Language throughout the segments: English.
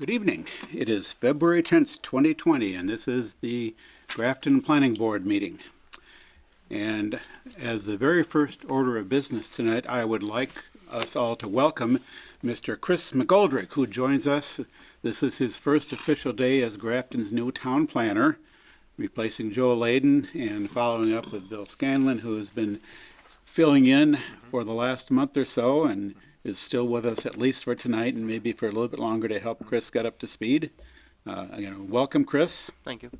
Good evening. It is February 10th, 2020, and this is the Grafton Planning Board meeting. And as the very first order of business tonight, I would like us all to welcome Mr. Chris McGoldrick, who joins us. This is his first official day as Grafton's new town planner, replacing Joe Layden and following up with Bill Scanlon, who has been filling in for the last month or so and is still with us at least for tonight and maybe for a little bit longer to help Chris get up to speed. Welcome, Chris. Thank you.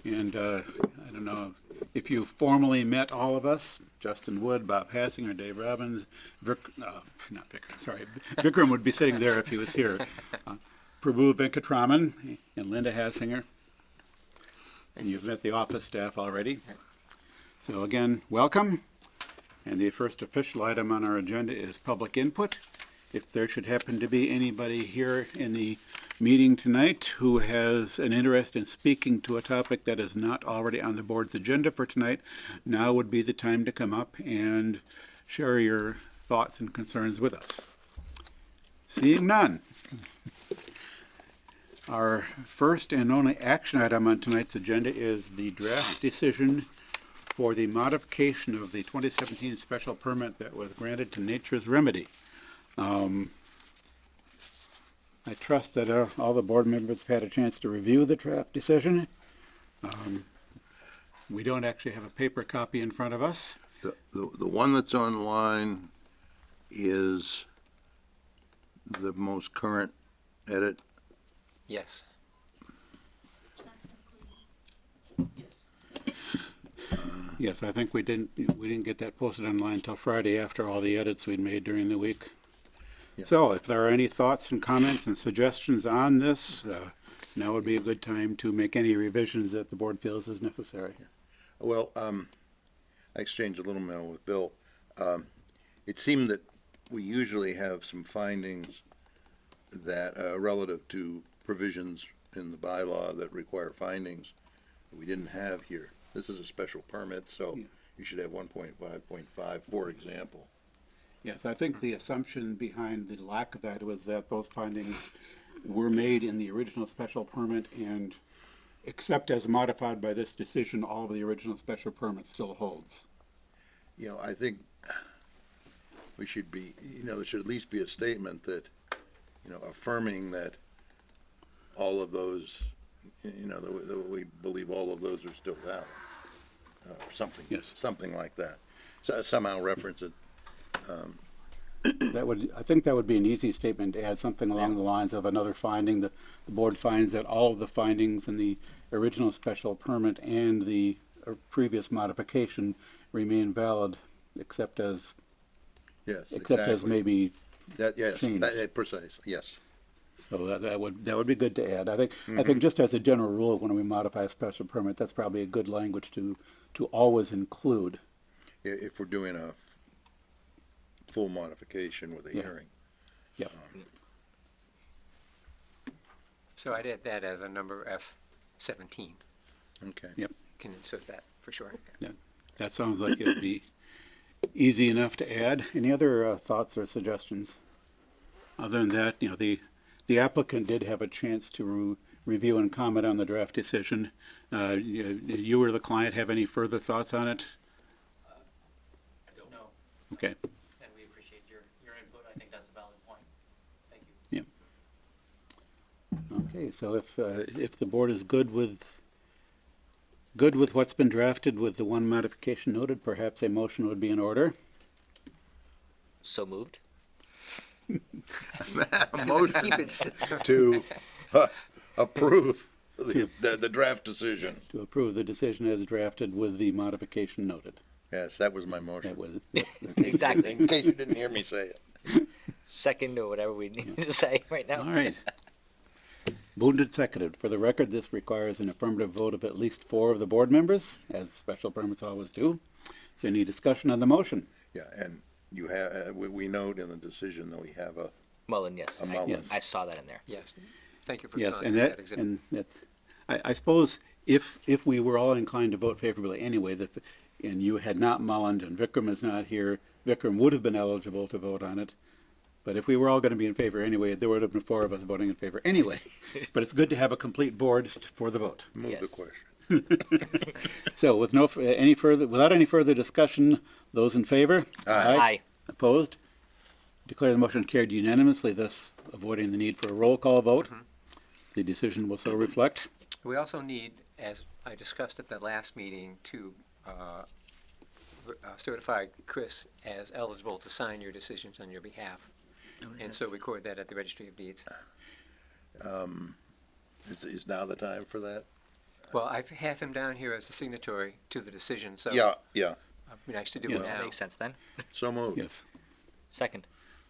And I don't know if you formally met all of us, Justin Wood, Bob Hassinger, Dave Robbins, Vikram would be sitting there if he was here. Prabhu Venkatraman and Linda Hassinger. And you've met the office staff already. So again, welcome. And the first official item on our agenda is public input. If there should happen to be anybody here in the meeting tonight who has an interest in speaking to a topic that is not already on the board's agenda for tonight, now would be the time to come up and share your thoughts and concerns with us. Seeing none. Our first and only action item on tonight's agenda is the draft decision for the modification of the 2017 special permit that was granted to Nature's Remedy. I trust that all the board members have had a chance to review the draft decision. We don't actually have a paper copy in front of us. The one that's online is the most current edit. Yes. Yes, I think we didn't get that posted online until Friday after all the edits we'd made during the week. Yeah. So if there are any thoughts and comments and suggestions on this, now would be a good time to make any revisions that the board feels is necessary. Well, I exchanged a little mail with Bill. It seemed that we usually have some findings that relative to provisions in the bylaw that require findings that we didn't have here. This is a special permit, so you should have 1.5.5, for example. Yes, I think the assumption behind the lack of that was that those findings were made in the original special permit, and except as modified by this decision, all of the original special permit still holds. You know, I think we should be, there should at least be a statement that, affirming that all of those, that we believe all of those are still valid, or something. Yes. Something like that. So somehow reference it. I think that would be an easy statement to add something along the lines of another finding. The board finds that all of the findings in the original special permit and the previous modification remain valid, except as maybe changed. Precise. Yes. So that would be good to add. I think just as a general rule, when we modify a special permit, that's probably a good language to always include. If we're doing a full modification with a hearing. Yeah. So I did that as a number F17. Okay. Yep. Can insert that for sure. Yeah. That sounds like it would be easy enough to add. Any other thoughts or suggestions? Other than that, the applicant did have a chance to review and comment on the draft decision. You or the client have any further thoughts on it? I don't know. Okay. And we appreciate your input. I think that's a valid point. Thank you. Yeah. Okay, so if the board is good with what's been drafted with the one modification noted, perhaps a motion would be in order. So moved. A motion to approve the draft decision. To approve the decision as drafted with the modification noted. Yes, that was my motion. That was Exactly. In case you didn't hear me say it. Second or whatever we need to say right now. all right. Moved and seconded. For the record, this requires an affirmative vote of at least 4 of the board members, as special permits always do. Is there any discussion on the motion? Yeah, and you have, we note in the decision that we have a Mullen, yes. Mullen. Yes. I saw that in there. Yes, thank you for Yes, calling and that exhibit. that's, I suppose if we were all inclined to vote favorably anyway, and you had not mullened and Vikram is not here, Vikram would have been eligible to vote on it. But if we were all gonna be in favor anyway, there would have been 4 of us voting in favor anyway. But it's good to have a complete board for the vote. Move the Yes. question. So with without any further discussion, those in favor? Aye. Opposed? Declare the motion carried unanimously, thus avoiding the need for a roll call vote. The decision will so reflect. We also need, as I discussed at the last meeting, to certify Chris as eligible to sign your decisions on your behalf. And so record that at the Registry of Deeds. Is now the time for that? Well, I have him down here as a signatory to the decision, so. Yeah, It'd be nice to do Yes. it That now. makes sense then. so moved. Yes. Second.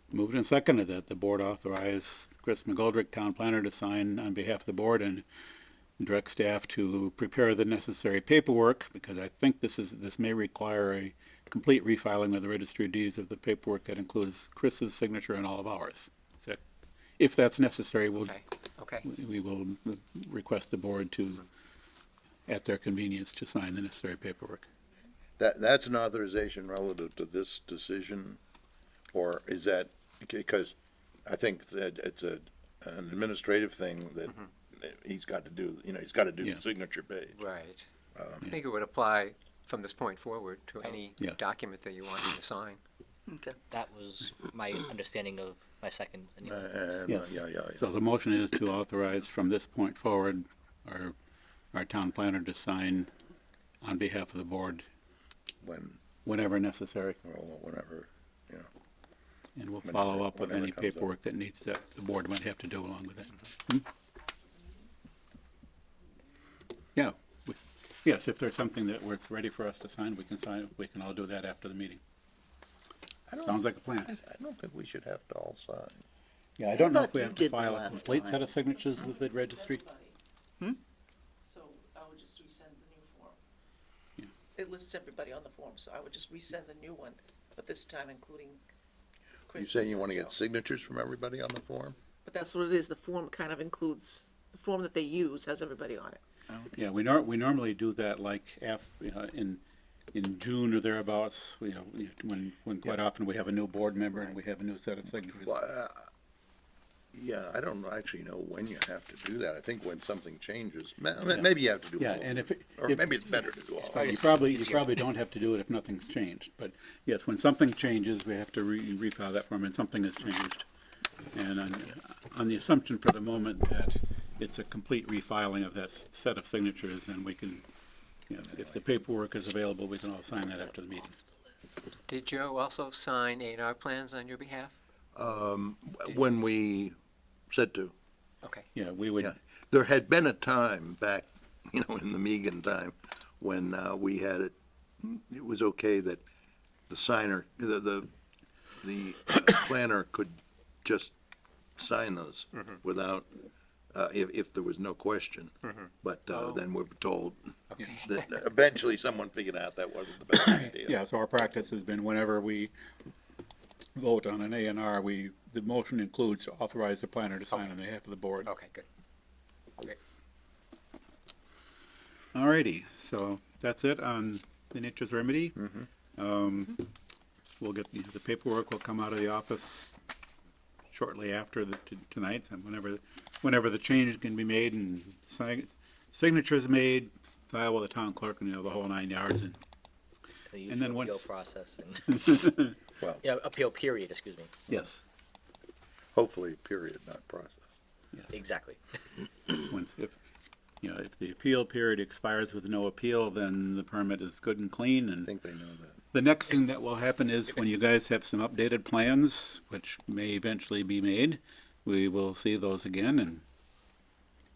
Moved and seconded that the board authorize Chris McGoldrick, town planner, to sign on behalf of the board and direct staff to prepare the necessary paperwork, because I think this may require a complete refiling of the registry of deeds of the paperwork that includes Chris's signature and all of ours. So if that's necessary, Okay, we will request the board to, at their convenience, to sign the necessary paperwork. That's an authorization relative to this decision, or is that, because I think that it's an administrative thing that he's got to do, he's got to do Yeah. the signature page. right. I think it would apply from this point forward to any Yeah. document that you want him to sign. That was my understanding of my second. Anyway. Yes. Yeah. So the motion is to authorize from this point forward, our town planner to sign on behalf of the board whenever necessary. Whenever, And we'll Whenever- follow up with whenever any it comes up. paperwork that the board might have to do along with it. Yeah, yes, if there's something that where it's ready for us to sign, we can all do that after the meeting. Sounds like a plan. I don't think we should have to all sign. Yeah, I don't know if thought we you have to did the file a last complete time. set of signatures with the registry. So I would just resend the new form. Yeah. It lists everybody on the form, so I would just resend the new one, but this time including You Chris. saying you want to get signatures from everybody on the form? But that's what it is, the form kind of includes, the form that they use has everybody on it. Yeah, we normally do that like in June or thereabouts, when quite often we have a new board member and we have a new set of signatures. Well, yeah, I don't actually know when you have to do that. I think when something changes, maybe you have to do Yeah, all of and them. if Or maybe it's better to do all of them. You It's probably easier. don't have to do it if nothing's changed, but yes, when something changes, we have to refile that form, and something has changed. And on the assumption for the moment that it's a complete refiling of that set of signatures, and we can, if the paperwork is available, we can all sign that after the meeting. Did Joe also sign A&R plans on your behalf? When we said to, Okay, Yeah, we would, yeah. There had been a time back, in the Megan time, when we had it was okay that the signer, the planner could just sign those without, if there was no question. But then we were told okay. that eventually someone figured out that wasn't the best idea. yeah, so our practice has been whenever we vote on an A and R, the motion includes to authorize the planner to sign on behalf of the board. Okay, good. Great. Alrighty, so that's it on the nature's remedy. We'll get, the paperwork will come out of the office shortly after tonight, and whenever the change can be made and signatures made, file with the town clerk and, the whole 9 yards, and The And then usual appeal once- process and Well, appeal period. Excuse me. yes, hopefully, period, not process. yes. Exactly. If the appeal period expires with no appeal, then the permit is good and clean, I and think they know that. the next thing that will happen is when you guys have some updated plans, which may eventually be made, we will see those again, and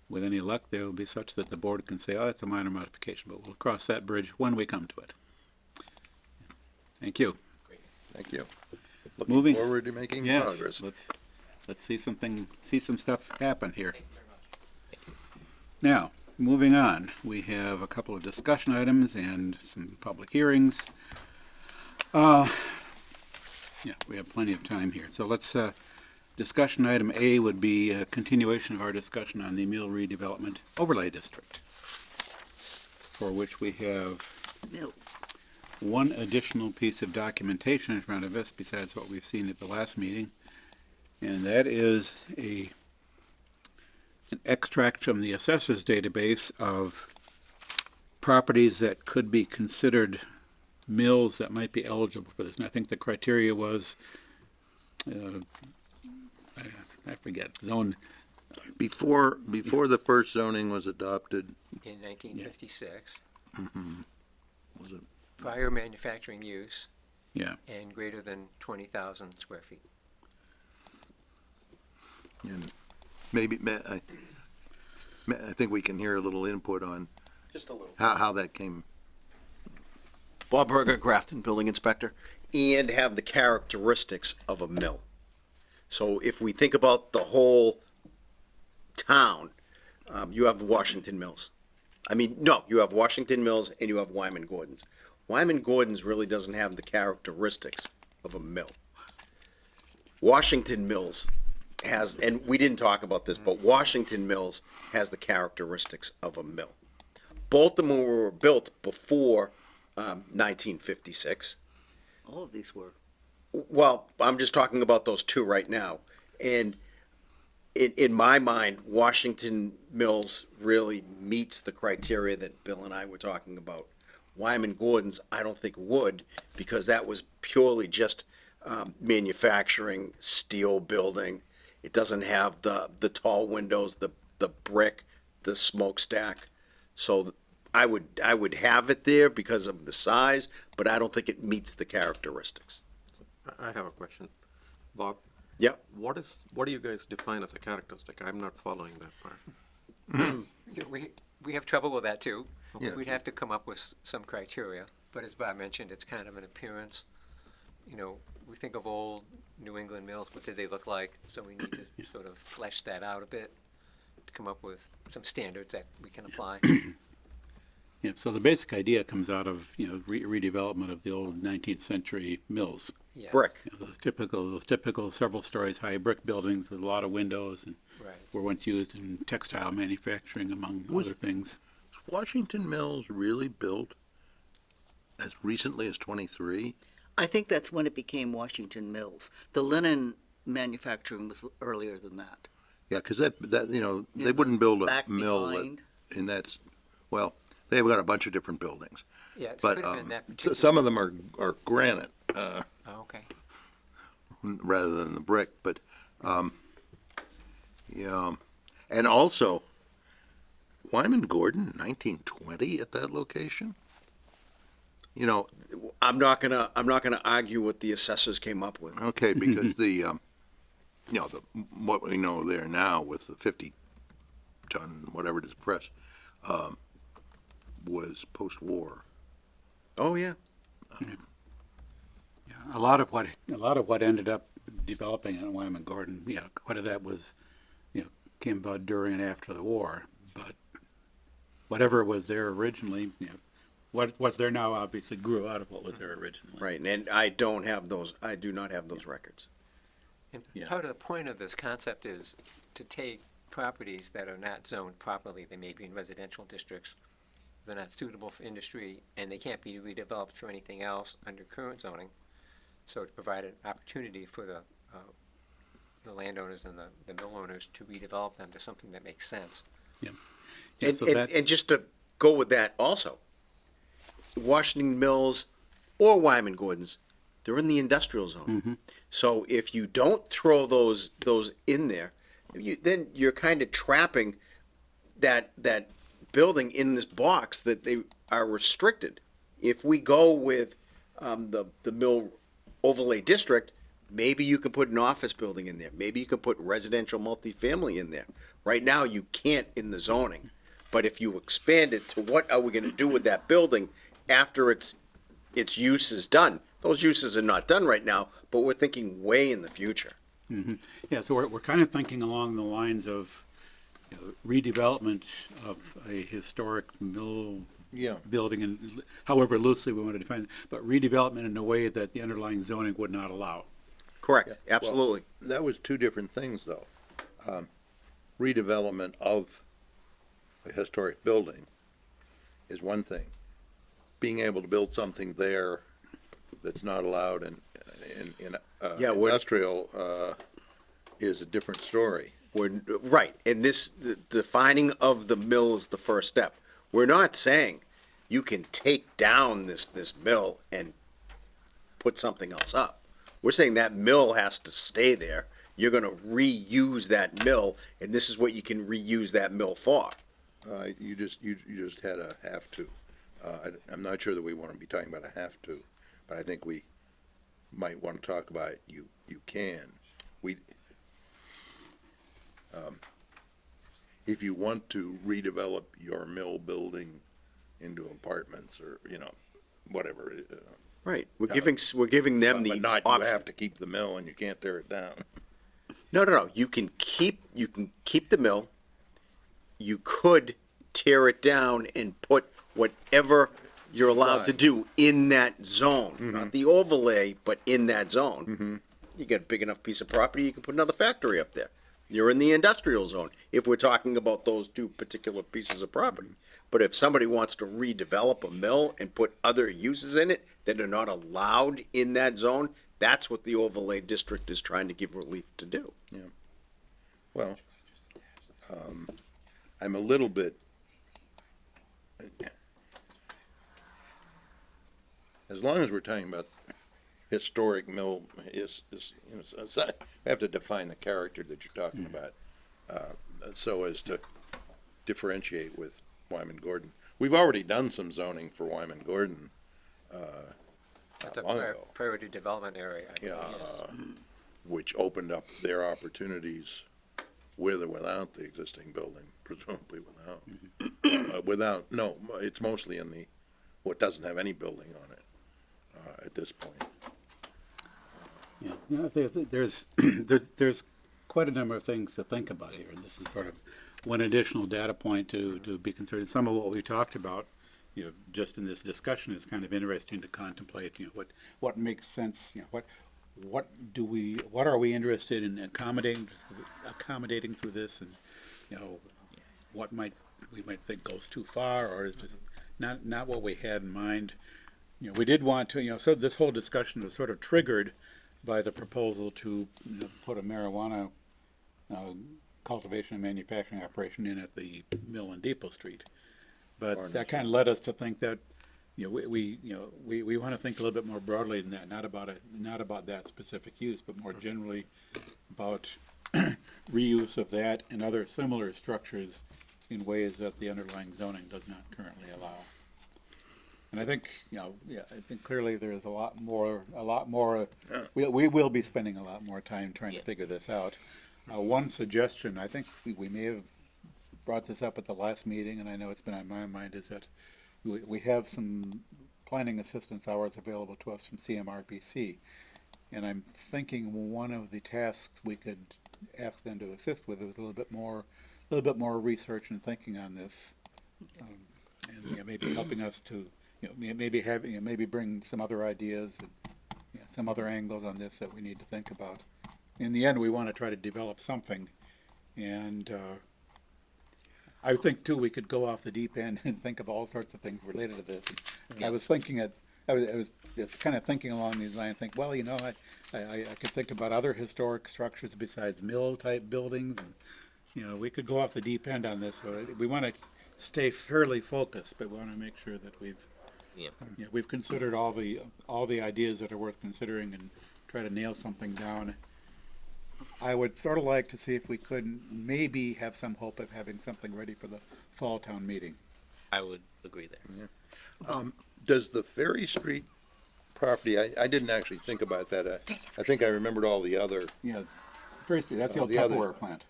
with any luck, they will be such that the board can say, oh, it's a minor modification, but we'll cross that bridge when we come to it. Thank you. Thank you. Moving- Looking forward to making Yes, progress. let's see some stuff happen here. Now, moving on, we have a couple of discussion items and some public hearings. Yeah, we have plenty of time here. So let's, discussion item A would be a continuation of our discussion on the Mill Redevelopment Overlay District, for which we have No, one additional piece of documentation in front of us besides what we've seen at the last meeting. And that is an extract from the assessors database of properties that could be considered mills that might be eligible for this. And I think the criteria was, I forget, zone, Before the first zoning was adopted, In 1956, was it, prior manufacturing use yeah. and greater than 20,000 square feet. and maybe, I think we can hear a little input on Just a little. how that came. Bob Berger, Grafton Building Inspector, and have the characteristics of a mill. So if we think about the whole town, you have Washington Mills. I mean, no, you have Washington Mills and you have Wyman Gordon's. Wyman Gordon's really doesn't have the characteristics of a mill. Washington Mills has, and we didn't talk about this, but Washington Mills has the characteristics of a mill. Both of them were built before 1956. All of these were. Well, I'm just talking about those two right now. And in my mind, Washington Mills really meets the criteria that Bill and I were talking about. Wyman Gordon's, I don't think would, because that was purely just manufacturing, steel building. It doesn't have the tall windows, the brick, the smokestack. So I would have it there because of the size, but I don't think it meets the characteristics. I have a question. Bob? Yep. What do you guys define as a characteristic? I'm not following that part. Yeah, we have trouble with that too. Yeah. We'd have to come up with some criteria, but as Bob mentioned, it's kind of an appearance. You know, we think of old New England mills, what did they look like? So we need to sort of flesh that out a bit to come up with some standards that we can apply. Yeah, so the basic idea comes out of, redevelopment of the old 19th century mills. Yes. Brick. Those typical several stories high brick buildings with a lot of windows and Right. were once used in textile manufacturing, among other things. Was Washington Mills really built as recently as 23? I think that's when it became Washington Mills. The linen manufacturing was earlier than that. Yeah, because they wouldn't build a Back mill behind. and that's, well, they've got a bunch of different buildings. Yeah, it's But put it in that particular. some of them are granite Oh, okay. rather than the brick, but, yeah. And also, Wyman Gordon, 1920 at that location? I'm not gonna argue what the assessors came up with. Okay, because what we know there now with the 50-ton, whatever it is, press, was post-war. Oh yeah. Yeah, a lot of what ended up developing in Wyman Gordon, quite of that was, came about during and after the war. But whatever was there originally, what's there now obviously grew out of what was there originally. Right, and I do not have those records. And Yeah. part of the point of this concept is to take properties that are not zoned properly, they may be in residential districts, they're not suitable for industry, and they can't be redeveloped for anything else under current zoning. So to provide an opportunity for the landowners and the mill owners to redevelop them to something that makes sense. Yeah, And, so and, that- and just to go with that also, Washington Mills or Wyman Gordon's, they're in the industrial zone. So if you don't throw those in there, then you're kind of trapping that building in this box that they are restricted. If we go with the mill overlay district, maybe you can put an office building in there. Maybe you can put residential multifamily in there. Right now, you can't in the zoning. But if you expand it to what are we going to do with that building after its use is done? Those uses are not done right now, but we're thinking way in the future. Yeah, so we're kind of thinking along the lines of redevelopment of a historic mill Yeah. building, and however loosely we want to define it, but redevelopment in a way that the underlying zoning would not allow. Correct, absolutely. That was two different things, though. Redevelopment of a historic building is one thing. Being able to build something there that's not allowed in Yeah, we're- industrial is a different story. We're, right, and this, the defining of the mill is the first step. We're not saying you can take down this mill and put something else up. We're saying that mill has to stay there. You're gonna reuse that mill, and this is what you can reuse that mill for. You just had a have to. I'm not sure that we want to be talking about a have to, but I think we might want to talk about you can. If you want to redevelop your mill building into apartments or, whatever. Right, we're giving them the But not, you option. have to keep the mill and you can't tear it down. No, you can keep the mill. You could tear it down and put whatever you're allowed to Right. do in that zone, not the overlay, but in that zone. You get a big enough piece of property, you can put another factory up there. You're in the industrial zone, if we're talking about those two particular pieces of property. But if somebody wants to redevelop a mill and put other uses in it that are not allowed in that zone, that's what the overlay district is trying to give relief to do. Well, I'm a little bit, as long as we're talking about historic mill, we have to define the character that you're talking about, so as to differentiate with Wyman Gordon. We've already done some zoning for Wyman Gordon, It's a long ago. priority development area. I think, Yeah, yes. which opened up their opportunities with or without the existing building, presumably without. No, it's mostly in the, what doesn't have any building on it, at this point. Yeah, there's there's quite a number of things to think about here, and this is sort of one additional data point to be considered. Some of what we talked about, just in this discussion is kind of interesting to contemplate. What makes sense. What are we interested in accommodating through this, and what we might think goes too far or is just not what we had in mind. We did want to, so this whole discussion was sort of triggered by the proposal to put a marijuana cultivation and manufacturing operation in at the mill on Depot Street. But that kind of led us to think that we want to think a little bit more broadly than that, not about that specific use, but more generally about reuse of that and other similar structures in ways that the underlying zoning does not currently allow. And I think, I think clearly there's a lot more, we will be spending a lot more time trying to figure this out. One suggestion, I think we may have brought this up at the last meeting, and I know it's been on my mind, is that we have some planning assistance hours available to us from CMRPC. And I'm thinking one of the tasks we could ask them to assist with is a little bit more research and thinking on this. And maybe helping us to maybe bring some other ideas and some other angles on this that we need to think about. In the end, we want to try to develop something, and I think too we could go off the deep end and think of all sorts of things related to this. And I was thinking I was just kind of thinking along these lines. Think, well, I could think about other historic structures besides mill type buildings, and we could go off the deep end on this. So we want to stay fairly focused, but we want to make sure that we've considered all the ideas that are worth considering and try to nail something down. I would sort of like to see if we could maybe have some hope of having something ready for the fall town meeting. I would agree there. Does the Ferry Street property, I didn't actually think about that. I think I remembered all the other, Yeah, first, that's the old the other- Tupperware plant.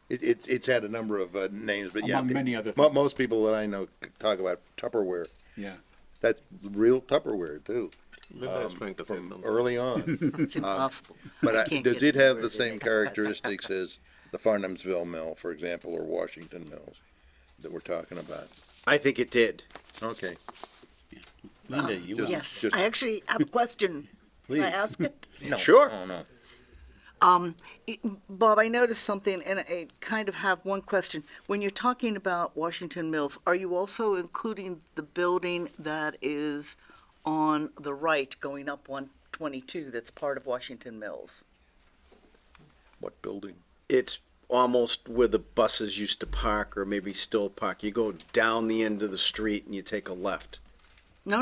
it's had a number of names, but yeah. Among many other things. Most people that I know talk about Tupperware. Yeah. That's real Tupperware too, Linda is trying to say from something. early on. It's impossible. But I can't does get it have anywhere the to same make it. characteristics as the Farnhamsville Mill, for example, or Washington Mills that we're talking about? I think it did. Okay. Linda, you Just- Yes, just- I actually have a question. Can I Please. ask it? Sure. Oh, no. Bob, I noticed something, and I kind of have one question. When you're talking about Washington Mills, are you also including the building that is on the right going up 122 that's part of Washington Mills? What building? It's almost where the buses used to park, or maybe still park. You go down the end of the street and you take a left. No.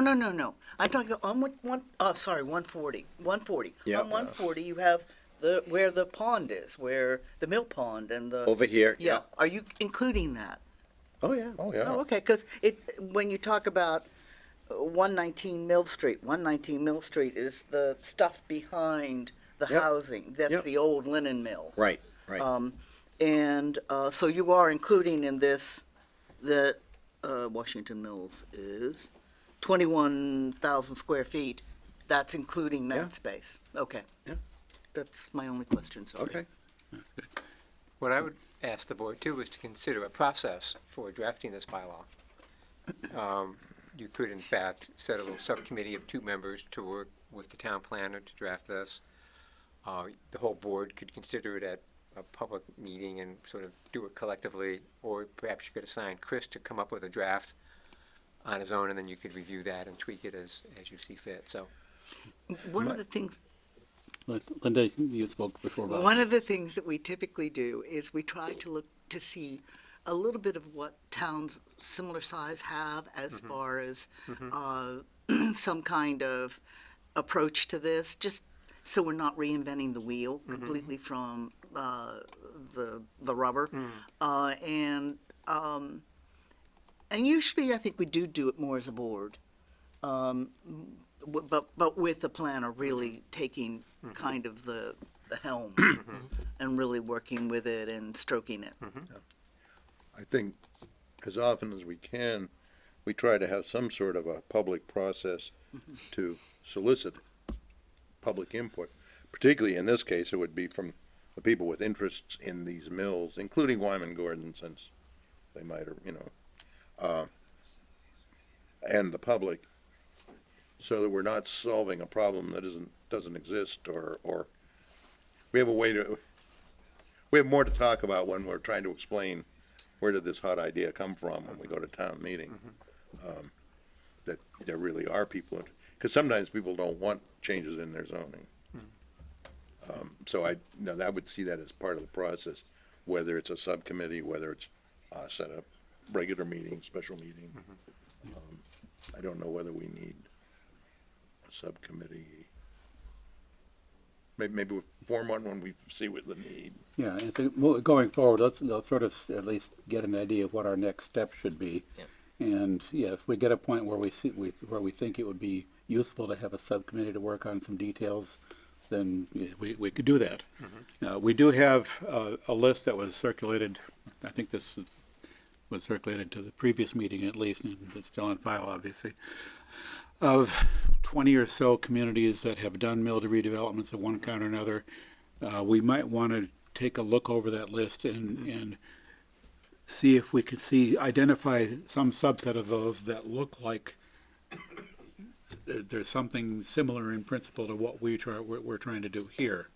I'm talking on 140. 140. Yeah. On 140, you have where the pond is, where the mill pond and the. Over here. Yeah. Are you including that? Oh, yeah. Oh, yeah. Oh, okay, because when you talk about 119 Mill Street, 119 Mill Street is the stuff behind the Yep. housing. That's Yep. the old linen mill. Right, right. So you are including in this that Washington Mills is 21,000 square feet. That's including that Yeah. space. Okay. Yeah. That's my only question, sorry. Okay. What I would ask the board too is to consider a process for drafting this bylaw. You could in fact set a little subcommittee of 2 members to work with the town planner to draft this. The whole board could consider it at a public meeting and sort of do it collectively, or perhaps you could assign Chris to come up with a draft on his own, and then you could review that and tweak it as you see fit, so. One of the things Linda, you spoke before about. One of the things that we typically do is we try to look to see a little bit of what towns similar size have as far as some kind of approach to this, just so we're not reinventing the wheel completely from the rubber. And usually I think we do it more as a board. But with the planner really taking kind of the helm and really working with it and stroking it. I think as often as we can, we try to have some sort of a public process to solicit public input. Particularly in this case, it would be from the people with interests in these mills, including Wyman Gordon, since they might have, and the public, so that we're not solving a problem that doesn't exist, or we have more to talk about when we're trying to explain where did this hot idea come from when we go to town meeting. That there really are people, because sometimes people don't want changes in their zoning. So I would see that as part of the process, whether it's a subcommittee, whether it's set up regular meeting, special meeting. I don't know whether we need a subcommittee. Maybe we'll form one when we see what the need. Yeah, and so going forward, let's sort of at least get an idea of what our next step should be. Yeah. And yeah, if we get a point where we think it would be useful to have a subcommittee to work on some details, then yeah, we could do that. We do have a list that was circulated. I think this was circulated to the previous meeting at least, and it's still on file, obviously, of 20 or so communities that have done mill redevelopments of one kind or another. We might want to take a look over that list and see if we could identify some subset of those that look like there's something similar in principle to what we're trying to do here.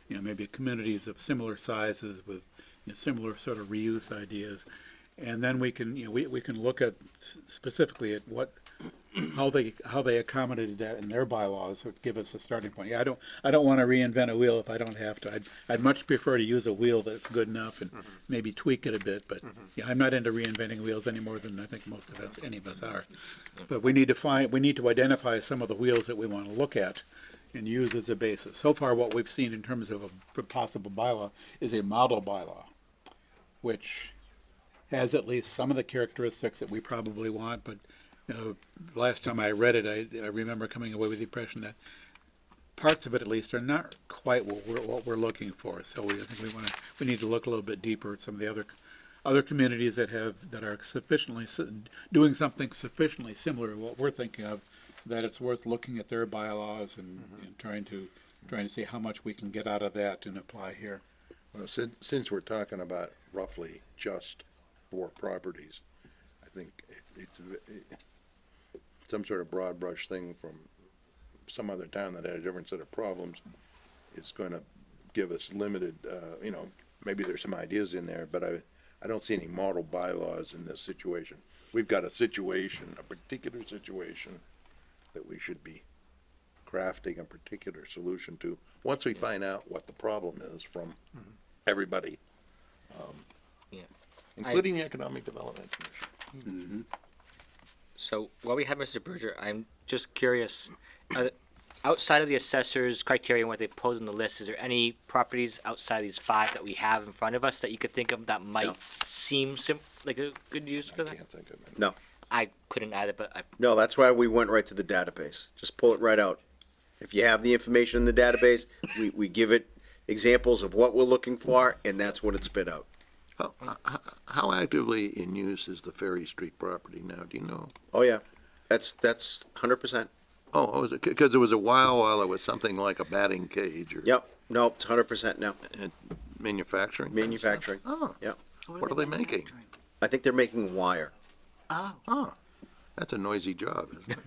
Maybe communities of similar sizes with similar sort of reuse ideas. And then we can we can look at specifically at how they accommodated that in their bylaws, or give us a starting point. Yeah, I don't want to reinvent a wheel if I don't have to. I'd much prefer to use a wheel that's good enough and maybe tweak it a bit. But yeah, I'm not into reinventing wheels any more than I think any of us are. But we need to identify some of the wheels that we want to look at and use as a basis. So far, what we've seen in terms of a possible bylaw is a model bylaw, which has at least some of the characteristics that we probably want, but last time I read it, I remember coming away with the impression that parts of it, at least, are not quite what we're looking for. So I think we need to look a little bit deeper at some of the other communities that are sufficiently doing something sufficiently similar to what we're thinking of, that it's worth looking at their bylaws and trying to see how much we can get out of that and apply here. Well, since we're talking about roughly just 4 properties, I think it's some sort of broad brush thing from some other town that had a different set of problems is going to give us limited, maybe there's some ideas in there, but I don't see any model bylaws in this situation. We've got a particular situation that we should be crafting a particular solution to, once we find out what the problem is from everybody. Yeah. Including the Economic Development Commission. So while we have Mr. Berger, I'm just curious, outside of the assessor's criteria and what they put on the list, is there any properties outside these 5 that we have in front of us that you could think of that might No. seem like a good use for I that? can't think of it. No. I couldn't either, but No, that's why we went right to the database. Just pull it right out. If you have the information in the database, we give it examples of what we're looking for, and that's what it spit out. How actively in use is the Ferry Street property now, do you know? Oh, yeah. That's 100%. Oh, was it, because there was a while it was something like a batting cage or Yep. No, it's 100% now. manufacturing? Manufacturing. Oh, Yep. what are they making? I think they're making wire. Oh, that's a noisy job, isn't it?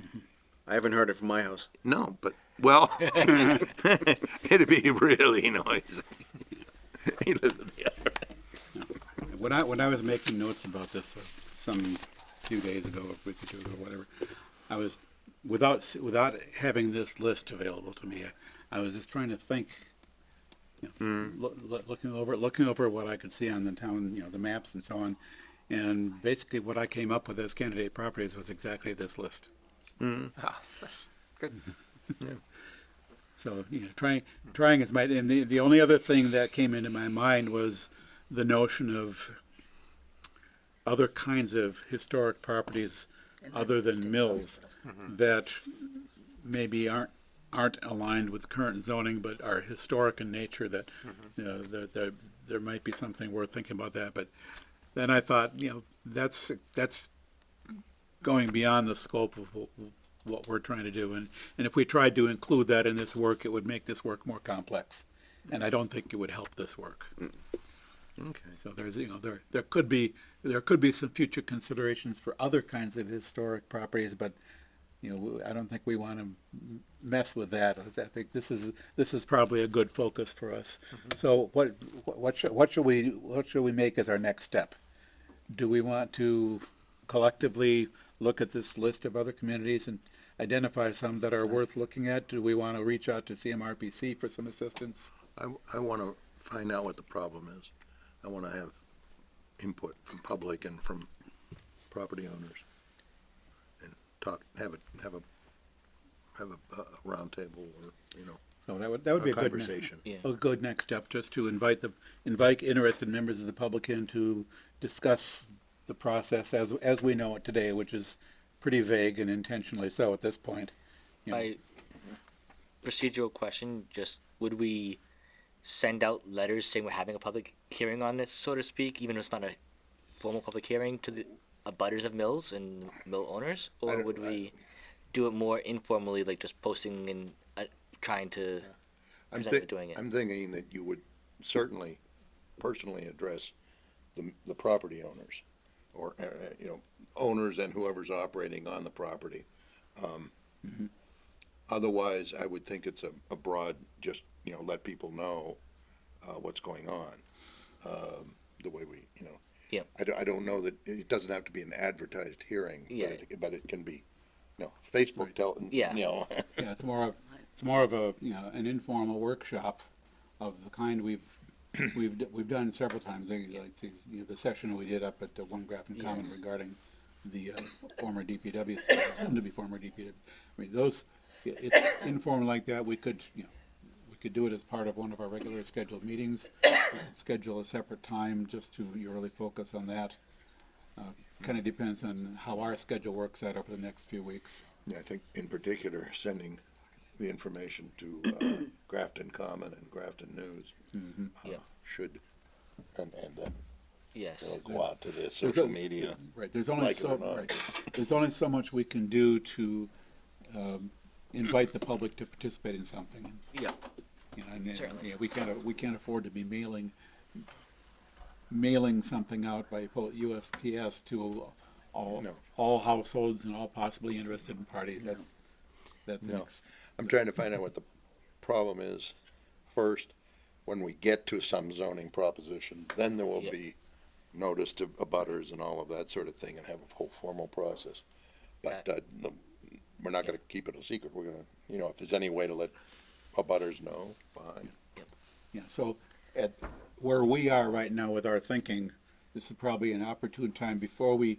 I haven't heard it from my house. No, but, well, it'd be really noisy. He lives at the other. When I was making notes about this some few days ago, a week or two ago, whatever, I was without having this list available to me, I was just trying to think, looking over what I could see on the town, the maps and so on, and basically what I came up with as candidate properties was exactly this list. Good. So trying as might, and the only other thing that came into my mind was the notion of other kinds of historic properties other than mills that maybe aren't aligned with current zoning but are historic in nature, that that there might be something worth thinking about that. But then I thought, that's going beyond the scope of what we're trying to do, and if we tried to include that in this work, it would make this work more complex, and I don't think it would help this work. Okay. So there's, there could be some future considerations for other kinds of historic properties, but I don't think we want to mess with that. I think this is probably a good focus for us. So what should we make as our next step? Do we want to collectively look at this list of other communities and identify some that are worth looking at? Do we want to reach out to CMRPC for some assistance? I want to find out what the problem is. I want to have input from public and from property owners, and have a round table, or So that would be a good conversation. a good next step, just to invite interested members of the public in to discuss the process as we know it today, which is pretty vague and intentionally so at this point. my procedural question, just would we send out letters saying we're having a public hearing on this, so to speak, even if it's not a formal public hearing, to the abutters of mills and mill owners? Or would we do it more informally, like just posting and trying to present it doing it? I'm thinking that you would certainly personally address the property owners, or owners and whoever's operating on the property. Otherwise, I would think it's a broad, just let people know what's going on. The way we, Yep. I don't know that it doesn't have to be an advertised hearing, Yeah. but it can be, Facebook tell. Yeah. Yeah, it's more of a an informal workshop of the kind we've done several times. Like the session we did up at One Grafton Common regarding the former DPW, soon to be former DPW. I mean, it's informal like that. We could do it as part of one of our regular scheduled meetings. We could schedule a separate time just to really focus on that. Kind of depends on how our schedule works out over the next few weeks. Yeah, I think in particular, sending the information to Grafton Common and Grafton News Yeah. should, and then Yes. go out to the social media. Right, there's only Like it or not. there's only so much we can do to invite the public to participate in something. Yeah. And Certainly. we can't afford to be mailing something out by USPS to all households and all possibly interested in parties. That's No. I'm trying to find out what the problem is first. When we get to some zoning proposition, then there will Yeah. be notice to abutters and all of that sort of thing, and have a whole formal process. But we're not gonna keep it a secret. We're gonna, you know, if there's any way to let abutters know, fine. Yeah, so at where we are right now with our thinking, this is probably an opportune time before we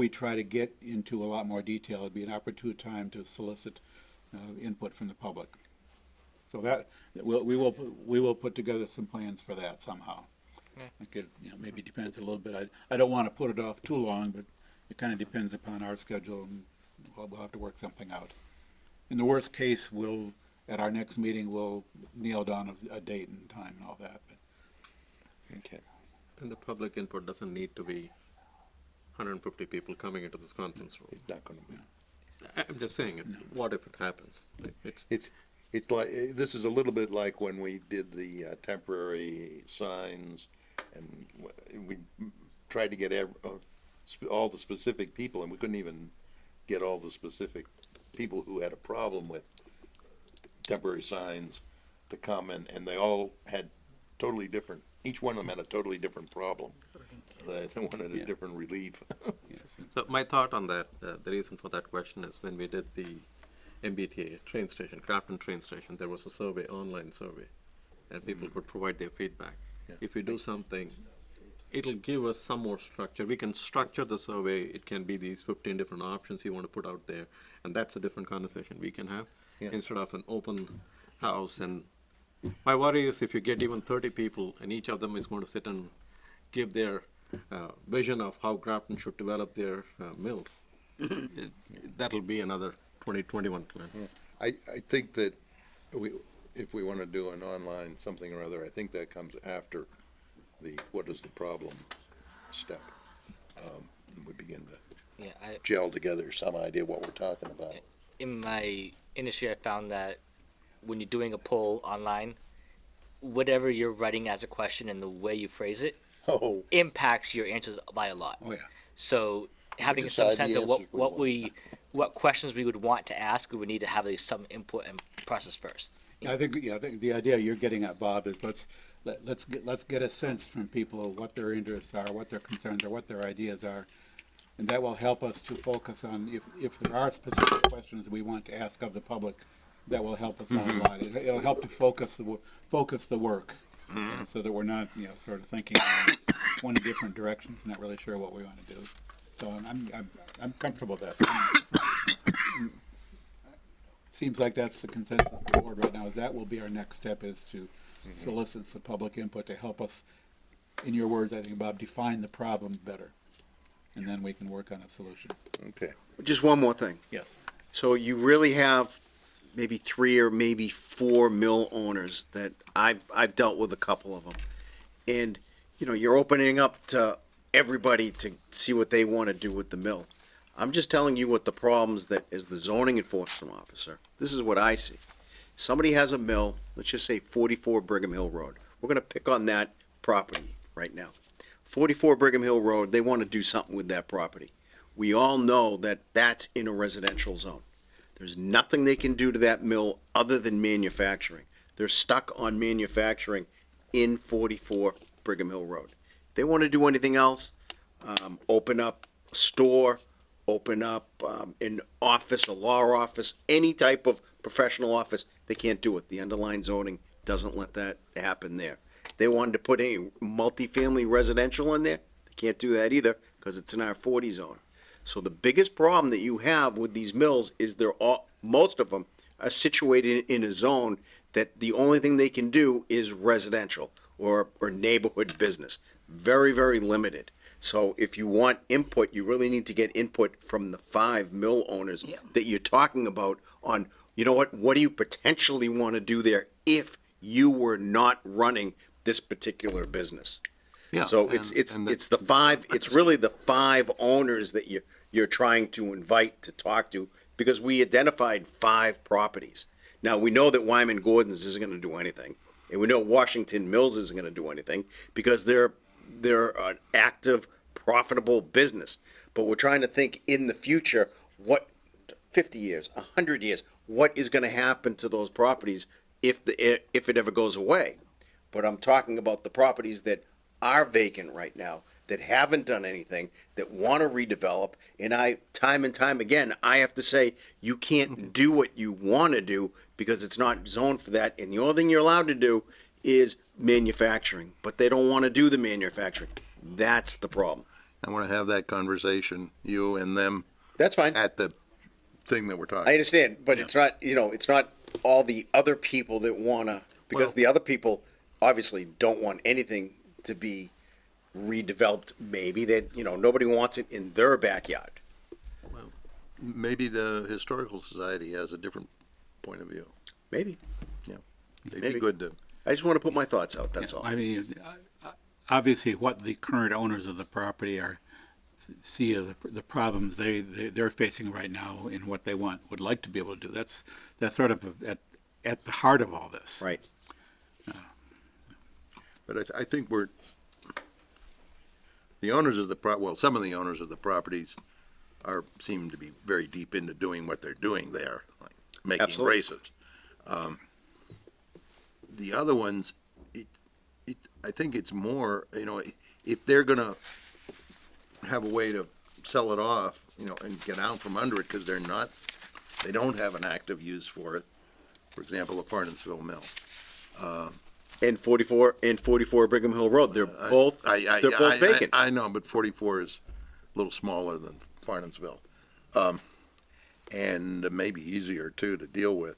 try to get into a lot more detail. It'd be an opportune time to solicit input from the public. So that we will put together some plans for that somehow. Yeah. I think it, you know, maybe depends a little bit. I don't want to put it off too long, but it kind of depends upon our schedule, and we'll have to work something out. In the worst case, at our next meeting, we'll nail down a date and time and all that. But Okay. And the public input doesn't need to be 150 people coming into this conference room. It's not gonna be. I'm just saying, what if it happens? It's like, this is a little bit like when we did the temporary signs, and we tried to get all the specific people, and we couldn't even get all the specific people who had a problem with temporary signs to come, and they all had totally different, each one of them had a totally different problem. They wanted a different relief. yes, So my thought on that, the reason for that question is when we did the MBTA train station, Grafton train station, there was a survey, online survey, and people could provide their feedback. Yeah. If we do something, it'll give us some more structure. We can structure the survey. It can be these 15 different options you want to put out there, and that's a different conversation we can have Yeah. instead of an open house. And my worry is if you get even 30 people and each of them is going to sit and give their vision of how Grafton should develop their mills, that'll be another 2021 plan. I think that if we want to do an online something or other, I think that comes after the what is the problem step. And we begin to Yeah, gel together some idea what we're talking about. in my industry, I found that when you're doing a poll online, whatever you're writing as a question and the way you phrase it Oh, impacts your answers by a lot. oh yeah. So having decide some the sense of answers we want. what questions we would want to ask, we would need to have at least some input and process first. I think the idea you're getting at, Bob, is let's get a sense from people of what their interests are, what their concerns are, what their ideas are, and that will help us to focus on if there are specific questions we want to ask of the public. That will help us out a lot. It'll help to focus the work, so that we're not sort of thinking in 20 different directions, not really sure what we want to do. So I'm comfortable with that. Seems like that's the consensus of the board right now, is that will be our next step, is to solicit some public input to help us, in your words, I think, Bob, define the problem better. And then we can work on a solution. okay. Just one more thing. Yes. So you really have maybe 3 or maybe 4 mill owners that I've dealt with a couple of them. And, you're opening up to everybody to see what they want to do with the mill. I'm just telling you what the problems that as the zoning enforcement officer, this is what I see. Somebody has a mill, let's just say 44 Brigham Hill Road. We're going to pick on that property right now. 44 Brigham Hill Road, they want to do something with that property. We all know that that's in a residential zone. There's nothing they can do to that mill other than manufacturing. They're stuck on manufacturing in 44 Brigham Hill Road. If they want to do anything else, open up a store, open up an office, a law office, any type of professional office, they can't do it. The underlying zoning doesn't let that happen there. They wanted to put a multifamily residential in there, they can't do that either because it's an R40 zone. So the biggest problem that you have with these mills is most of them are situated in a zone that the only thing they can do is residential or neighborhood business. Very, very limited. So if you want input, you really need to get input from the 5 mill owners that you're talking about on, what do you potentially want to do there if you were not running this particular business? Yeah. So it's really the 5 owners that you're trying to invite to talk to, because we identified 5 properties. Now, we know that Wyman Gordon's isn't going to do anything, and we know Washington Mills isn't going to do anything because they're an active, profitable business. But we're trying to think in the future, what 50 years, 100 years, what is going to happen to those properties if it ever goes away? But I'm talking about the properties that are vacant right now that haven't done anything, that want to redevelop. And time and time again, I have to say, you can't do what you want to do because it's not zoned for that. And the only thing you're allowed to do is manufacturing, but they don't want to do the manufacturing. That's the problem. I want to have that conversation, you and them, That's fine. at the thing that we're talking. I understand, but it's not, it's not all the other people that wanna, because Well- the other people obviously don't want anything to be redeveloped. Maybe that, nobody wants it in their backyard. Maybe the Historical Society has a different point of view. Maybe. They'd Maybe. be good to, I just wanna put my thoughts out, that's all. I mean, obviously, what the current owners of the property see as the problems they're facing right now in what they would like to be able to do. That's sort of at the heart of all this. Right. but I think the owners of some of the owners of the properties seem to be very deep into doing what they're doing there, like making Absolutely. races. The other ones, I think it's more, if they're gonna have a way to sell it off, and get out from under it, because they don't have an active use for it. For example, the Farnensville Mill. And 44 Brigham Hill Road, they're both vacant. I know, but 44 is a little smaller than Farnensville. And maybe easier too to deal with.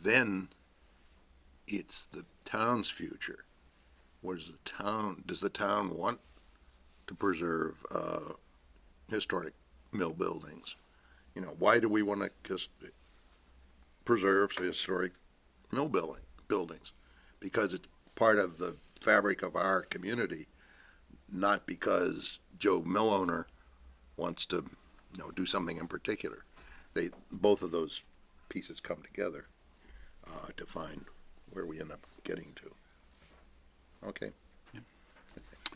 Then it's the town's future. Does the town want to preserve historic mill buildings? Why do we want to just preserve historic mill buildings? Because it's part of the fabric of our community, not because Joe mill owner wants to, do something in particular. Both of those pieces come together to find where we end up getting to. Okay.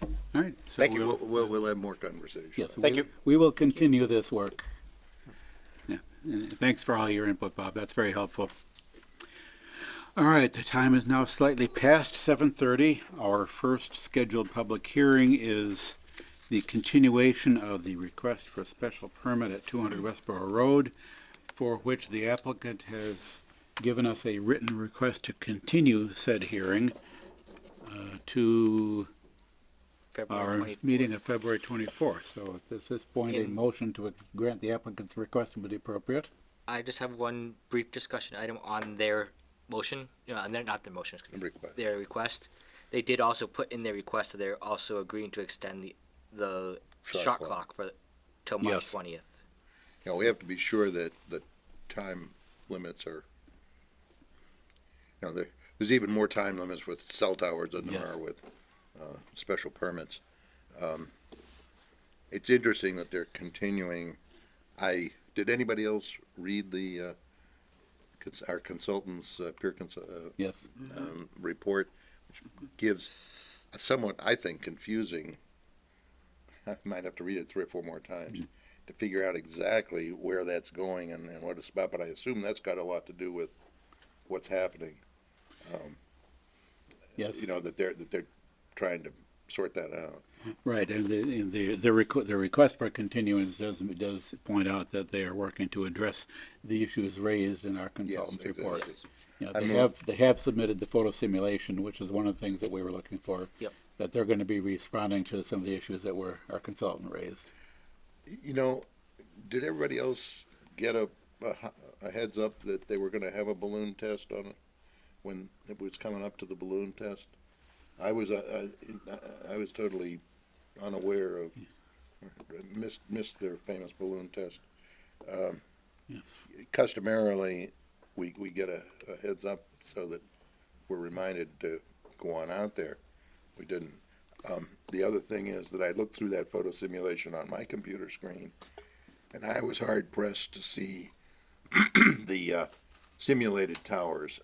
All right. So Thank you. We'll have more conversations. Yes, Thank you. We will continue this work. Yeah. And thanks for all your input, Bob. That's very helpful. All right, the time is now slightly past 7:30. Our first scheduled public hearing is the continuation of the request for a special permit at 200 Westboro Road, for which the applicant has given us a written request to continue said hearing to February our 24th. meeting of February 24th. So at this point, a motion to grant the applicant's request would be appropriate. I just have one brief discussion item on their motion, and they're not their motion, Request. their request. They did also put in their request that they're also agreeing to extend the shot clock till March Yes. 20th. We have to be sure that the time limits are, there's even more time limits with cell towers than there Yes. are with special permits. It's interesting that they're continuing. Did anybody else read our consultant's Yes. report, which gives a somewhat, I think, confusing, I might have to read it 3 or 4 more times to figure out exactly where that's going and what it's about, but I assume that's got a lot to do with what's happening. Yes. That they're trying to sort that out. Right, and the request for continuance does point out that they are working to address the issues raised in our consultant's exactly. report. I mean- They have submitted the photo simulation, which is one of the things that we were looking for. Yep. That they're going to be responding to some of the issues that our consultant raised. Did everybody else get a heads up that they were gonna have a balloon test on it when it was coming up to the balloon test? I was totally unaware of, missed their famous balloon test. Yes. Customarily, we get a heads up so that we're reminded to go on out there. We didn't. The other thing is that I looked through that photo simulation on my computer screen, and I was hard pressed to see the simulated towers.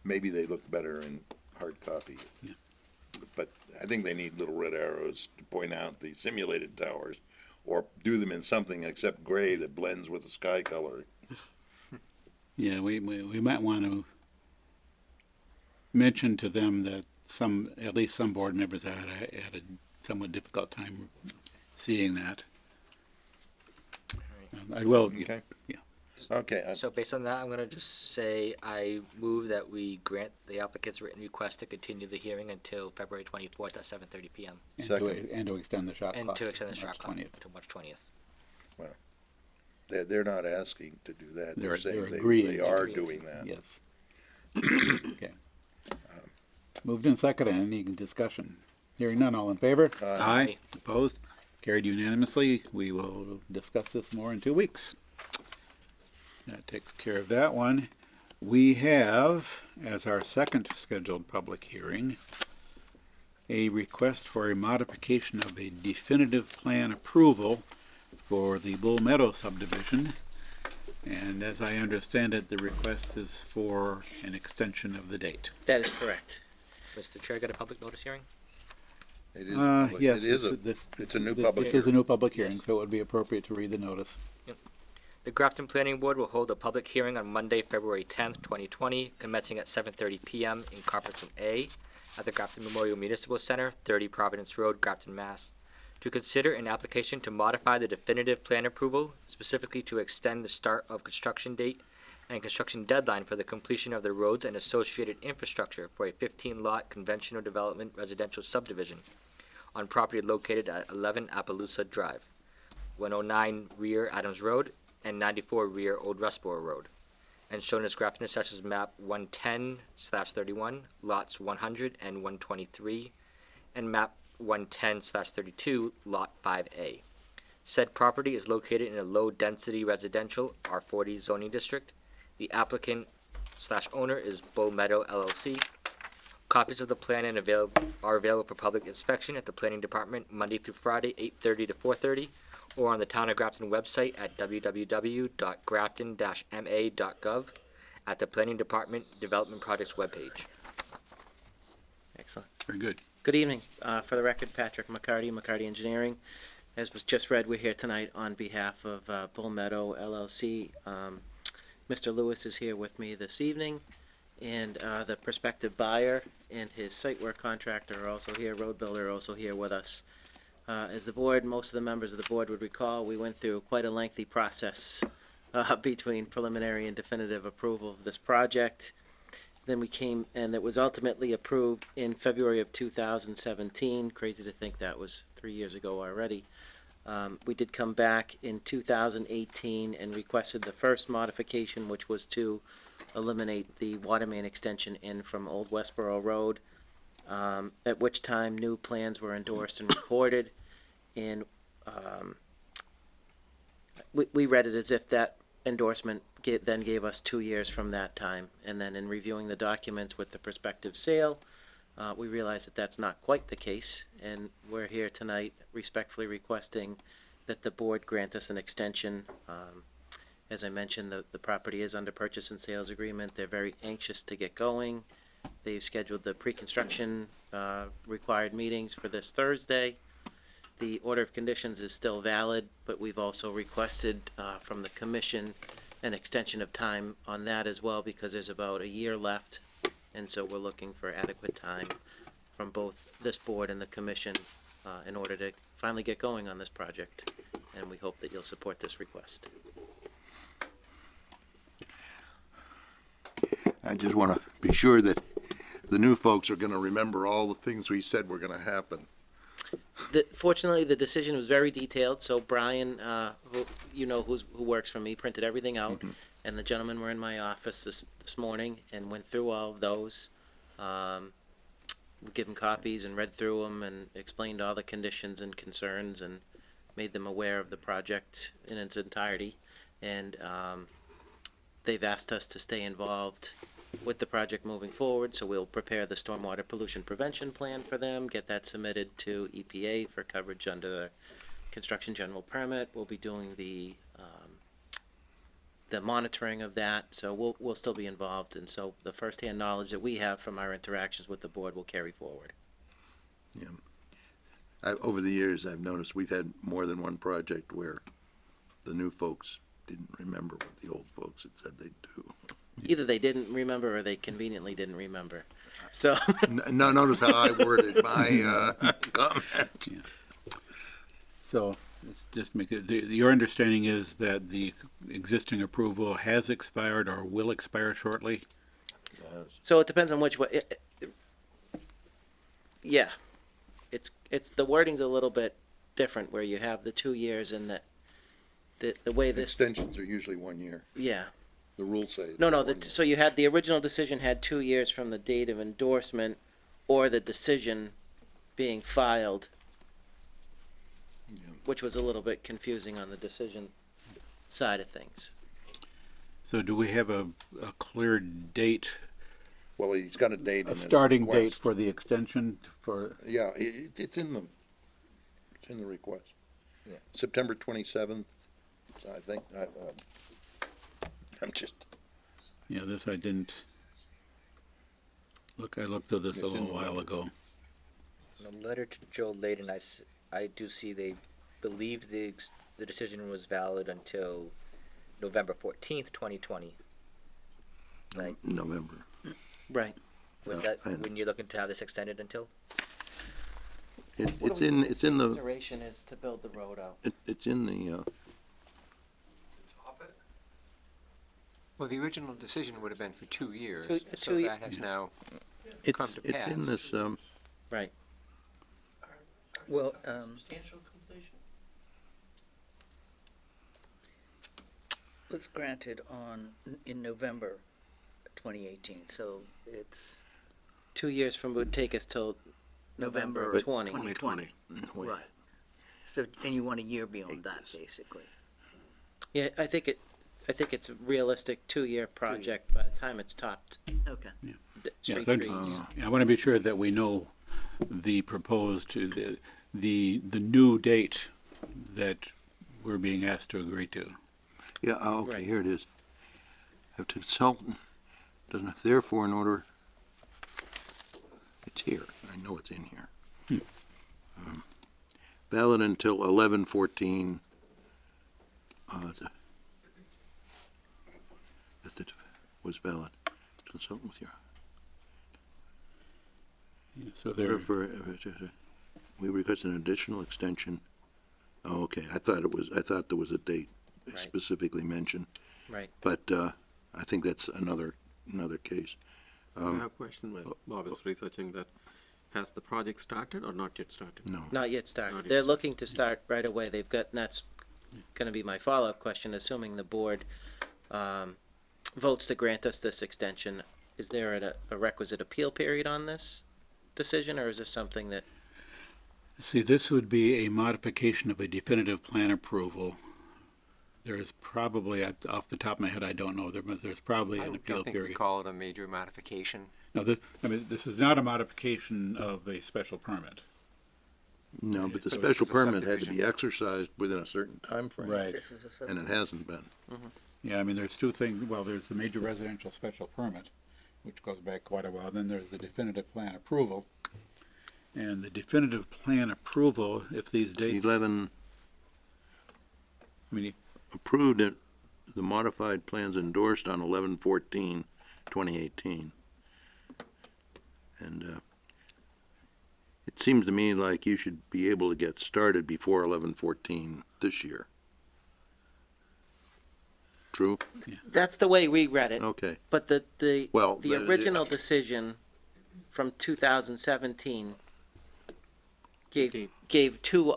Maybe they look better in hard copy. Yeah. But I think they need little red arrows to point out the simulated towers, or do them in something except gray that blends with the sky color. Yeah, we might want to mention to them that at least some board members had a somewhat difficult time seeing that. I will. Okay. Yeah. Okay, So based on that, I'm gonna just say I move that we grant the applicant's written request to continue the hearing until February 24th at 7:30 p.m. And to extend the shot and clock. to extend the March shot clock 20th. to March 20th. they're not asking to do that, they're saying they're they agreeing. are doing that. Yes. Okay. Moved and seconded. Any discussion? Hearing none. All in favor? Aye. Opposed? Carried unanimously. We will discuss this more in 2 weeks. That takes care of that one. We have, as our second scheduled public hearing, a request for a modification of a definitive plan approval for the Bull Meadow subdivision. And as I understand it, the request is for an extension of the date. That is correct. Mr. Chair, got a public notice hearing? It is, public. Yes, It is it's a new public This is a hearing. new public hearing, so it would be appropriate to read the notice. The Grafton Planning Board will hold a public hearing on Monday, February 10th, 2020, commencing at 7:30 p.m. in Conference Room A at the Grafton Memorial Municipal Center, 30 Providence Road, Grafton, Mass. To consider an application to modify the definitive plan approval, specifically to extend the start of construction date and construction deadline for the completion of the roads and associated infrastructure for a 15-lot conventional development residential subdivision on property located at 11 Appaloosa Drive, 109 Rear Adams Road, and 94 Rear Old Westboro Road, and shown as Grafton Assessors Map 110/31, lots 100 and 123, and Map 110/32, Lot 5A. Said property is located in a low-density residential R40 zoning district. The applicant/owner is Bull Meadow LLC. Copies of the plan are available for public inspection at the Planning Department Monday through Friday, 8:30 to 4:30, or on the Town of Grafton website at www.grafton-ma.gov at the Planning Department Development Projects webpage. Excellent. Very good. Good evening. For the record, Patrick McCarty, McCarty Engineering. As was just read, we're here tonight on behalf of Bull Meadow LLC. Mr. Lewis is here with me this evening, and the prospective buyer and his site work contractor are also here. Road builder are also here with us. As the board, most of the members of the board would recall, we went through quite a lengthy process between preliminary and definitive approval of this project. Then we came, and it was ultimately approved in February of 2017. Crazy to think that was 3 years ago already. We did come back in 2018 and requested the first modification, which was to eliminate the water main extension in from Old Westboro Road. At which time new plans were endorsed and recorded, and we read it as if that endorsement then gave us 2 years from that time. And then in reviewing the documents with the prospective sale, we realized that that's not quite the case, and we're here tonight respectfully requesting that the board grant us an extension. As I mentioned, the property is under purchase and sales agreement. They're very anxious to get going. They've scheduled the pre-construction required meetings for this Thursday. The order of conditions is still valid, but we've also requested from the commission an extension of time on that as well, because there's about a year left, and so we're looking for adequate time from both this board and the commission in order to finally get going on this project, and we hope that you'll support this request. I just wanna be sure that the new folks are gonna remember all the things we said were gonna happen. Fortunately, the decision was very detailed, so Brian, who who works for me, printed everything out, and the gentlemen were in my office this morning and went through all of those. We gave them copies and read through them and explained all the conditions and concerns and made them aware of the project in its entirety. And they've asked us to stay involved with the project moving forward, so we'll prepare the stormwater pollution prevention plan for them, get that submitted to EPA for coverage under the construction general permit. We'll be doing the monitoring of that, so we'll still be involved, and so the firsthand knowledge that we have from our interactions with the board will carry forward. Over the years, I've noticed we've had more than one project where the new folks didn't remember what the old folks had said they'd do. Either they didn't remember or they conveniently didn't remember. So, No, notice how I worded my, comment. So, let's just make it, your understanding is that the existing approval has expired or will expire shortly? so it depends on which way. Yeah, it's the wording's a little bit different where you have the 2 years and the way this. Extensions are usually 1 year. Yeah. The rules say. No, 1 year. so you had, the original decision had 2 years from the date of endorsement or the decision being filed, Yeah. which was a little bit confusing on the decision side of things. So do we have a clear date, Well, he's got a date. a in his starting date request. for the extension for, Yeah, it's in the request. Yeah. September 27th, I think. I'm just, yeah, this I didn't, I looked through this a It's in little while November. ago. The letter to Joe Layden, I do see they believed the decision was valid until November 14th, 2020. Like, November. Right. was Yeah, that I- when you're looking to have this extended until? It's in the, Duration is to build the road out. it's in the, Well, the original decision would have been for 2 years, Two- so two ye- that has now it's come to it's in pass. this, Right. Well, Substantial completion? was granted in November 2018, so it's 2 years from would take us till November November 20. 2020. wait, Right. So, and you want a year beyond that, basically. Yeah, I think it's a realistic 2-year project by the time it's topped. Okay. Yeah, Street so trees. I want to be sure that we know the proposed, the new date that we're being asked to agree to. yeah, okay, Right. here it is. Have to consultant, doesn't have therefore in order. It's here, I know it's in here. Valid until 11/14. That was valid. Consult with your. Yeah, so there, We request an additional extension. Oh, okay, I thought there was a date Right. specifically mentioned, Right. but, I think that's another case. I have a question while Bob is researching that. Has the project started or not yet started? No, Not yet started. Not yet They're started. looking to start right away. They've got, and that's gonna be my follow-up question, assuming the board, votes to grant us this extension. Is there a requisite appeal period on this decision, or is this something that, see, this would be a modification of a definitive plan approval. There is probably, off the top of my head, I don't know, there's probably I an don't appeal think we period. call it a major modification. No, this is not a modification of a special permit. no, but the So this special is a permit had to subdivision. be exercised within a certain time frame, Right. This is a sub- and it hasn't been. Yeah, I mean, there's two things, well, there's the major residential special permit, which goes back quite a while, then there's the definitive plan approval. And the definitive plan approval, if these dates. 11 I mean, approved it, the modified plans endorsed on 11/14/2018. And, it seems to me like you should be able to get started before 11/14 this year. True? that's the way we read it, Okay, but the well. original decision from 2017 gave two,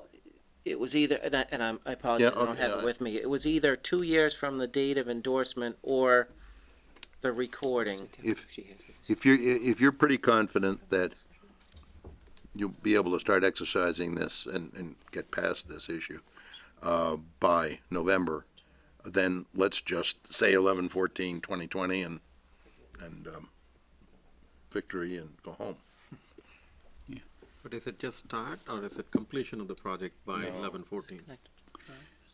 it was either, I apologize, Yeah, I don't okay, have it with me. It was either 2 years from the date of endorsement or the recording. If- She has this. If you're pretty confident that you'll be able to start exercising this and get past this issue, by November, then let's just say 11/14/2020 and, victory and go home. But is it just start or is it completion of the project by No. 11/14?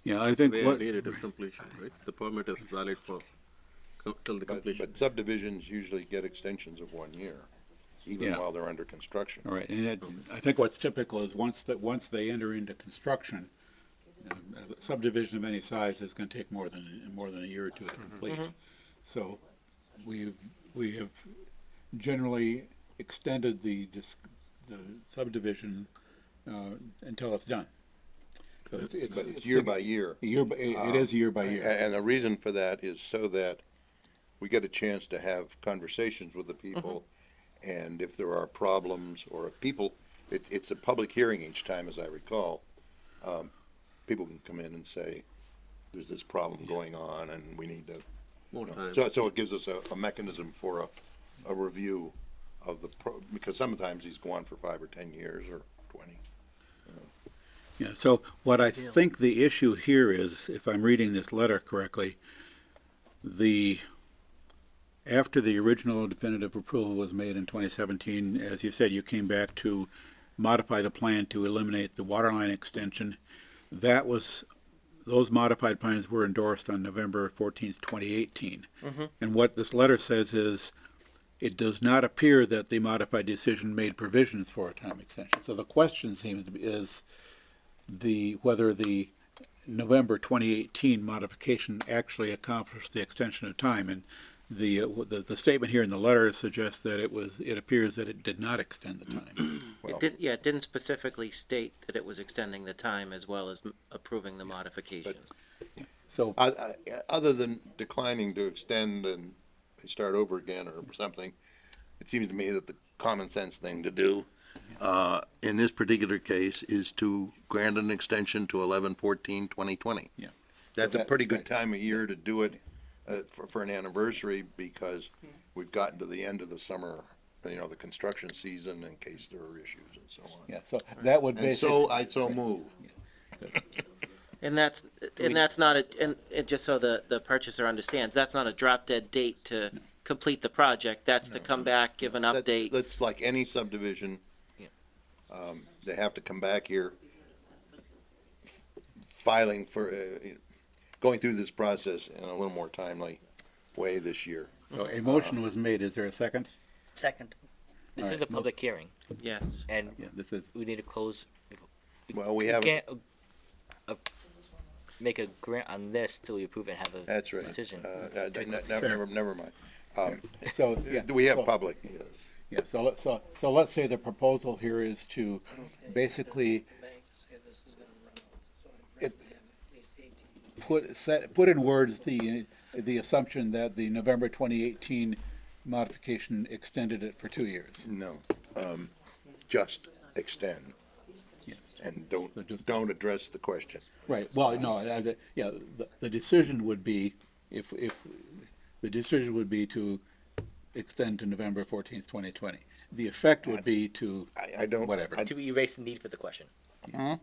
yeah, I The think way I what, read it is completion, right? The permit is valid for, till the completion. But subdivisions usually get extensions of 1 year, even Yeah. while they're under construction. all right, and I think what's typical is once they enter into construction, a subdivision of any size is gonna take more than a year or two to complete. So we have generally extended the subdivision, until it's done. So But it's year by year. It is year by year. And the reason for that is so that we get a chance to have conversations with the people. And if there are problems, or if people, it's a public hearing each time, as I recall. People can come in and say, there's this problem going on and we need to, More time. so it gives us a mechanism for a review of because sometimes these go on for 5 or 10 years or 20. Yeah, so what I think the issue here is, if I'm reading this letter correctly, after the original definitive approval was made in 2017, as you said, you came back to modify the plan to eliminate the water line extension. Those modified plans were endorsed on November 14th, 2018. And what this letter says is, it does not appear that the modified decision made provisions for a time extension. So the question seems to be, is whether the November 2018 modification actually accomplished the extension of time. And the statement here in the letter suggests that it appears that it did not extend the time. Well, It didn't specifically state that it was extending the time as well as approving the modification. So, other than declining to extend and start over again or something, it seems to me that the common sense thing to do in this particular case is to grant an extension to 11/14/2020. Yeah. That's So a that- pretty good time of year to do it for an anniversary, because we've gotten to the end of the summer, the construction season, in case there are issues and so on. yeah, so that would And basically. so I move. And that's not and just so the purchaser understands, that's not a drop dead date to complete the project. That's to come back, give an update. That's like any subdivision. Yeah. They have to come back here, filing for, going through this process in a little more timely way this year. So a motion was made. Is there a second? Second. This All is right, a public hearing, Yes. and Yeah, this is, we need to close. Well, we We have, can't make a grant on this till we approve it and have a that's right. decision. Never mind. so, yeah. Do we have so- public? Yes. Yeah, so let's say the proposal here is to basically put in words the assumption that the November 2018 modification extended it for 2 years. No, just extend Yes. and So just- don't address the question. Right, well, no, the decision would be, if the decision would be to extend to November 14th, 2020. The effect would be to, I don't. Whatever. To erase the need for the question. Hmm?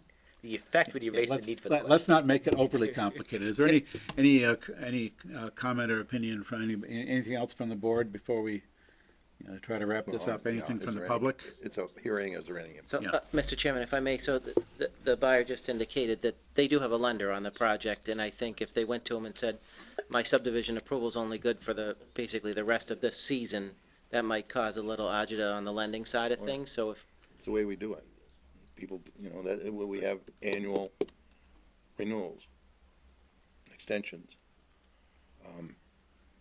The effect would erase the let's, need for the question. let's not make it overly complicated. Is there any comment or opinion from anything else from the board before we try to wrap this up? Anything Is from the there public? It's a hearing, is there any? So, Yeah. Mr. Chairman, if I may, so the buyer just indicated that they do have a lender on the project, and I think if they went to him and said, my subdivision approval's only good for basically the rest of this season, that might cause a little agita on the lending side of things, so if, It's the way we do it. People, that, we have annual renewals, extensions.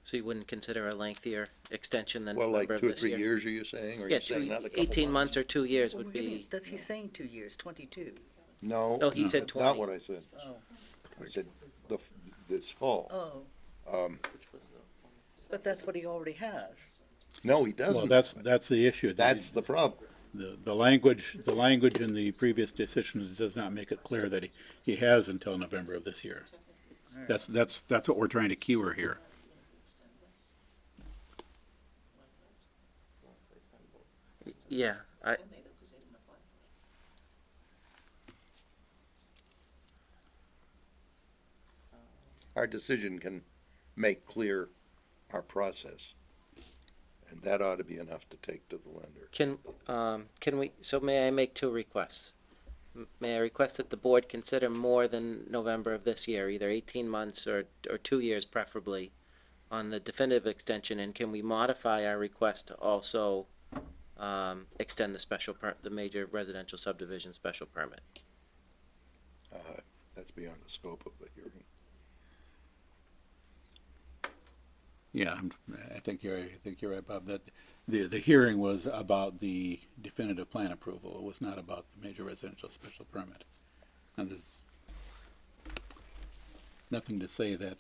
so you wouldn't consider a lengthier extension than Well, like November of 2 or this 3 year? years, are you saying? Or are Yeah, you saying another couple 18 months or 2 years would What do you mean? be, Does he saying 2 years, 22? No. No, he said that's 20. Not what I said. Oh. I said this fall. Oh. But that's what he already has. No, he Well, doesn't. that's the issue. That's the problem. The language in the previous decisions does not make it clear that he has until November of this year. That's what we're trying to cure here. yeah, Our decision can make clear our process. And that ought to be enough to take to the lender. can we, so may I make 2 requests? May I request that the board consider more than November of this year, either 18 months or 2 years preferably, on the definitive extension, and can we modify our request to also extend the major residential subdivision special permit? That that's beyond the scope of the hearing. Yeah, I think you're right, Bob, that the hearing was about the definitive plan approval. It was not about the major residential special permit. And there's nothing to say that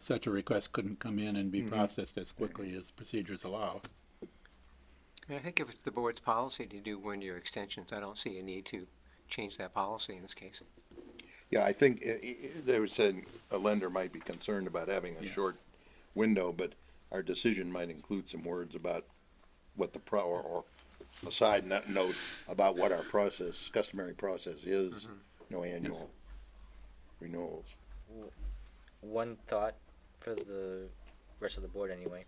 such a request couldn't come in and be processed as quickly as procedures allow. I think if it's the board's policy to do one-year extensions, I don't see a need to change that policy in this case. Yeah, I think they were saying a lender might be concerned about having a short window, but our decision might include some words about what the or a side note about what our customary process is, no annual renewals. One thought for the rest of the board anyway,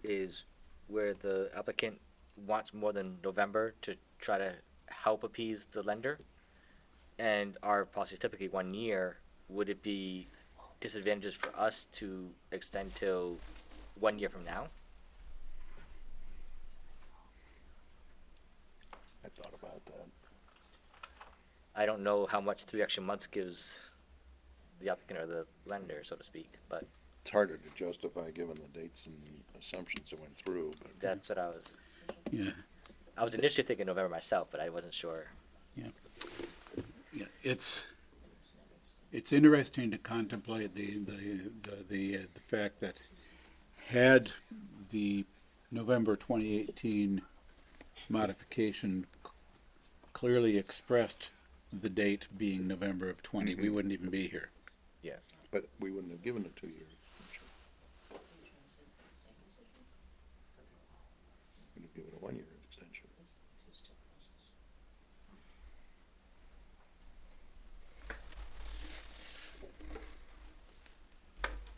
is where the applicant wants more than November to try to help appease the lender, and our policy is typically 1 year, would it be disadvantageous for us to extend till 1 year from now? I thought about that. I don't know how much 3 extra months gives the applicant or the lender, so to speak, but It's harder to justify given the dates and assumptions that went through, but that's what I was Yeah, initially thinking November myself, but I wasn't sure. yeah, it's interesting to contemplate the fact that had the November 2018 modification clearly expressed the date being November of 20, we wouldn't even be here. Yes. but we wouldn't have given a 2 year extension. We'd have given a 1 year extension.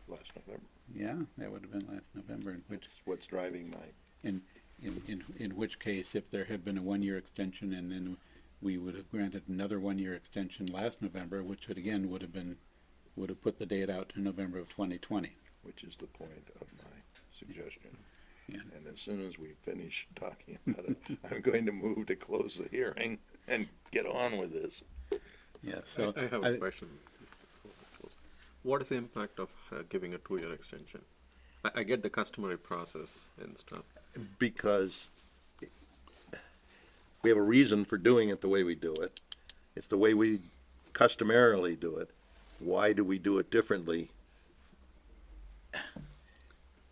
Last November. Yeah, that would have been last November, That's what's driving my, in which case, if there had been a 1 year extension and then we would have granted another 1 year extension last November, which would again would have put the date out to November of 2020. which is the point of my suggestion. Yeah. And as soon as we finish talking about it, I'm going to move to close the hearing and get on with this. Yeah, so I have a question. What is the impact of giving a 2 year extension? I get the customary process and stuff. Because we have a reason for doing it the way we do it. It's the way we customarily do it. Why do we do it differently?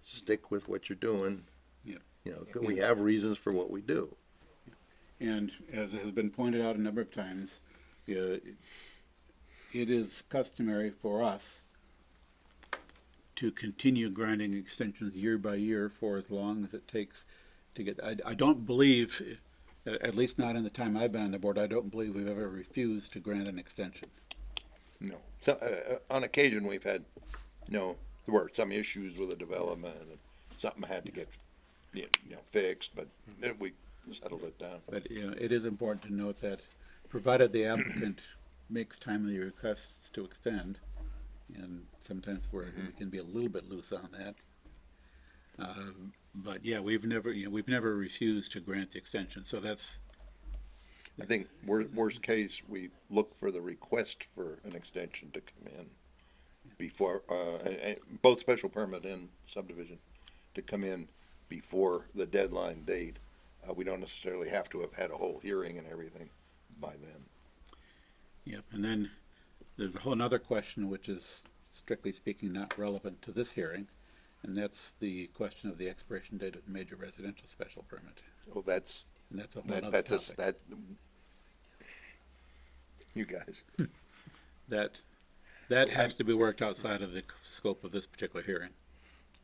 Stick with what you're doing. Yeah. You know, we have reasons for what we do. And as has been pointed out a number of times, it is customary for us to continue granting extensions year by year for as long as it takes to get. I don't believe, at least not in the time I've been on the board, I don't believe we've ever refused to grant an extension. No. So, on occasion, we've had, there were some issues with the development and something had to get, fixed, but then we settled it down. But it is important to note that, provided the applicant makes timely requests to extend, and sometimes we can be a little bit loose on that. But yeah, we've never refused to grant the extension. So that's. I think worst case, we look for the request for an extension to come in before, both special permit and subdivision, to come in before the deadline date. We don't necessarily have to have had a whole hearing and everything by then. Yep, and then there's a whole nother question which is strictly speaking not relevant to this hearing, and that's the question of the expiration date of the major residential special permit. Well, that's, And that's a whole other topic. You guys. That has to be worked outside of the scope of this particular hearing.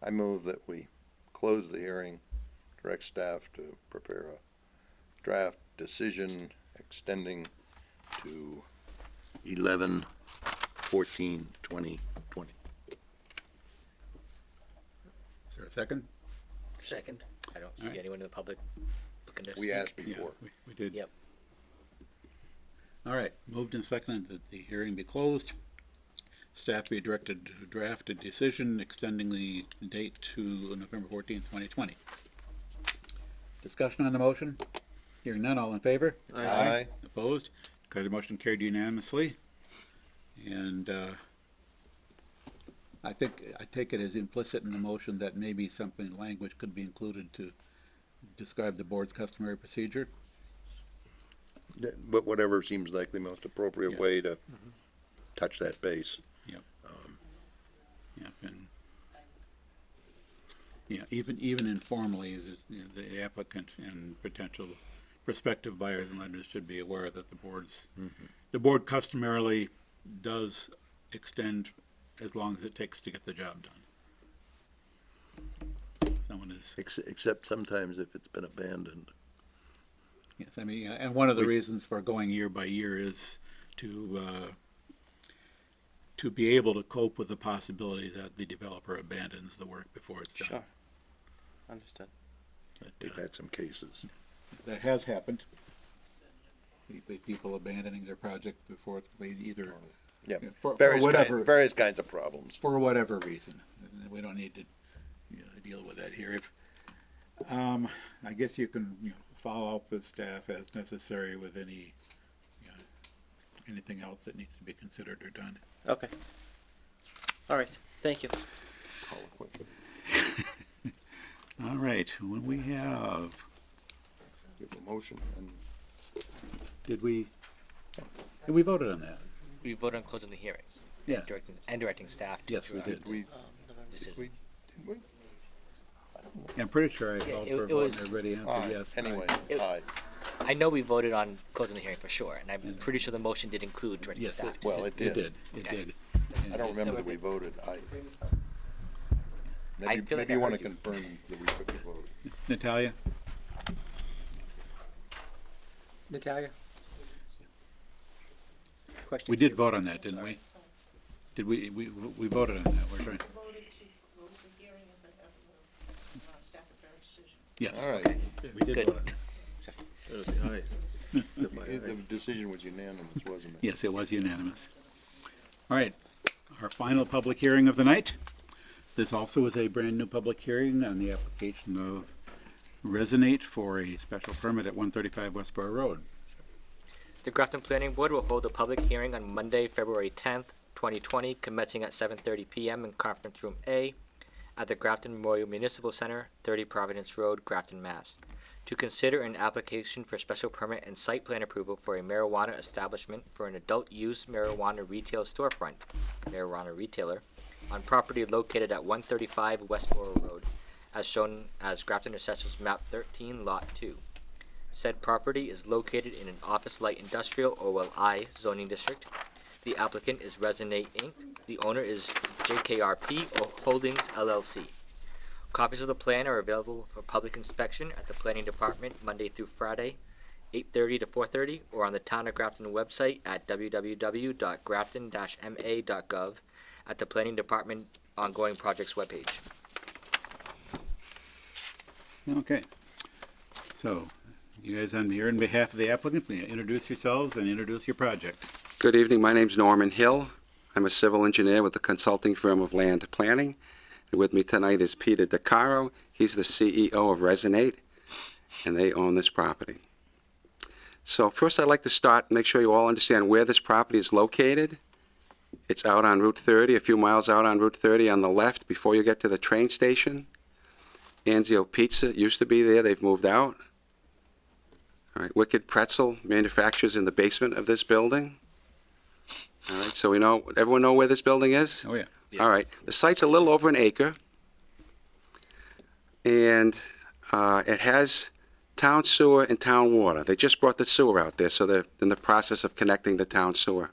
I move that we close the hearing, direct staff to prepare a draft decision extending to 11/14/2020. Is there a second? Second, I don't see Alright. anyone in the public looking to We speak. asked Yeah, before. we did. Yep. All right, moved and seconded that the hearing be closed. Staff be directed to draft a decision extending the date to November 14th, 2020. Discussion on the motion? Hearing none, all in favor? Aye. Opposed? Okay, the motion carried unanimously. And I take it as implicit in the motion that maybe something, language could be included to describe the board's customary procedure. But whatever seems like the most appropriate Yeah. way to touch that base. Yeah, and even informally, the applicant and potential prospective buyers and lenders should be aware that the board customarily does extend as long as it takes to get the job done. Someone is, Except sometimes if it's been abandoned. yes, I mean, and one of the reasons for going year by year is to be able to cope with the possibility that the developer abandons the work before it's done. Sure. Understood. But, We've had some cases. that has happened. People abandoning their project before it's completed, either Yeah, for various whatever, various kinds of problems. for whatever reason. And we don't need to deal with that here. If I guess you can follow up with staff as necessary with any anything else that needs to be considered or done. Okay. All right, thank you. All right, when we have, Give a motion and did we voted on that? We voted on closing the hearings. Yeah. Directing staff to. Yes, we did. Decision. did we? I'm pretty sure I Yeah, called it- for a it vote was- and everybody answered yes. Anyway, It- aye. I know we voted on closing the hearing for sure, and I'm pretty sure the motion did include directing Yes, staff. Well, it did. It Okay. did. I don't remember that we voted. I Maybe, feel like maybe I you want to heard you. confirm that we took the vote. Natalia? Natalia? Question. We did vote on that, didn't we? Did we voted on that, we're trying, Voted to close the hearing and then have the staff prepare a decision. yes. All right. We did Good. vote on that. The decision was unanimous, wasn't it? Yes, it was unanimous. All right, our final public hearing of the night. This also is a brand-new public hearing on the application of Resonate for a special permit at 135 Westboro Road. The Grafton Planning Board will hold a public hearing on Monday, February 10th, 2020, commencing at 7:30 p.m. in Conference Room A at the Grafton Memorial Municipal Center, 30 Providence Road, Grafton, Mass. To consider an application for special permit and site plan approval for a marijuana establishment for an adult-use marijuana retail storefront, marijuana retailer, on property located at 135 Westboro Road, as shown as Grafton Assessors Map 13, Lot 2. Said property is located in an office light industrial OLI zoning district. The applicant is Resonate Inc. The owner is JKRP Holdings LLC. Copies of the plan are available for public inspection at the Planning Department Monday through Friday, 8:30 to 4:30, or on the Town of Grafton website at www.grafton-ma.gov at the Planning Department Ongoing Projects webpage. Okay, so you guys on here on behalf of the applicant, may you introduce yourselves and introduce your project. Good evening. My name's Norman Hill. I'm a civil engineer with the consulting firm of Land Planning. And with me tonight is Peter DeCaro. He's the CEO of Resonate, and they own this property. So first I'd like to start and make sure you all understand where this property is located. It's out on Route 30, a few miles out on Route 30 on the left before you get to the train station. Anzio Pizza used to be there. They've moved out. All right, Wicked Pretzel manufactures in the basement of this building. All right, so everyone know where this building is? Oh, yeah. All right, the site's a little over an acre, and it has town sewer and town water. They just brought the sewer out there, so they're in the process of connecting the town sewer.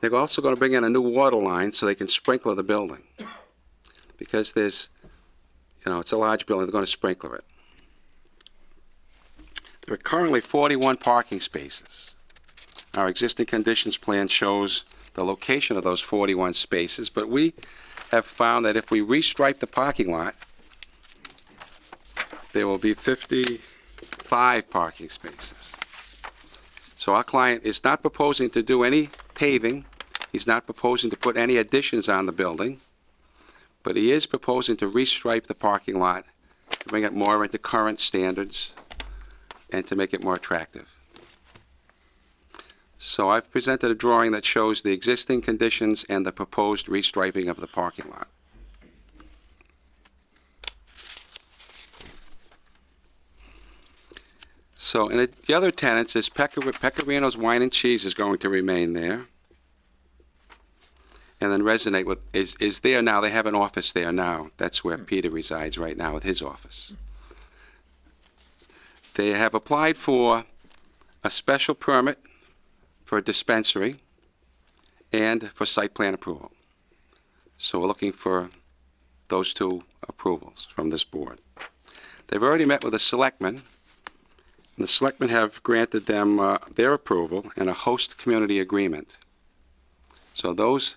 They're also going to bring in a new water line so they can sprinkler the building. Because there's, it's a large building, they're going to sprinkler it. There are currently 41 parking spaces. Our existing conditions plan shows the location of those 41 spaces, but we have found that if we restripe the parking lot, there will be 55 parking spaces. So our client is not proposing to do any paving, he's not proposing to put any additions on the building, but he is proposing to restripe the parking lot, to bring it more into current standards, and to make it more attractive. So I've presented a drawing that shows the existing conditions and the proposed restriping of the parking lot. So, and the other tenants is Pecorino's Wine and Cheese is going to remain there. And then Resonate is there now. They have an office there now. That's where Peter resides right now with his office. They have applied for a special permit for a dispensary and for site plan approval. So we're looking for those two approvals from this board. They've already met with the selectmen. And the selectmen have granted them their approval and a host community agreement. So those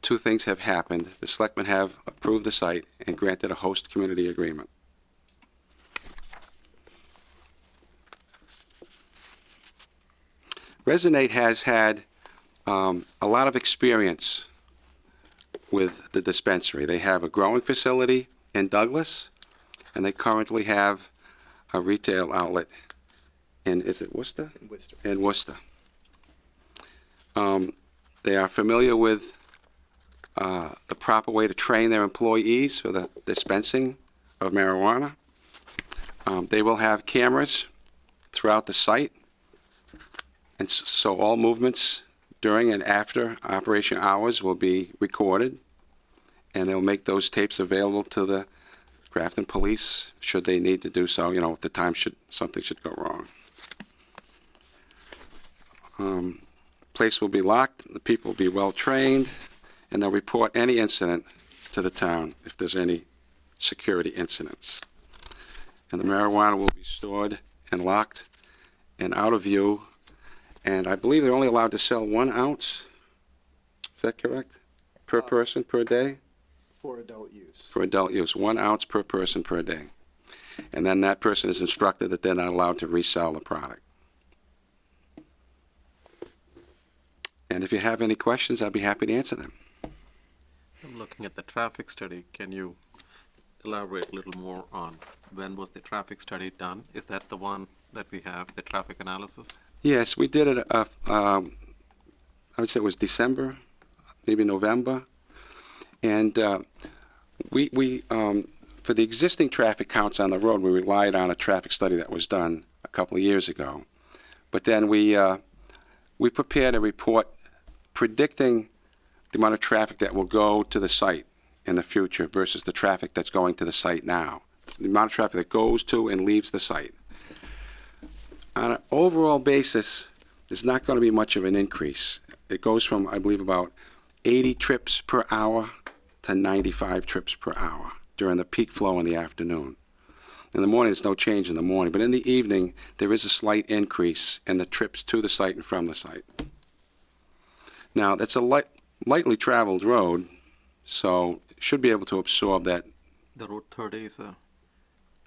two things have happened. The selectmen have approved the site and granted a host community agreement. Resonate has had a lot of experience with the dispensary. They have a growing facility in Douglas, and they currently have a retail outlet in, is it Worcester? In Worcester. In Worcester. They are familiar with the proper way to train their employees for the dispensing of marijuana. They will have cameras throughout the site, and so all movements during and after operation hours will be recorded, and they'll make those tapes available to the Grafton Police should they need to do so. You know, if the time something should go wrong. Place will be locked. The people will be well trained, and they'll report any incident to the town if there's any security incidents. And the marijuana will be stored and locked and out of view. And I believe they're only allowed to sell 1 ounce. Is that correct? Per person per day? For adult use. For adult use, 1 ounce per person per day. And then that person is instructed that they're not allowed to resell the product. And if you have any questions, I'll be happy to answer them. I'm looking at the traffic study. Can you elaborate a little more on when was the traffic study done? Is that the one that we have, the traffic analysis? Yes, we did it, I would say it was December, maybe November. And we for the existing traffic counts on the road, we relied on a traffic study that was done a couple of years ago. But then we prepared a report predicting the amount of traffic that will go to the site in the future versus the traffic that's going to the site now. The amount of traffic that goes to and leaves the site. On an overall basis, there's not going to be much of an increase. It goes from, I believe, about 80 trips per hour to 95 trips per hour during the peak flow in the afternoon. In the morning, there's no change in the morning, but in the evening, there is a slight increase in the trips to the site and from the site. Now, that's a lightly traveled road, so it should be able to absorb that. The Route 30 is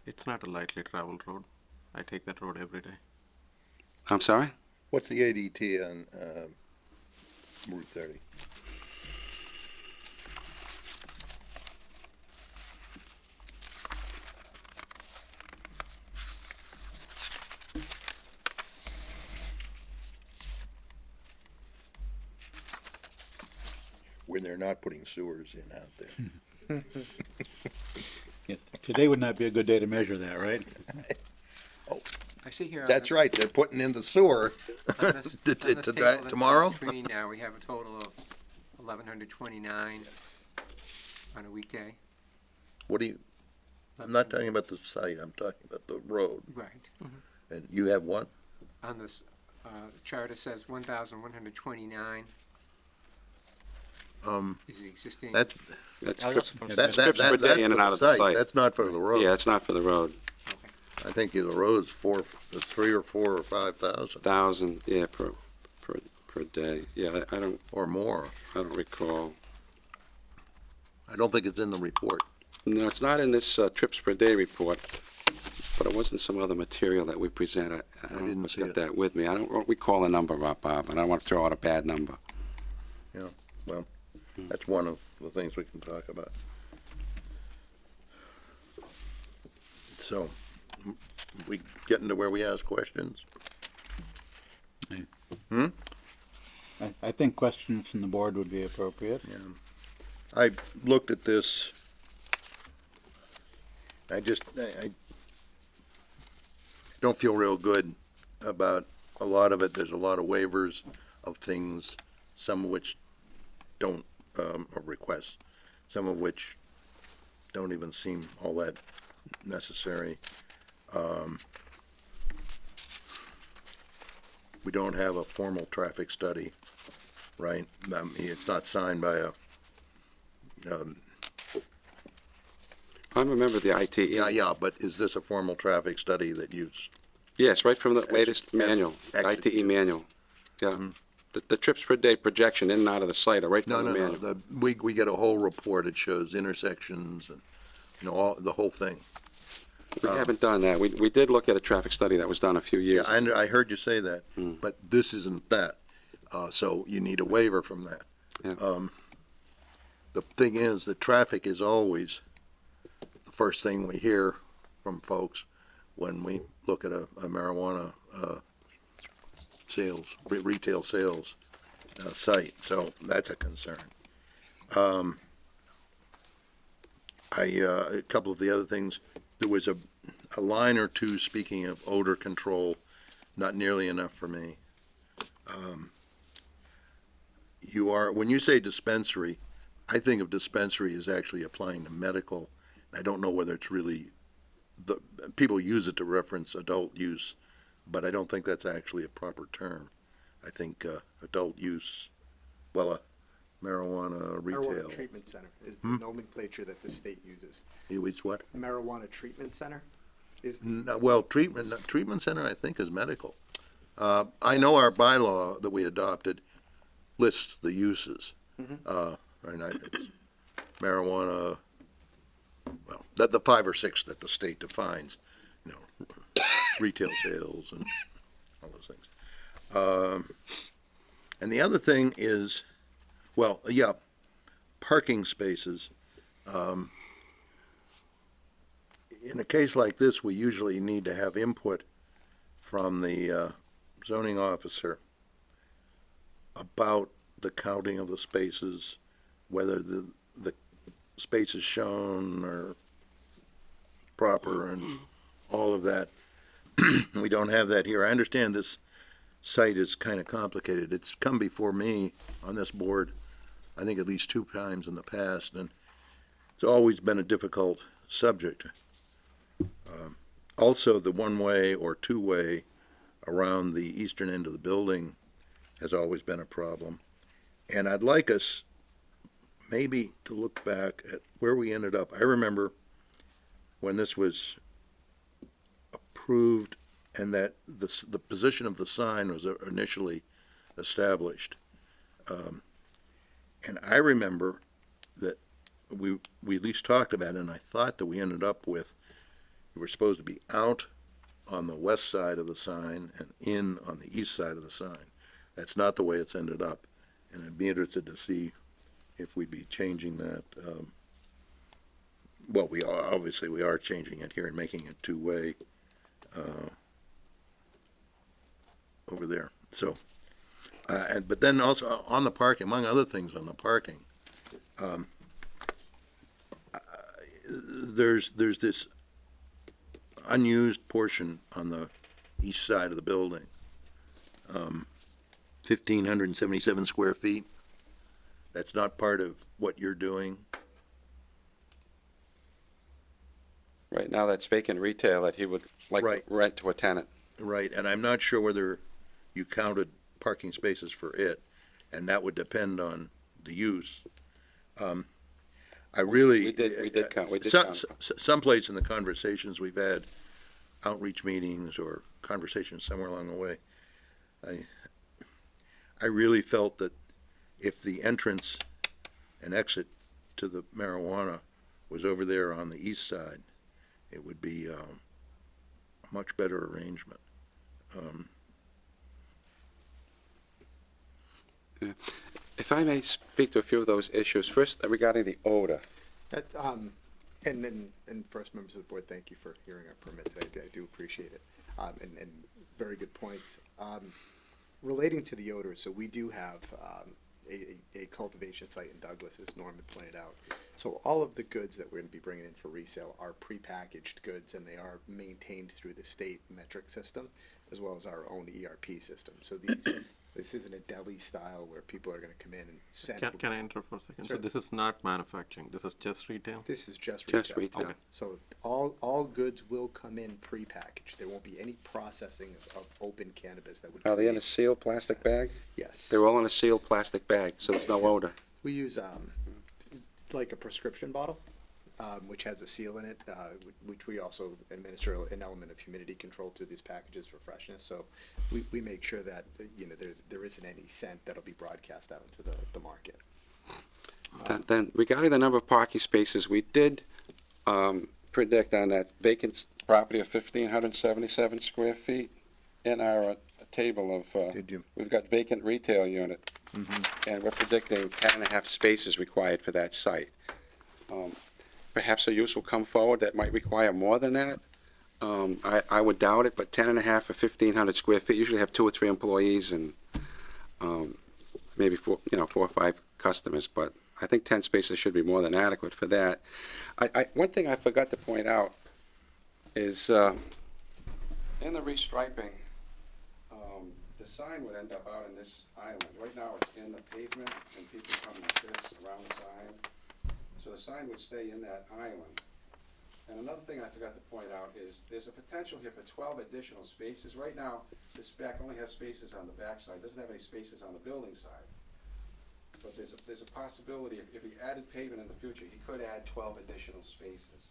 it's not a lightly traveled road. I take that road every day. I'm sorry? What's the ADT on Route 30? When they're not putting sewers in out there. Yes, today would not be a good day to measure that, right? I see here. That's right, they're putting in the sewer On this table that's tomorrow? on the screen now, we have a total of 1,129 on a weekday. What do you, I'm not talking about the site, I'm talking about the road. Right. And you have what? On this chart, it says 1,129 is the existing. That's, That's I was trips, from- that's trips per day in and out of the site. That's not for the road. Yeah, it's not for the road. I think the road's 3 or 4 or 5,000 1,000, yeah, per day. Yeah, I don't or more. recall. I don't think it's in the report. No, it's not in this trips per day report, but it was in some other material that we presented. I don't didn't know if see I've it. got that with me. I don't recall a number up, Bob, and I don't want to throw out a bad number. Well, that's one of the things we can talk about. So, we getting to where we ask questions? I think questions from the board would be appropriate. I looked at this. I don't feel real good about a lot of it. There's a lot of waivers of things, some of which don't, or requests, some of which don't even seem all that necessary. We don't have a formal traffic study, right? It's not signed by a, I'm a member of the ITE. yeah, but is this a formal traffic study that you? Yes, right from the latest manual, Actually- ITE manual. Yeah. The trips per day projection in and out of the site are right No, from the no, manual. no, we get a whole report, it shows intersections and, all, the whole thing. We haven't done that. We did look at a traffic study that was done a few years Yeah, ago. I heard you say that, but this isn't that, so you need a waiver from that. Yeah. The thing is, the traffic is always the first thing we hear from folks when we look at a marijuana, sales, retail sales, site, so that's a concern. A couple of the other things, there was a line or two, speaking of odor control, not nearly enough for me. When you say dispensary, I think of dispensary as actually applying to medical. I don't know whether it's really, people use it to reference adult use, but I don't think that's actually a proper term. I think, adult use, well, marijuana retail. Marijuana treatment center is the nomenclature that the state uses. It's what? Marijuana treatment center is, Well, treatment center, I think, is medical. I know our bylaw that we adopted lists the uses. It's marijuana, well, the 5 or 6 that the state defines, retail sales and all those things. And the other thing is, well, yeah, parking spaces. In a case like this, we usually need to have input from the zoning officer about the counting of the spaces, whether the spaces shown are proper and all of that. We don't have that here. I understand this site is kind of complicated. It's come before me on this board, I think at least 2 times in the past, and it's always been a difficult subject. Also, the one-way or two-way around the eastern end of the building has always been a problem. And I'd like us maybe to look back at where we ended up. I remember when this was approved and that the position of the sign was initially established. And I remember that we at least talked about it, and I thought that we ended up with, we were supposed to be out on the west side of the sign and in on the east side of the sign. That's not the way it's ended up, and I'd be interested to see if we'd be changing that. Well, we are changing it here and making it two-way over there. So, but then also on the parking, among other things on the parking, there's this unused portion on the east side of the building, 1,577 square feet. That's not part of what you're doing. Right now, that's vacant retail that he would like Right. to rent to a tenant. Right, and I'm not sure whether you counted parking spaces for it, and that would depend on the use. I really. We did count. Someplace in the conversations we've had, outreach meetings or conversations somewhere along the way, I really felt that if the entrance and exit to the marijuana was over there on the east side, it would be a much better arrangement. If I may speak to a few of those issues, first regarding the odor. that, and first, members of the board, thank you for hearing our permit today. I do appreciate it. And very good points. relating to the odor, so we do have a cultivation site in Douglas, as Norman pointed out. So all of the goods that we're going to be bringing in for resale are prepackaged goods, and they are maintained through the state metric system, as well as our own ERP system. So this isn't a deli style where people are going to come in and send. Can I interrupt for a second? Sure. So this is not manufacturing, this is just retail? This is just retail. Just retail. Okay. So all goods will come in prepackaged. There won't be any processing of open cannabis that would. Are they in a create- sealed plastic bag? Yes. They're all in a sealed plastic bag, so there's no odor. We use like a prescription bottle, which has a seal in it, which we also administer an element of humidity control to these packages for freshness. So we make sure that there isn't any scent that'll be broadcast out into the market. Then regarding the number of parking spaces, we did predict on that vacant property of 1,577 square feet in our table of, Did you? we've got vacant retail unit. And we're predicting 10.5 spaces required for that site. Perhaps a use will come forward that might require more than that. I would doubt it, but 10.5 or 1,500 square feet, usually have 2 or 3 employees and maybe 4 or 5 customers, but I think 10 spaces should be more than adequate for that. One thing I forgot to point out is in the restriping, the sign would end up out in this island. Right now, it's in the pavement, and people come like this around the sign. So the sign would stay in that island. And another thing I forgot to point out is there's a potential here for 12 additional spaces. Right now, this back only has spaces on the back side, doesn't have any spaces on the building side. But there's a possibility, if he added pavement in the future, he could add 12 additional spaces.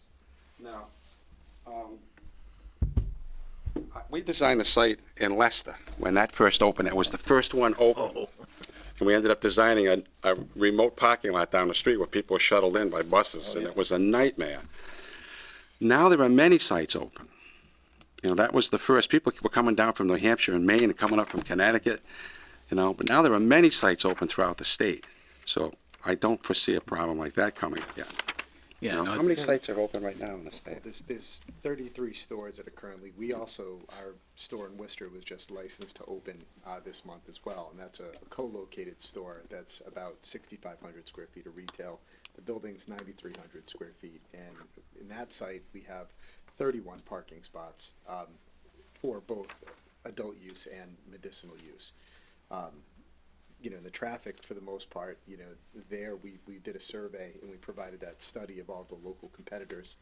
Now, we designed the site in Leicester when that first opened. It was the first one open. And we ended up designing a remote parking lot down the street where people were shuttled in by buses, and it was a nightmare. Now there are many sites open. That was the first. People were coming down from New Hampshire and Maine and coming up from Connecticut, but now there are many sites open throughout the state. So I don't foresee a problem like that coming again. Yeah, How many sites are open right now in the state? There's 33 stores that are currently, our store in Worcester was just licensed to open this month as well, and that's a co-located store that's about 6,500 square feet of retail. The building's 9,300 square feet, and in that site, we have 31 parking spots for both adult use and medicinal use. The traffic, for the most part, there we did a survey and we provided that study of all the local competitors.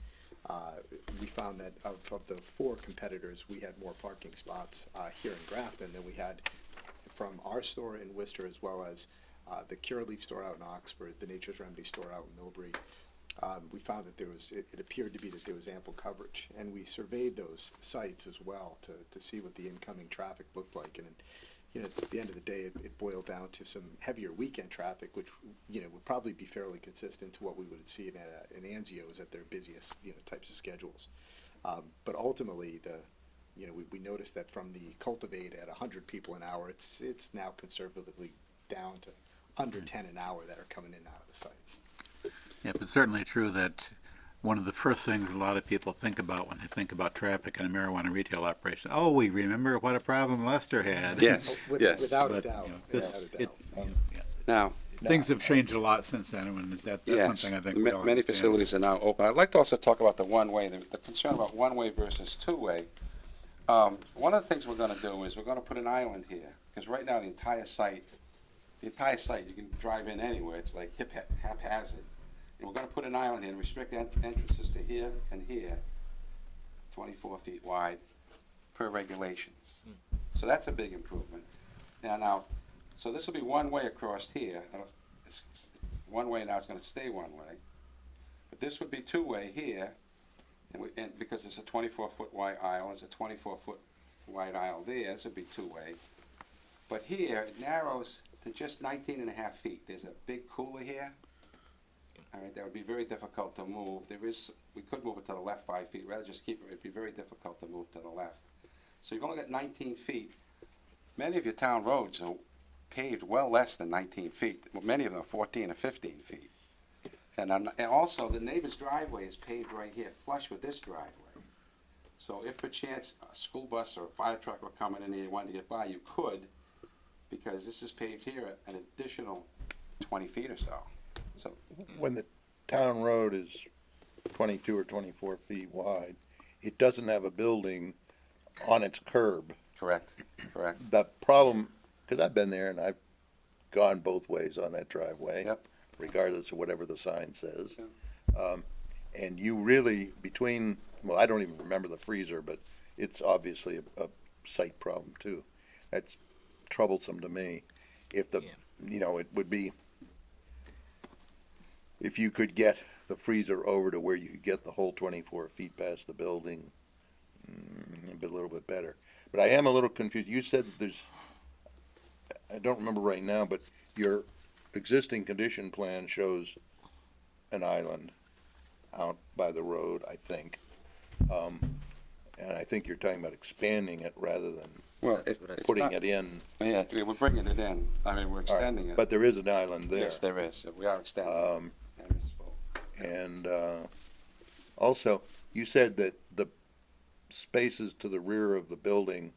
We found that of the 4 competitors, we had more parking spots here in Grafton than we had from our store in Worcester, as well as the Curaleaf store out in Oxford, the Nature's Remedy store out in Millbury. We found that it appeared to be that there was ample coverage, and we surveyed those sites as well to see what the incoming traffic looked like. And at the end of the day, it boiled down to some heavier weekend traffic, which would probably be fairly consistent to what we would see in Anzio's at their busiest types of schedules. But ultimately, we noticed that from the cultivate at 100 people an hour, it's now conservatively down to under 10 an hour that are coming in and out of the sites. Yeah, but certainly true that one of the first things a lot of people think about when they think about traffic in a marijuana retail operation, we remember what a problem Leicester had. Yes, yes. Without a But, doubt. this, Without a doubt. Now, things have changed a lot since then, and that's yes, something I think we all many understand. facilities are now open. I'd like to also talk about the one-way, the concern about one-way versus two-way. One of the things we're gonna do is we're gonna put an island here, because right now the entire site, you can drive in anywhere, it's like haphazard. And we're gonna put an island here and restrict entrances to here and here, 24 feet wide per regulations. So that's a big improvement. Now, so this will be one way across here. It's one way now, it's gonna stay one way. But this would be two-way here, and because it's a 24-foot wide aisle, it's a 24-foot wide aisle there, this would be two-way. But here, it narrows to just 19.5 feet. There's a big cooler here. All right, that would be very difficult to move. We could move it to the left 5 feet, rather just keep it, it'd be very difficult to move to the left. So you've only got 19 feet. Many of your town roads are paved well less than 19 feet. Well, many of them are 14 or 15 feet. And also, the neighbor's driveway is paved right here, flush with this driveway. So if perchance a school bus or a fire truck were coming in here and wanted to get by, you could, because this is paved here an additional 20 feet or so. So, When the town road is 22 or 24 feet wide, it doesn't have a building on its curb. correct, correct. The problem, because I've been there and I've gone both ways on that driveway. Yep. Regardless of whatever the sign says. Yep. And you really, well, I don't even remember the freezer, but it's obviously a site problem too. That's troublesome to me. If Yeah. it would be, if you could get the freezer over to where you could get the whole 24 feet past the building, it'd be a little bit better. But I am a little confused. You said that I don't remember right now, but your existing condition plan shows an island out by the road, I think. And I think you're talking about expanding it rather than Well, putting it in. Yeah, we're bringing it in. I mean, we're extending it. But there is an island there. Yes, there is. We are extending. And also, you said that the spaces to the rear of the building,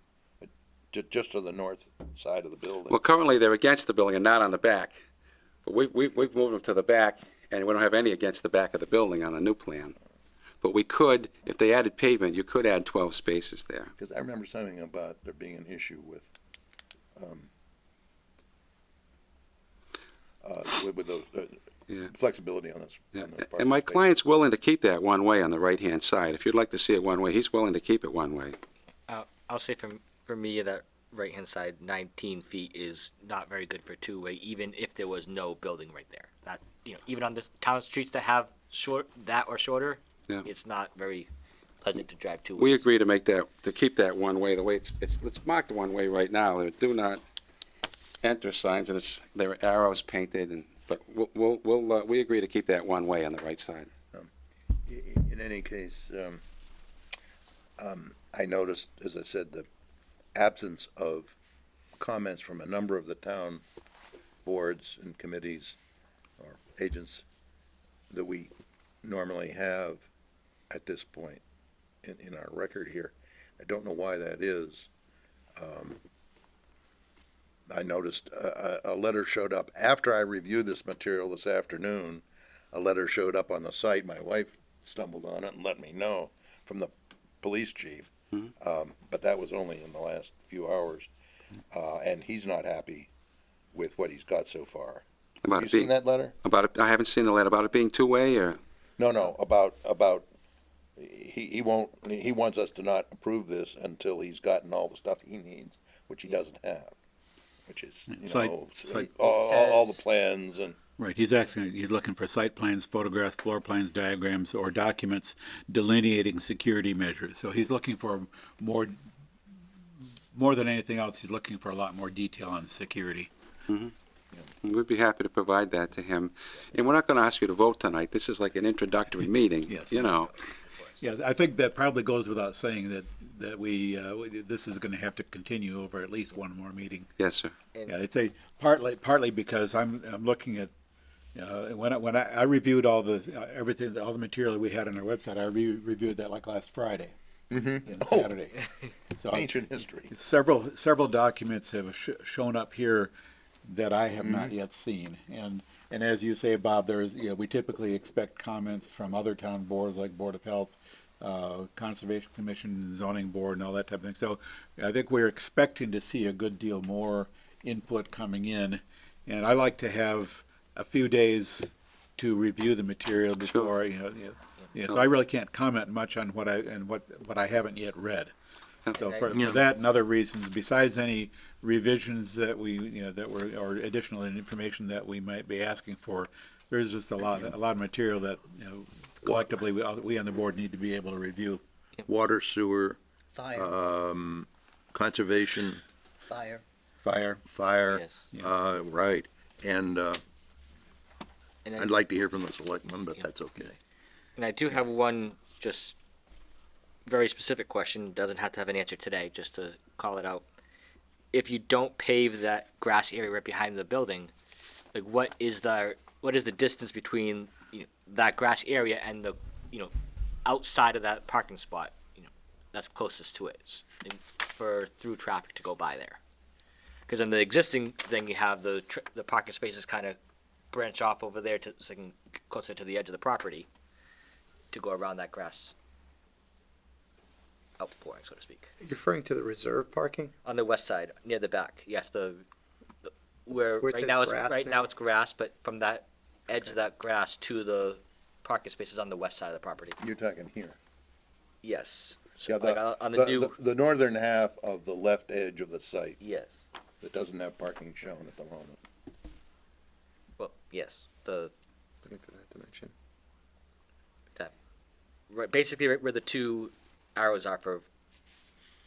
just to the north side of the building. Well, currently, they're against the building and not on the back. But we've moved them to the back, and we don't have any against the back of the building on the new plan. But we could, if they added pavement, you could add 12 spaces there. Because I remember something about there being an issue with those, Yeah. flexibility on this. Yeah. on those And my parking spaces. client's willing to keep that one way on the right-hand side. If you'd like to see it one way, he's willing to keep it one way. I'll say for me, that right-hand side, 19 feet is not very good for two-way, even if there was no building right there. That, even on the town streets that have that or shorter, Yeah. it's not very pleasant to drive two ways. We agree to keep that one way, the way it's marked one way right now. There are do not enter signs, and there are arrows painted, but we agree to keep that one way on the right side. In any case, I noticed, as I said, the absence of comments from a number of the town boards and committees or agents that we normally have at this point in our record here. I don't know why that is. I noticed a letter showed up after I reviewed this material this afternoon. A letter showed up on the site. My wife stumbled on it and let me know from the police chief. But that was only in the last few hours. And he's not happy with what he's got so far. Have you seen that letter? I haven't seen the letter about it being two-way, or? No, about, he wants us to not approve this until he's gotten all the stuff he needs, which he doesn't have, which is, all the plans and. Right, he's looking for site plans, photographs, floor plans, diagrams, or documents delineating security measures. So he's looking for more than anything else, he's looking for a lot more detail on security. Mm-hmm. We'd be happy to provide that to him. And we're not going to ask you to vote tonight. This is like an introductory meeting, Yes. Yeah, I think that probably goes without saying that this is going to have to continue over at least one more meeting. Yes, sir. Yeah, it's partly because I'm looking at when I reviewed all the everything, all the material that we had on our website. I reviewed that like last Friday, Saturday. So Ancient history. Several documents have shown up here that I have not yet seen, and as you say, Bob, we typically expect comments from other town boards like Board of Health, Conservation Commission, Zoning Board, and all that type of thing. So I think we're expecting to see a good deal more input coming in, and I like to have a few days to review the material before. So I really can't comment much on what I haven't yet read. So for that and other reasons, besides any revisions that or additional information that we might be asking for, there's just a lot of material that collectively we on the board need to be able to review. Water, sewer, Fire, conservation, fire. fire, Yes. right. And And then- I'd like to hear from the selectmen, but that's okay. And I do have one just very specific question, doesn't have to have an answer today, just to call it out. If you don't pave that grass area right behind the building, like what is the distance between that grass area and the outside of that parking spot, that's closest to it for through traffic to go by there? Because in the existing thing, you have the parking spaces kind of branch off over there to, so you can get closer to the edge of the property to go around that grass outpouring, so to speak. You're referring to the reserve parking? On the west side, near the back, yes, where Where it right says now it's, grass right now? now it's grass, but from that edge of that grass to the parking spaces on the west side of the property. You're talking here. Yes. Yeah, So like on the new, the northern half of the left edge of the site yes, that doesn't have parking shown at the moment. well, yes, Looking for that dimension. right, basically right where the two arrows are for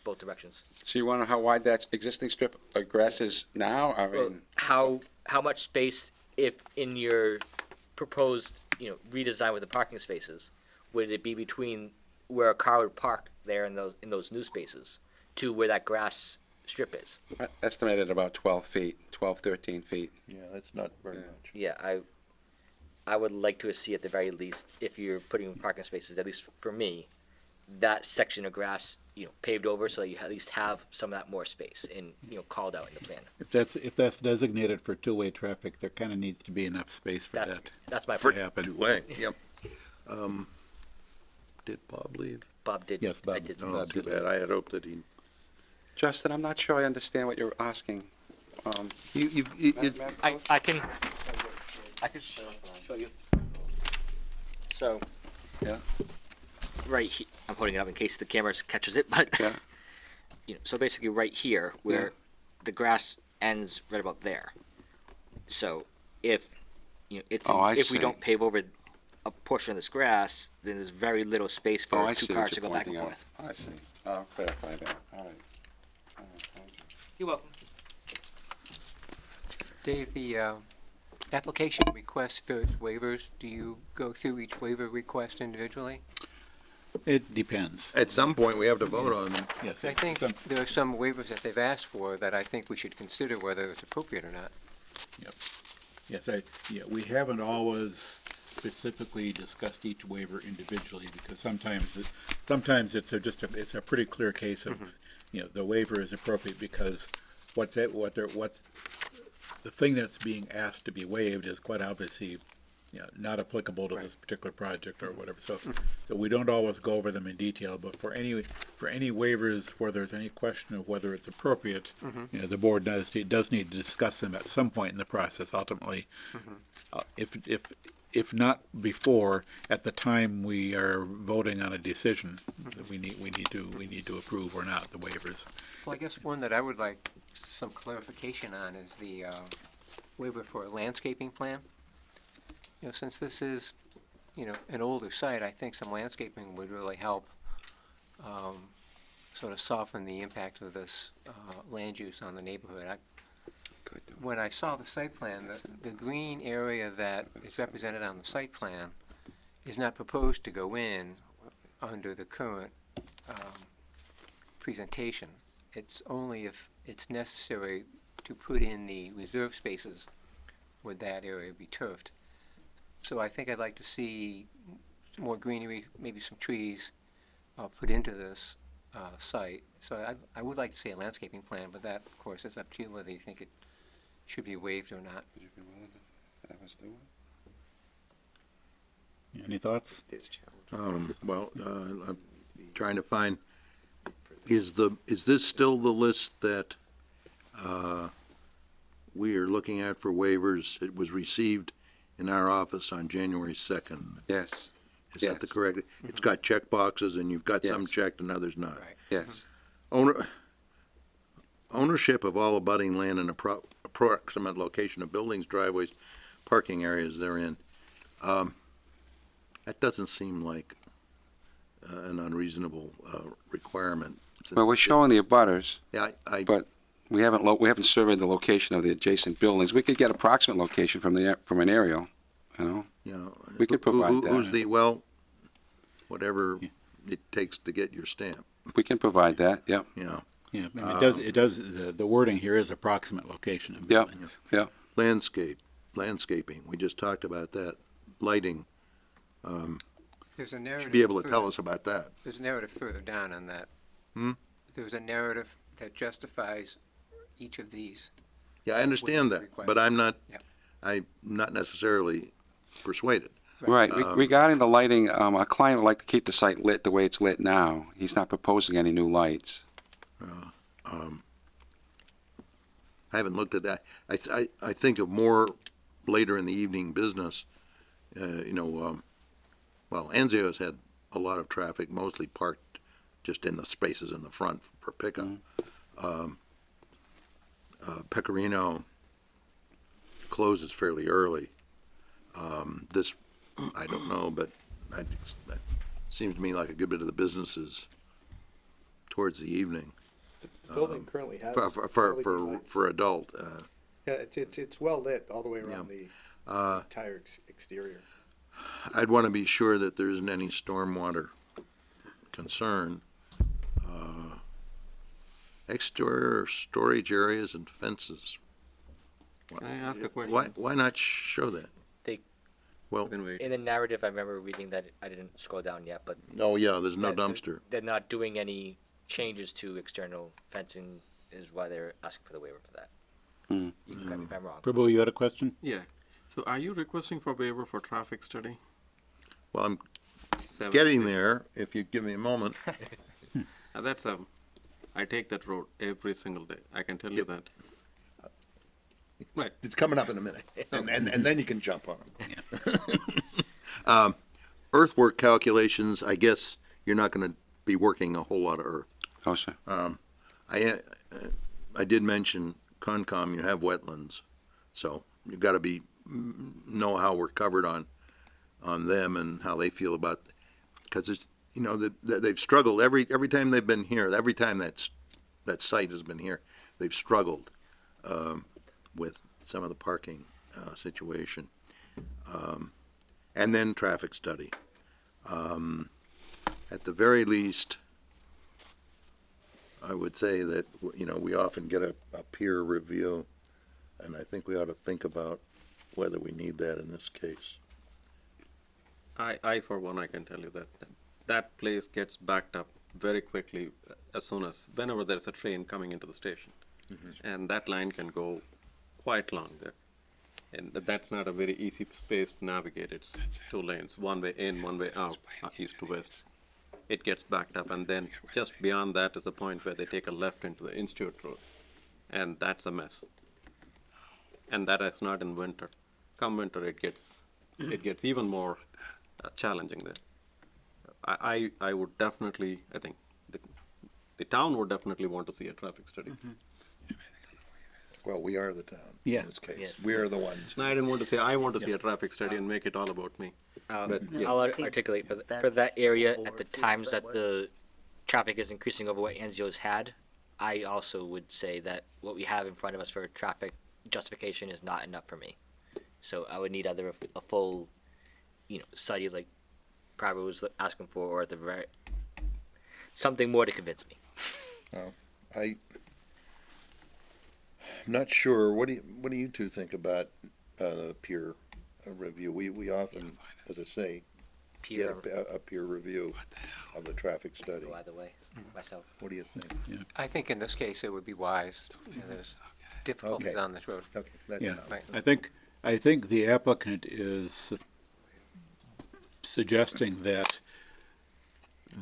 both directions. So you wonder how wide that existing strip of grass is now? I Well, mean, how much space, if in your proposed, redesign with the parking spaces, would it be between where a car would park there in those new spaces to where that grass strip is? estimated about 12 feet, 12, 13 feet. Yeah, that's not very Yeah. much. Yeah, I would like to see at the very least, if you're putting parking spaces, at least for me, that section of grass, paved over so you at least have some of that more space and, called out in the plan. If that's designated for two-way traffic, there kind of needs to be enough space for That's, that that's my to point. happen. Two-way, yep. Did Bob leave? Bob did. Yes, I Bob. did. Oh, Bob too did bad. I had hoped that he, Justin, I'm not sure I understand what you're asking. I can show you. So. Yeah. Right I'm holding it up in case the camera catches it, but, Yeah. So basically right here, where the grass ends right about there. So if, it's, Oh, I if we see. don't pave over a portion of this grass, then there's very little space for Oh, I two see cars what to you're go back and pointing out. forth. I see. I'll clarify that. All right. Thank you. You're welcome. Dave, the application requests for waivers, do you go through each waiver request individually? It depends. at some point, we have to vote on them. Yes. I think there are some waivers that they've asked for that I think we should consider whether it's appropriate or not. Yes, we haven't always specifically discussed each waiver individually because sometimes it's a pretty clear case of, the waiver is appropriate because the thing that's being asked to be waived is quite obviously, not applicable to this particular project or whatever. So we don't always go over them in detail, but for any waivers where there's any question of whether it's appropriate, the board does need to discuss them at some point in the process. Ultimately, if not before, at the time we are voting on a decision, we need to approve or not the waivers. Well, I guess one that I would like some clarification on is the waiver for a landscaping plan. Since this is, an older site, I think some landscaping would really help sort of soften the impact of this land use on the neighborhood. When I saw the site plan, the green area that is represented on the site plan is not proposed to go in under the current presentation. It's only if it's necessary to put in the reserve spaces would that area be turfed. So I think I'd like to see more greenery, maybe some trees, put into this site. So I would like to see a landscaping plan, but that, of course, is up to you whether you think it should be waived or not. Would you be willing to have us do it? Any thoughts? It's challenging. I'm trying to find, is this still the list that, we are looking at for waivers? It was received in our office on January 2nd. Yes, Is that the Yes. correct? It's got check boxes and you've got some Yes. checked and others not. Right. yes. Ownership of all abutting land in approximate location of buildings, driveways, parking areas therein. That doesn't seem like an unreasonable requirement. Well, we're showing the abutters, Yeah, but we haven't surveyed the location of the adjacent buildings. We could get approximate location from an aerial, you know. We could provide Who's that. whatever it takes to get your stamp, We can provide that, yep, you know. Yeah, I mean, it does, the wording here is approximate location of Yep. buildings. yep. Landscaping, we just talked about that. Lighting, There's a narrative. should be able to tell further- us about that. There's a narrative further down on that. Hmm? There's a narrative that justifies each of these. Yeah, I understand that, request. but I'm Yep. not necessarily persuaded. Right. Regarding the lighting, our client would like to keep the site lit the way it's lit now. He's not proposing any new lights. I haven't looked at that. I think of more later in the evening business, well, Anzio's had a lot of traffic, mostly parked just in the spaces in the front for pickup. Pecorino closes fairly early. This, I don't know, but that seems to me like a good bit of the business is towards the evening. The building currently has LED lights. For adult. Yeah, it's well lit all the way around the entire exterior. I'd want to be sure that there isn't any stormwater concern. Exterior storage areas and fences. Can I ask a question? Why not show that? They- Well, In the narrative, I remember reading that, I didn't scroll down yet, but oh yeah, there's no that dumpster. they're not doing any changes to external fencing is why they're asking for the waiver for that. Hmm. You can correct me if I'm wrong. Prabhu, you had a question? Yeah. So are you requesting for waiver for traffic study? Well, I'm 7. getting there, if you give me a moment. That's I take that road every single day. I can tell you that. Right, it's coming up in a minute, and then you can jump on them. Earthwork calculations, I guess you're not gonna be working a whole lot of earth. Oh, sir. I did mention Concom, you have wetlands, so you've gotta know how we're covered on them and how they feel about, because it's, they've struggled every time they've been here, every time that site has been here, they've struggled, with some of the parking, situation. And then traffic study. At the very least, I would say that, we often get a peer review, and I think we ought to think about whether we need that in this case. I for one, I can tell you that place gets backed up very quickly as soon as, whenever there's a train coming into the station. And that line can go quite long there. And that's not a very easy space to navigate. It's 2 lanes, one way in, one way out, east to west. It gets backed up, and then just beyond that is the point where they take a left into the Institute Road. And that's a mess. And that is not in winter. Come winter, it gets even more challenging there. I would definitely, I think, the town would definitely want to see a traffic study. Well, we are the town Yeah. in this case. Yes. We are the ones. No, I didn't want to say, I want to see a traffic study and make it all about me. But yes. I'll articulate for that that's area the at the board times feels that that the traffic is increasing over what Anzio's had. I also would say that what we have in front of us for traffic justification is not enough for me. So I would need either a full, study like Prabhu was asking for, or at the very something more to convince me. I'm not sure. What do you two think about peer review? We often, as I say, Peer, get a peer review of the traffic study. go either way, myself. What do you think? I think in this case, it would be wise. There's difficulties Okay. on this road. Okay, that's Yeah. enough. Right. I think the applicant is suggesting that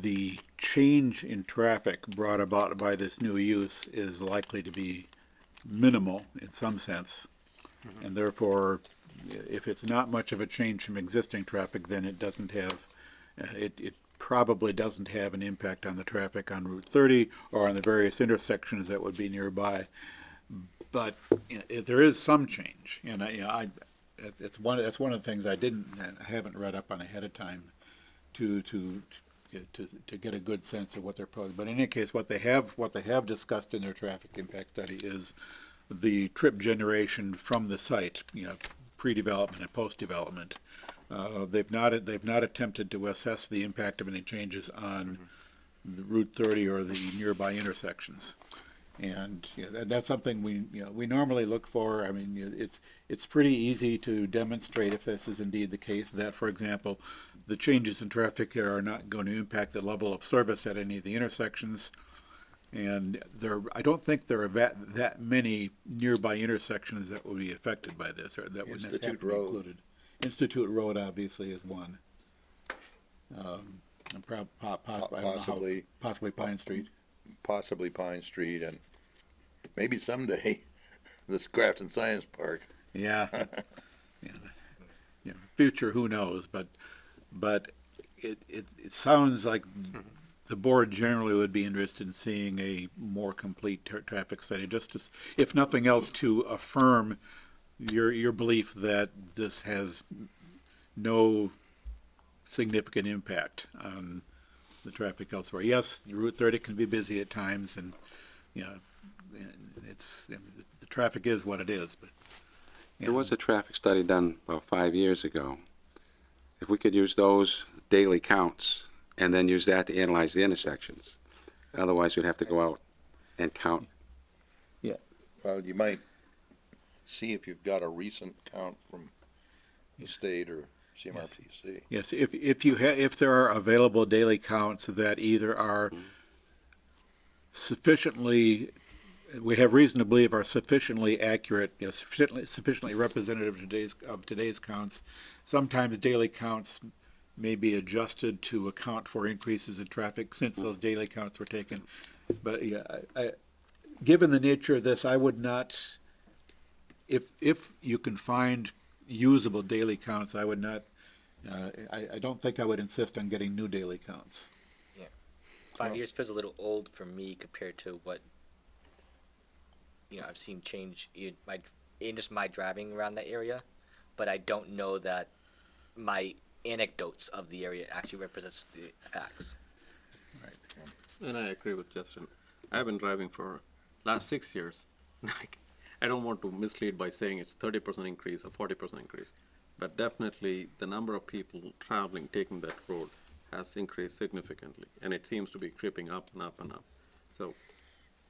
the change in traffic brought about by this new use is likely to be minimal in some sense. And therefore, if it's not much of a change from existing traffic, then it doesn't have, it probably doesn't have an impact on the traffic on Route 30 or on the various intersections that would be nearby. But there is some change, and that's one of the things I haven't read up on ahead of time to get a good sense of what they're proposing. But in any case, what they have discussed in their traffic impact study is the trip generation from the site, pre-development and post-development. They've not attempted to assess the impact of any changes on the Route 30 or the nearby intersections. And that's something we normally look for. I mean, it's pretty easy to demonstrate, if this is indeed the case, that, for example, the changes in traffic here are not going to impact the level of service at any of the intersections. And I don't think there are that many nearby intersections that will be affected by this, or that would necessarily Institute be Road. included. Institute Road obviously is one. And possibly, I don't know how- possibly Pine Street. Possibly Pine Street, and maybe someday this Grafton Science Park. Yeah. Yeah. Future, who knows, but it sounds like the board generally would be interested in seeing a more complete traffic study, just to, if nothing else, to affirm your belief that this has no significant impact on the traffic elsewhere. Yes, Route 30 can be busy at times, and, you know, the traffic is what it is, but. There was a traffic study done about 5 years ago. If we could use those daily counts and then use that to analyze the intersections. Otherwise, we'd have to go out and count. Well, you might see if you've got a recent count from the state or CMRPC. Yes, if there are available daily counts that either are sufficiently, we have reason to believe are sufficiently accurate, sufficiently representative of today's counts. Sometimes daily counts may be adjusted to account for increases in traffic since those daily counts were taken. But yeah, given the nature of this, I would not, if you can find usable daily counts, I would not, I don't think I would insist on getting new daily counts. 5 years feels a little old for me compared to what I've seen change in just my driving around that area, but I don't know that my anecdotes of the area actually represents the facts. And I agree with Justin. I've been driving for last 6 years. I don't want to mislead by saying it's 30% increase or 40% increase, but definitely the number of people traveling, taking that road has increased significantly, and it seems to be creeping up and up and up. So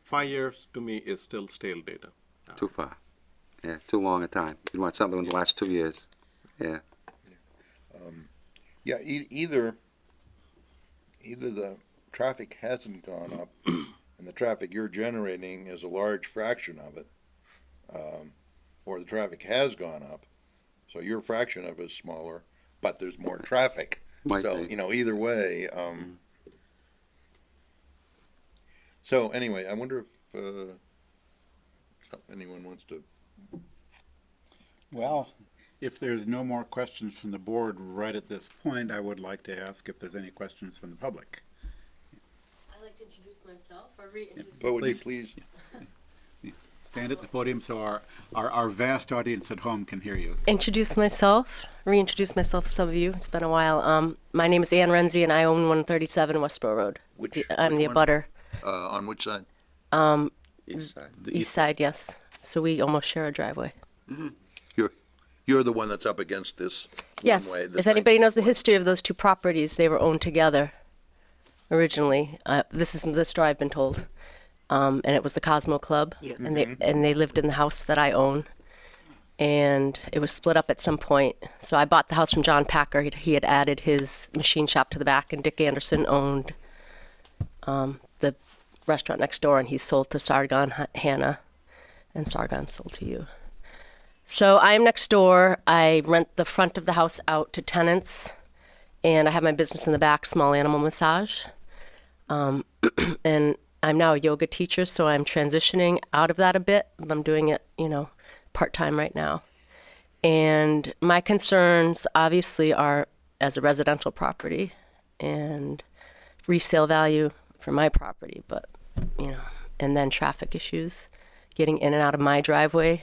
5 years to me is still stale data. Too far. Yeah, too long a time. You want something in the last 2 years. Yeah. Yeah, either the traffic hasn't gone up and the traffic you're generating is a large fraction of it, or the traffic has gone up, so your fraction of it is smaller, but there's more traffic. Might So, be. either way, so anyway, I wonder if, anyone wants to. Well, if there's no more questions from the board right at this point, I would like to ask if there's any questions from the public. I'd like to introduce myself or reintroduce But would you Please. please, Stand at the podium so our vast audience at home can hear you. introduce myself, reintroduce myself to some of you. It's been a while. My name is Ann Renzi and I own 137 Westboro Road. I'm the one? abutter. On which side? East side. The East side, yes. So we almost share a driveway. You're the one that's up against this. Yes. one-way, this If anybody 19 knows the foot. history of those two properties, they were owned together originally. This is the story I've been told. And it was the Cosmo Club. Yes. And they lived in the house that I own. And it was split up at some point. So I bought the house from John Packer. He had added his machine shop to the back, and Dick Anderson owned the restaurant next door, and he sold to Sargon Hannah, and Sargon sold to you. So I am next door. I rent the front of the house out to tenants, and I have my business in the back, small animal massage. And I'm now a yoga teacher, so I'm transitioning out of that a bit. I'm doing it, part-time right now. And my concerns obviously are as a residential property and resale value for my property, but, and then traffic issues, getting in and out of my driveway.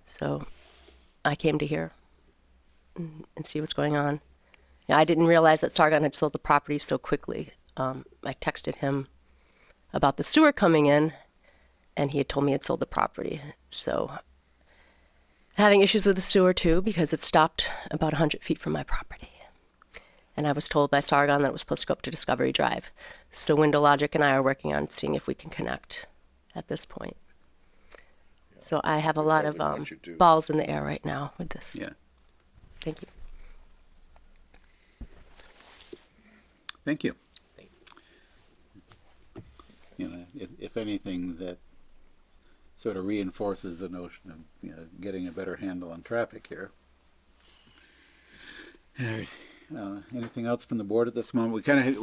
So I came to here and see what's going on. I didn't realize that Sargon had sold the property so quickly. I texted him about the sewer coming in, and he had told me he had sold the property. So having issues with the sewer too, because it stopped about 100 feet from my property. And I was told by Sargon that it was supposed to go up to Discovery Drive. So Window Logic and I are working on seeing if we can connect at this point. So I have a lot of probably want you to. balls in the air right now with this. Yeah. Thank you. Thank you. Thank Yeah, if anything, that sort of reinforces the notion of, you know, getting a better handle on traffic here. All right. Anything else from the board at this moment? We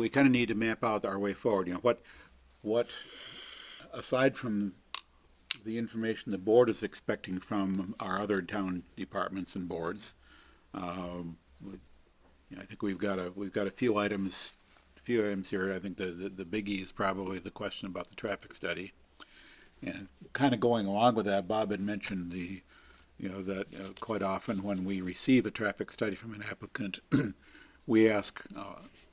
kind of need to map out our way forward. You know, what aside from the information the board is expecting from our other town departments and boards, you know, I think we've got a few items here. I think the biggie is probably the question about the traffic study, and kind of going along with that, Bob had mentioned that quite often when we receive a traffic study from an applicant, we ask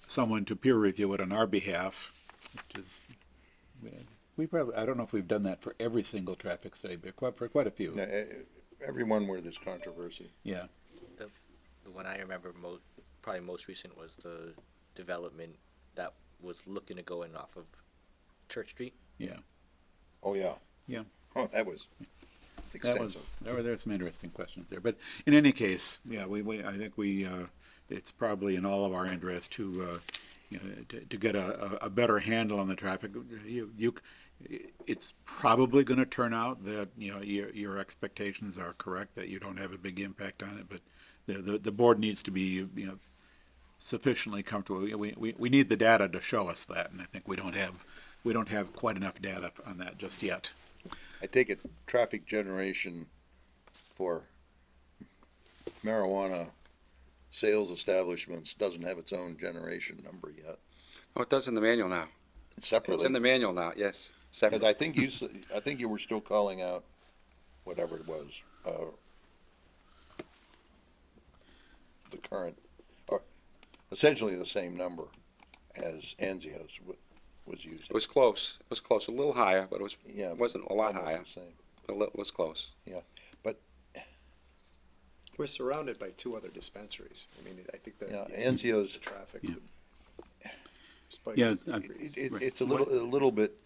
someone to peer review it on our behalf, which is, we probably, I don't know if we've done that for every single traffic study, but for quite a few. Everyone where there's controversy. Yeah. The one I remember probably most recent was the development that was looking to go in off of Church Street. Yeah. Oh, yeah. Yeah. Oh, that was extensive. There were some interesting questions there, but in any case, yeah, I think it's probably in all of our interest to get a better handle on the traffic. It's probably going to turn out that your expectations are correct, that you don't have a big impact on it, but the board needs to be sufficiently comfortable. We need the data to show us that, and I think we don't have quite enough data on that just yet. I take it traffic generation for marijuana sales establishments doesn't have its own generation number yet. Oh, it does in the manual now. Separately? It's in the manual now, yes. Because I think you were still calling out whatever it was, the current, or essentially the same number as Anzio's was using. It was close. It was close. A little higher, but Yeah, it wasn't a lot almost higher. the same. It was close. Yeah, but We're surrounded by two other dispensaries. I mean, I think that. Yeah, Anzio's- The traffic. Yeah. would spike Yeah, with the increase. it's a little bit.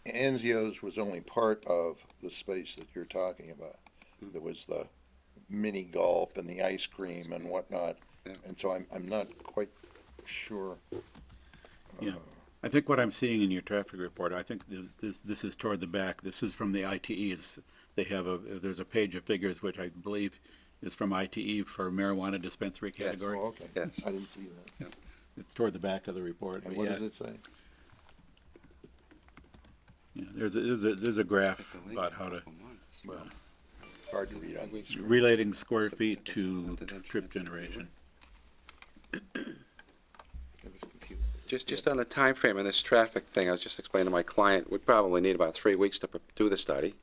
Anzio's was only part of the space that you're talking about. There was the mini golf and the ice cream and whatnot, Yeah. and so I'm not quite sure. Yeah. I think what I'm seeing in your traffic report, I think this is toward the back. This is from the ITEs. They have there's a page of figures which I believe is from ITE for marijuana dispensary category. Oh, okay. Yes. I didn't see that. It's toward the back of the report. And but what yeah, does it say? Yeah, there's a graph about how to Well, hard to read on the screen. relating square feet to trip generation. Just on the time frame on this traffic thing, I was just explaining to my client, we'd probably need about 3 weeks to do the study.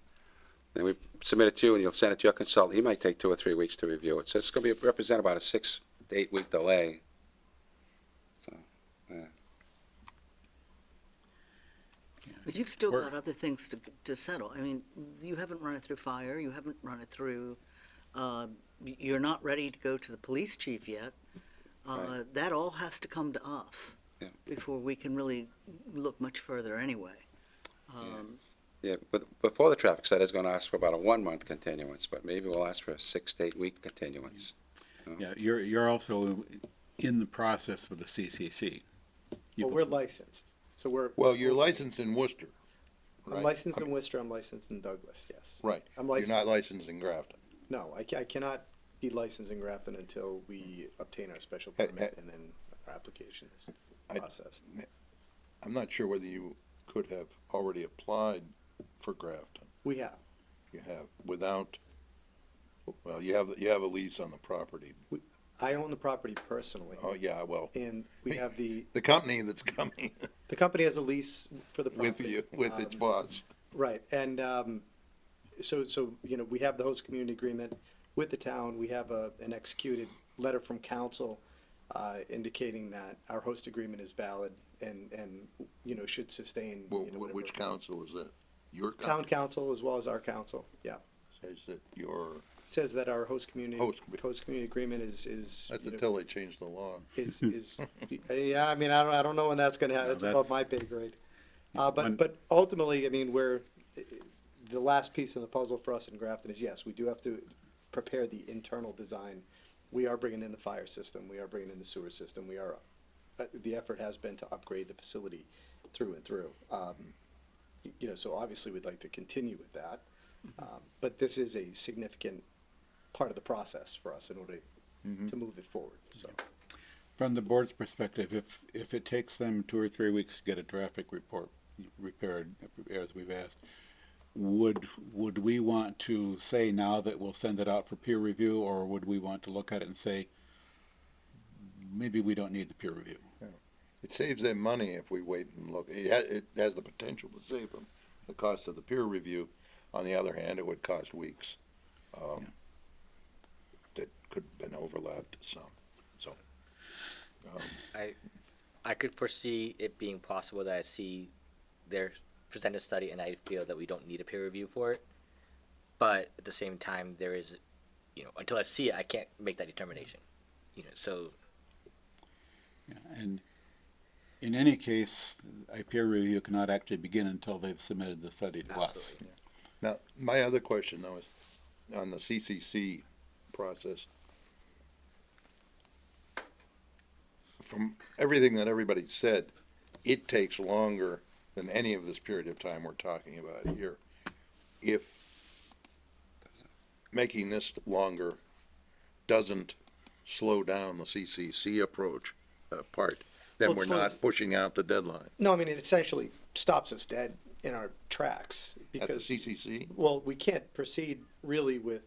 Then we submit it to you, and you'll send it to your consultant. He might take 2 or 3 weeks to review it. So it's going to represent about a 6 to 8 week delay. So, yeah. But you've still We're- got other things to settle. I mean, you haven't run it through fire, you haven't run it through, you're not ready to go to the police chief yet. Right. That all has to come to us Yeah. before we can really look much further anyway. Yeah, but before the traffic study is going to ask for about a 1 month continuance, but maybe we'll ask for a 6 to 8 week continuance. Yeah, you're also in the process with the CCC. Well, we're licensed, so Well, you're licensed in Worcester, I'm right? licensed in Worcester, I'm licensed in Douglas, yes. Right. I'm You're licensed, not licensed in Grafton. no, I cannot be licensed in Grafton until we obtain our special Hey, permit and then our application is processed. I'm not sure whether you could have already applied for Grafton. We have, You have, without, well, you have a lease on the property. I own the property personally, Oh, yeah, well, and we have the company that's coming company has a lease for the with property. you, with its boss. Right, and so we have the host community agreement with the town. We have an executed letter from council indicating that our host agreement is valid and should sustain. Well, whatever- which council is it? Your Town council council as well as our council. Yeah, says that your, says that our host community Host community agreement is that's you know, until they change the law. is yeah. I mean, I don't know when that's going to happen. No, That's above that's- my pay grade. when- But ultimately, I mean, the last piece of the puzzle for us in Grafton is yes, we do have to prepare the internal design. We are bringing in the fire system. We are bringing in the sewer system. We are the effort has been to upgrade the facility through and through. You know, so obviously we'd like to continue with that. But this is a significant part of the process for us in order to move it forward, so. From the board's perspective, if it takes them 2 or 3 weeks to get a traffic report repaired, as we've asked, would we want to say now that we'll send it out for peer review, or would we want to look at it and say, maybe we don't need the peer review? It saves them money if we wait and look. It has the potential to save them the cost of the peer review. On the other hand, it would cost weeks. That could have been overlapped some, so. I could foresee it being possible that I see their presented study and I feel that we don't need a peer review for it. But at the same time, there is, until I see it, I can't make that determination. So. Yeah, and in any case, a peer review cannot actually begin until they've submitted the study to us. Now, my other question though is on the CCC process. From everything that everybody said, it takes longer than any of this period of time we're talking about here. If making this longer doesn't slow down the CCC approach part, then Well, it we're slows- not pushing out the deadline. No, I mean, it essentially stops us dead in our tracks At the because, CCC? well, we can't proceed really with,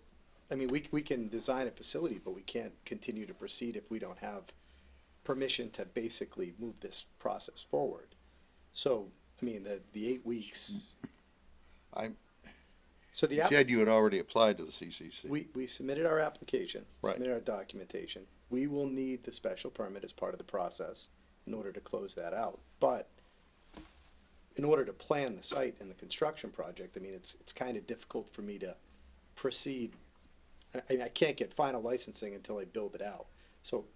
I mean, we can design a facility, but we can't continue to proceed if we don't have permission to basically move this process forward. So, I mean, the 8 weeks. I'm- So the You said you had already applied to the CCC. we submitted our application, Right. submitted our documentation. We will need the special permit as part of the process in order to close that out. But in order to plan the site and the construction project, I mean, it's kind of difficult for me to proceed. I can't get final licensing until I build it out. So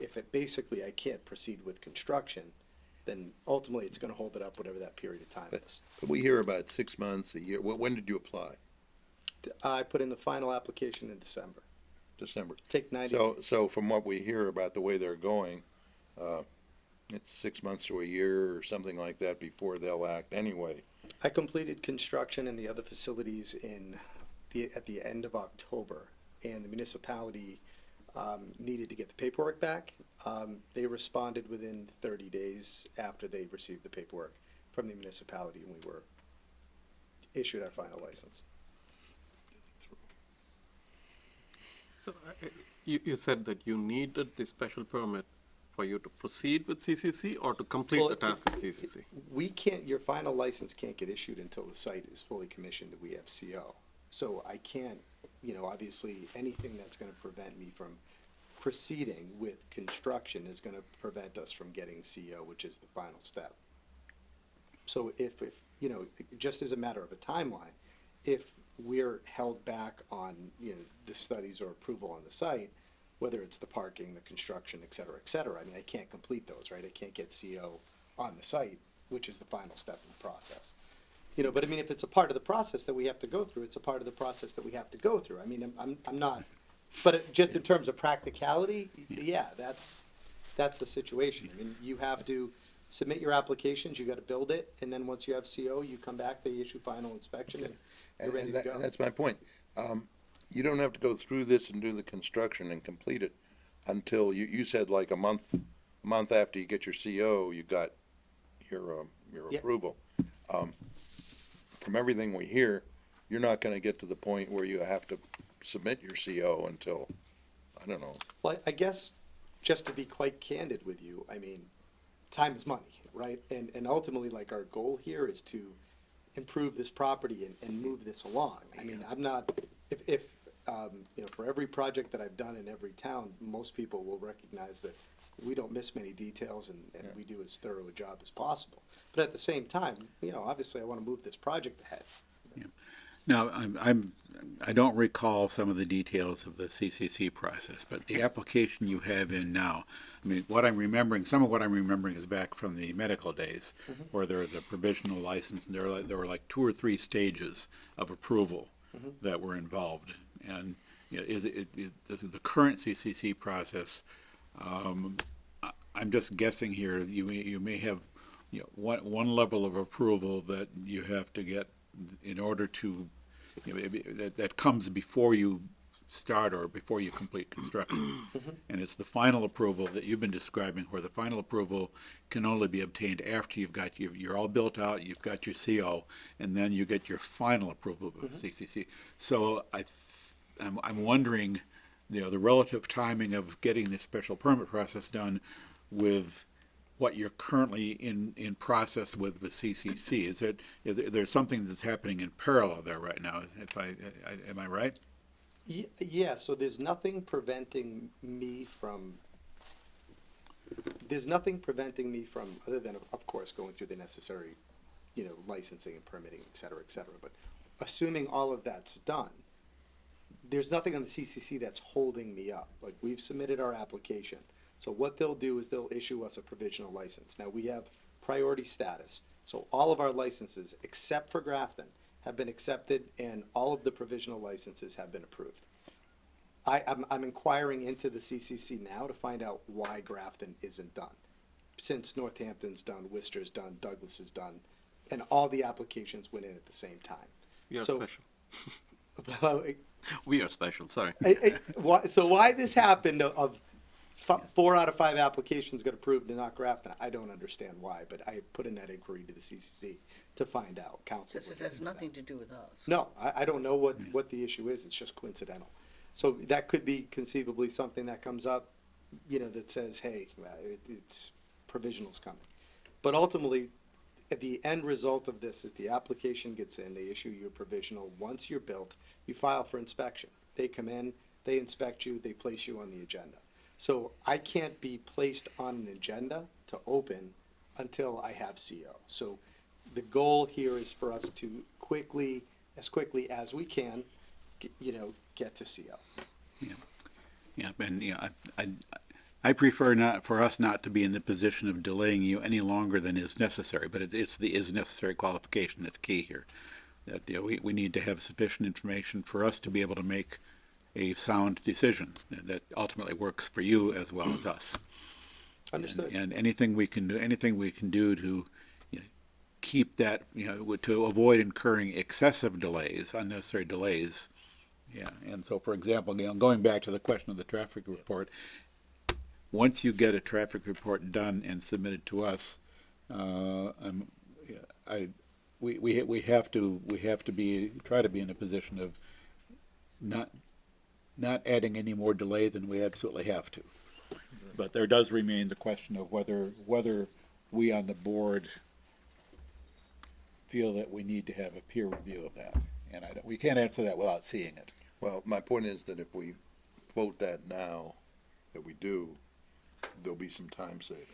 if it basically I can't proceed with construction, then ultimately it's gonna hold it up whatever that period of time is. But we hear about 6 months, a year. When did you apply? I put in the final application in December. December. Take 90 So, days. so from what we hear about the way they're going, it's 6 months to a year or something like that before they'll act anyway. I completed construction in the other facilities at the end of October, and the municipality needed to get the paperwork back. They responded within 30 days after they received the paperwork from the municipality, and we were issued our final license. So you said that you needed the special permit for you to proceed with CCC or to complete Well, the task with CCC? We can't, your final license can't get issued until the site is fully commissioned and we have CO. So I can't, obviously, anything that's gonna prevent me from proceeding with construction is gonna prevent us from getting CO, which is the final step. So if, just as a matter of a timeline, if we're held back on, the studies or approval on the site, whether it's the parking, the construction, et cetera, I mean, I can't complete those, right? I can't get CO on the site, which is the final step in the process. But I mean, if it's a part of the process that we have to go through, it's a part of the process that we have to go through. I mean, I'm not, but just in terms of practicality, yeah, that's the situation. I mean, you have to submit your applications, you gotta build it, and then once you have CO, you come back, they issue final inspection, and you're ready to go. That's my point. You don't have to go through this and do the construction and complete it until you said like a month after you get your CO, you got your Yeah. approval. From everything we hear, you're not gonna get to the point where you have to submit your CO until, I don't know. Well, I guess, just to be quite candid with you, I mean, time is money, right? And ultimately, like, our goal here is to improve this property and move this along. I mean, I'm not, if for every project that I've done in every town, most people will recognize that we don't miss many details and we do as thorough a job as possible. But at the same time, obviously I want to move this project ahead. Now, I don't recall some of the details of the CCC process, but the application you have in now, I mean, some of what I'm remembering is back from the medical days, where there was a provisional license, and there were like 2 or 3 stages of approval that were involved. And is the current CCC process, I'm just guessing here, you may have, one level of approval that you have to get in order to, that comes before you start or before you complete construction. And it's the final approval that you've been describing, where the final approval can only be obtained after you're all built out, you've got your CO, and then you get your final approval of CCC. So I'm wondering, the relative timing of getting this special permit process done with what you're currently in process with CCC. Is there something that's happening in parallel there right now? Am I right? Yeah, so there's nothing preventing me from, other than, of course, going through the necessary, licensing and permitting, et cetera, but assuming all of that's done, there's nothing on the CCC that's holding me up. Like, we've submitted our application. So what they'll do is they'll issue us a provisional license. Now, we have priority status. So all of our licenses, except for Grafton, have been accepted, and all of the provisional licenses have been approved. I'm inquiring into the CCC now to find out why Grafton isn't done. Since Northampton's done, Worcester's done, Douglas is done, and all the applications went in at the same time. We are So- special. We are special, sorry. Why this happened of 4 out of 5 applications got approved and not Grafton, I don't understand why, but I put in that inquiry to the CCC to find out. Council. This has nothing to do with us. No, I don't know what the issue is, it's just coincidental. So that could be conceivably something that comes up, that says, hey, it's provisional's coming. But ultimately, the end result of this is the application gets in, they issue you a provisional. Once you're built, you file for inspection. They come in, they inspect you, they place you on the agenda. So I can't be placed on an agenda to open until I have CO. So the goal here is for us to as quickly as we can, get to CO. Yeah, and I prefer for us not to be in the position of delaying you any longer than is necessary, but it's the is necessary qualification that's key here. That we need to have sufficient information for us to be able to make a sound decision that ultimately works for you as well as us. Understood. And anything we can do to keep that, to avoid incurring excessive delays, unnecessary delays. Yeah, and so, for example, going back to the question of the traffic report, once you get a traffic report done and submitted to us, we have to try to be in a position of not adding any more delay than we absolutely have to. But there does remain the question of whether we on the board feel that we need to have a peer review of that, and we can't answer that without seeing it. Well, my point is that if we vote that now, that we do, there'll be some time saving.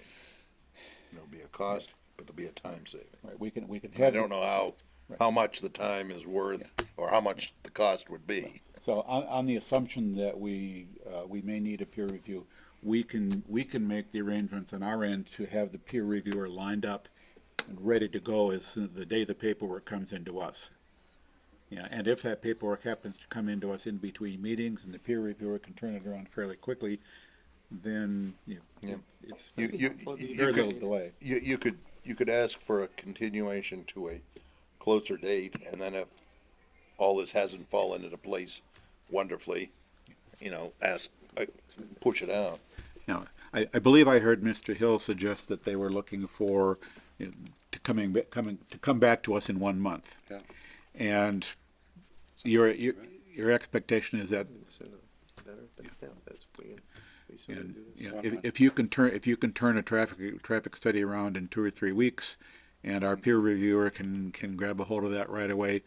There'll be a cost, but there'll be a time saving. Right, we can I have. don't know how much the time is worth, or how much the cost would be. So on the assumption that we may need a peer review, we can make the arrangements on our end to have the peer reviewer lined up and ready to go as soon the day the paperwork comes into us. Yeah, and if that paperwork happens to come into us in between meetings and the peer reviewer can turn it around fairly quickly, then it's very little delay. You could ask for a continuation to a closer date, and then if all this hasn't fallen into place wonderfully, push it out. Now, I believe I heard Mr. Hill suggest that they were looking for to come back to us in 1 month. Yeah. And your expectation is that if you can turn a traffic study around in 2 or 3 weeks, and our peer reviewer can grab a hold of that right away,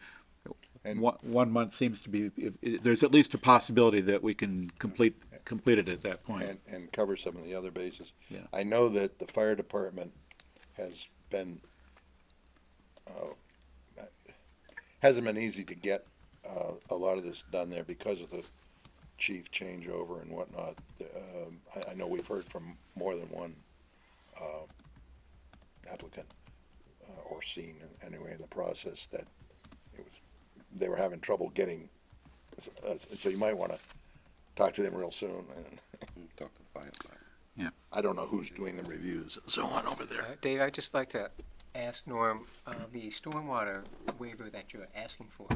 and 1 month seems to be, there's at least a possibility that we can complete it at that point. And cover some of the other bases. Yeah. I know that the fire department has been, hasn't been easy to get a lot of this done there because of the chief changeover and whatnot. I know we've heard from more than one applicant or seen anyway in the process that they were having trouble getting, so you might want to talk to them real soon. Talk to the fire department. I don't know who's doing the reviews and so on over there. Dave, I'd just like to ask Norm, the stormwater waiver that you're asking for.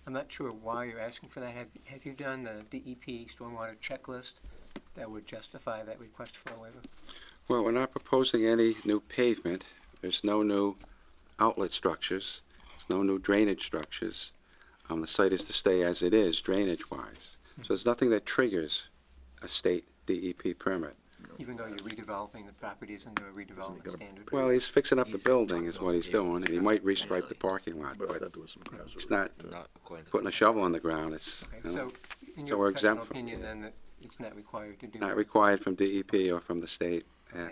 I'm not sure why you're asking for that. Have you done the DEP stormwater checklist that would justify that request for a waiver? Well, we're not proposing any new pavement. There's no new outlet structures. There's no new drainage structures. The site is to stay as it is, drainage-wise. So there's nothing that triggers a state DEP permit. Even though you're redeveloping the properties under a redevelopment standard? Well, he's fixing up the building is what he's doing, and he might restripe the parking lot, but it's not putting a shovel on the ground. It's, Okay, you know, so in so your we're professional exempt from- opinion, then, that it's not required to do not that? required from DEP or from the state. Yeah.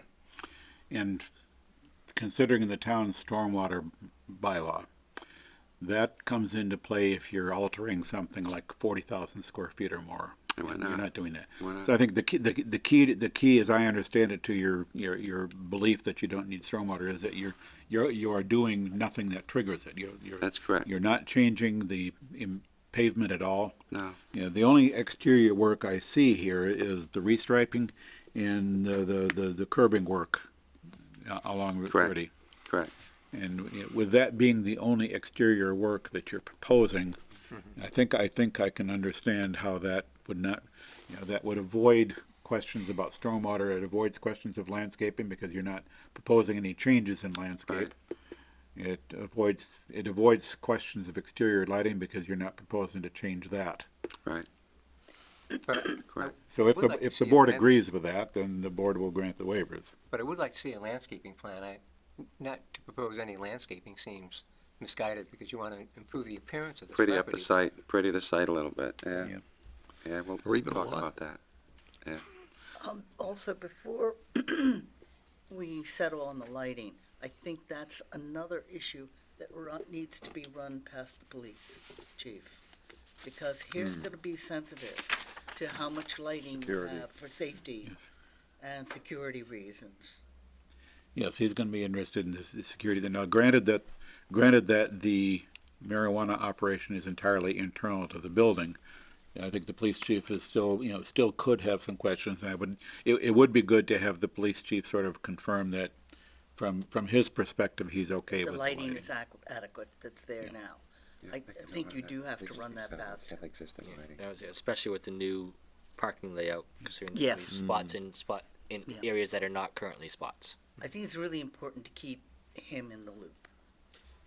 And considering the town's stormwater bylaw, that comes into play if you're altering something like 40,000 square feet or more. Why And not? You're not doing that. Why not? So I think the key, as I understand it, to your belief that you don't need stormwater is that you are doing nothing that triggers it. That's correct. You're not changing the pavement at all. No. You know, the only exterior work I see here is the restriping and the curbing work along Route Correct. 30. Correct. And you know, with that being the only exterior work that you're proposing, I think I can understand how that would not, that would avoid questions about stormwater. It avoids questions of landscaping because you're not proposing any changes in landscape. It avoids questions of exterior lighting because you're not proposing to change that. Right. Correct. So if would like to the see board a land- agrees with that, then the board will grant the waivers. But I would like to see a landscaping plan. Not to propose any landscaping seems misguided because you want to improve the appearance of the Pretty property. up the site, pretty the site a little bit, yeah. Yeah. Yeah, we'll Or even a talk lot. about that. Also, before we settle on the lighting, I think that's another issue that needs to be run past the police chief. Because here's gonna be sensitive to how much lighting you Security. have for safety Yes. and security reasons. Yes, he's going to be interested in this security. Now, granted that the marijuana operation is entirely internal to the building, I think the police chief is still could have some questions. It would be good to have the police chief sort of confirm that from his perspective, he's okay The with lighting is adequate that's there now. Yeah, I think you do have to run that past. Have existing lighting. That was it, especially with the new parking layout, considering the Yes. spots in Yeah. areas that are not currently spots. I think it's really important to keep him in the loop.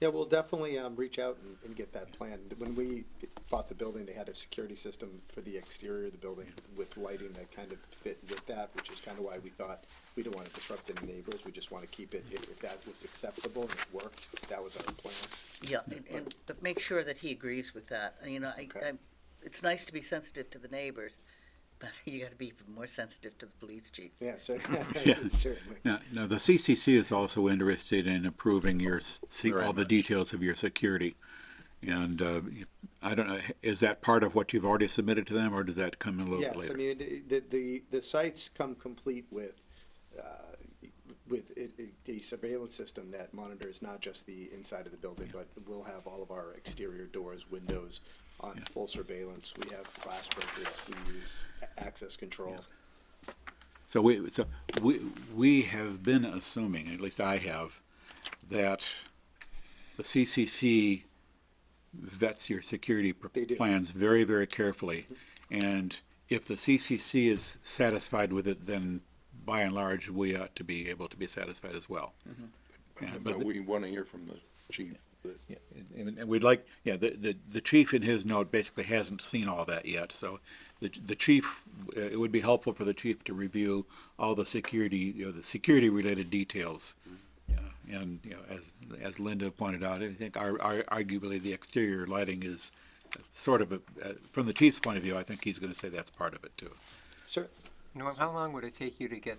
Yeah, we'll definitely reach out and get that plan. When we bought the building, they had a security system for the exterior of the building with lighting that kind of fit with that, which is kind of why we thought we don't want to disrupt any neighbors. We just want to keep it, if that was acceptable and it worked, that was our plan. Yeah, but make sure that he agrees with that. Okay. It's nice to be sensitive to the neighbors, but you gotta be even more sensitive to the police chief. Yeah, so, Yes. certainly. Now, the CCC is also interested in improving all the much. details of your security. And I don't know, is that part of what you've already submitted to them, or does that come in a little bit Yes, later? I mean, the sites come complete with a surveillance system that monitors not just the inside of the building, but we'll have all of our exterior doors, windows on full surveillance. We have glass breakers, we use access control. So we have been assuming, at least I have, that the CCC vets your security They do. plans very, very carefully. And if the CCC is satisfied with it, then by and large, we ought to be able to be satisfied as well. Yeah, But we want to hear from the chief. Yeah, and we'd like, the chief in his note basically hasn't seen all that yet, so the chief, it would be helpful for the chief to review all the security, the security-related details. And, as Linda pointed out, I think arguably the exterior lighting is sort of from the chief's point of view, I think he's gonna say that's part of it too. Sir, Norm, how long would it take you to get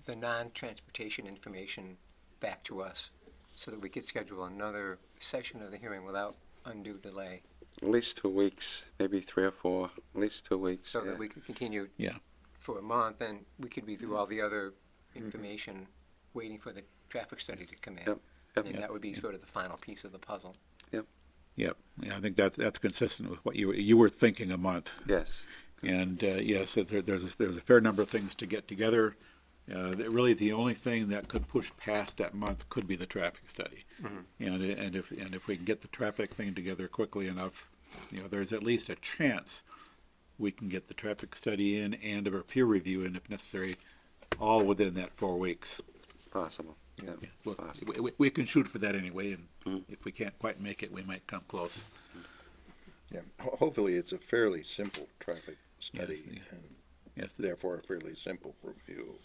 the non-transportation information back to us so that we could schedule another session of the hearing without undue delay? At least 2 weeks, maybe 3 or 4, at least 2 weeks. So yeah. that we could continue Yeah. for a month, and we could be through all the other information, waiting for the traffic study to come in. Yep, yep. And that would be sort of the final piece of the puzzle. Yep, yeah, I think that's consistent with what you were thinking a month. Yes. And yes, there's a fair number of things to get together. Really, the only thing that could push past that month could be the traffic study. And if we can get the traffic thing together quickly enough, there's at least a chance we can get the traffic study in and a peer review in if necessary, all within that 4 weeks. Possible. Yeah. Well, possible. we can shoot for that anyway, and if we can't quite make it, we might come close. Yeah, hopefully it's a fairly simple traffic study Yes, and Yes, therefore a fairly simple review.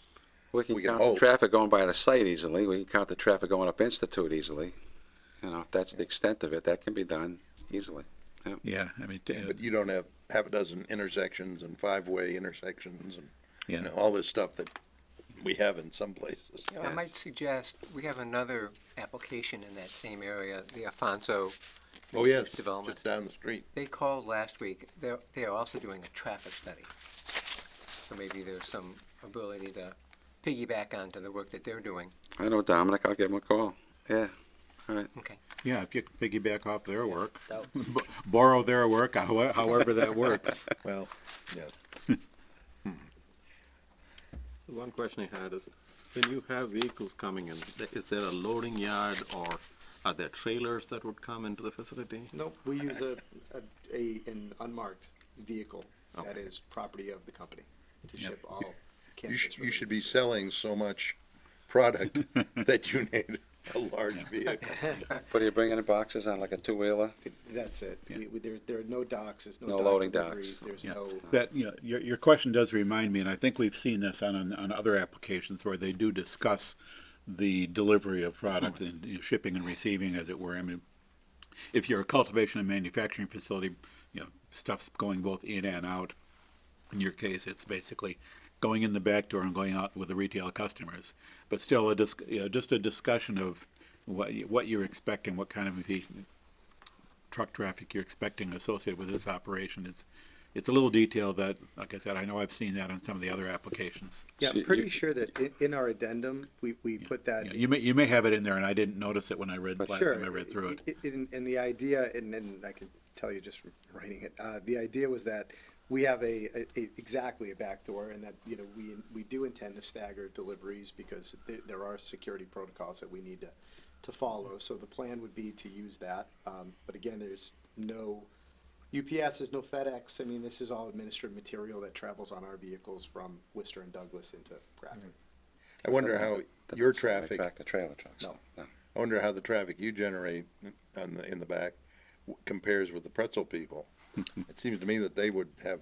We can We can count the hope. traffic going by the site easily. We can count the traffic going up Institute easily. If that's the extent of it, that can be done easily. yeah, I mean, But you don't have half a dozen intersections and 5-way intersections and yeah. all this stuff that we have in some places. I might suggest, we have another application in that same area, the Alfonso Oh, yes, development. just down the street. They called last week. They are also doing a traffic study. So maybe there's some ability to piggyback onto the work that they're doing. I know Dominic, I'll give him a call. Yeah, all right. Okay. Yeah, if you can piggyback off their work, That- borrow their work, however that works. Well, yes. So one question I had is, when you have vehicles coming in, is there a loading yard or are there trailers that would come into the facility? Nope, we use an unmarked vehicle that is property of the company to ship all cannabis. You should be selling so much product that you need a large vehicle. What are you bringing in boxes on, like a two-wheeler? That's it. Yeah. There are no docks, there's No no dock loading deliveries, docks. there's Yeah. no. That, your question does remind me, and I think we've seen this on other applications where they do discuss the delivery of product and shipping and receiving, as it were. I mean, if you're a cultivation and manufacturing facility, stuff's going both in and out. In your case, it's basically going in the back door and going out with the retail customers. But still, just a discussion of what you're expecting, what kind of truck traffic you're expecting associated with this operation. It's a little detail that, like I said, I know I've seen that on some of the other applications. Yeah, So I'm pretty you- sure that in our addendum, we put that. You may have it in there, and I didn't notice it when I read last Sure. time I read through it. And the idea, and I can tell you just from writing it, the idea was that we have exactly a back door, and that, we do intend to stagger deliveries because there are security protocols that we need to follow. So the plan would be to use that. But again, there's no UPS, there's no FedEx. I mean, this is all administered material that travels on our vehicles from Worcester and Douglas into Grafton. I wonder how your Doesn't sound like traffic, tractor trailer trucks. No. I wonder how the traffic you generate in the back compares with the pretzel people. It seems to me that they would have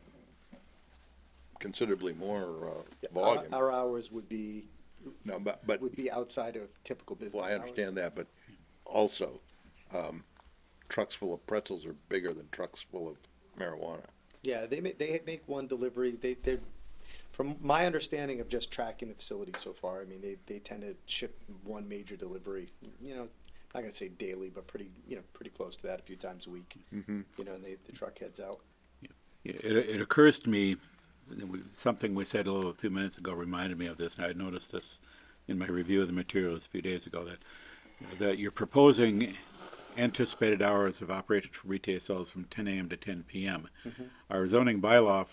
considerably more volume. Our hours would be No, but outside of typical business well, I hours. understand that, but also, trucks full of pretzels are bigger than trucks full of marijuana. Yeah, they make one delivery. They're, from my understanding of just tracking the facility so far, I mean, they tend to ship one major delivery, not gonna say daily, but pretty close to that, a few times a week. Mm-hmm. And the truck heads out. It occurs to me, something we said a few minutes ago reminded me of this, and I noticed this in my review of the materials a few days ago, that you're proposing anticipated hours of operation for retail sales from 10 a.m. to 10 p.m. Our zoning bylaw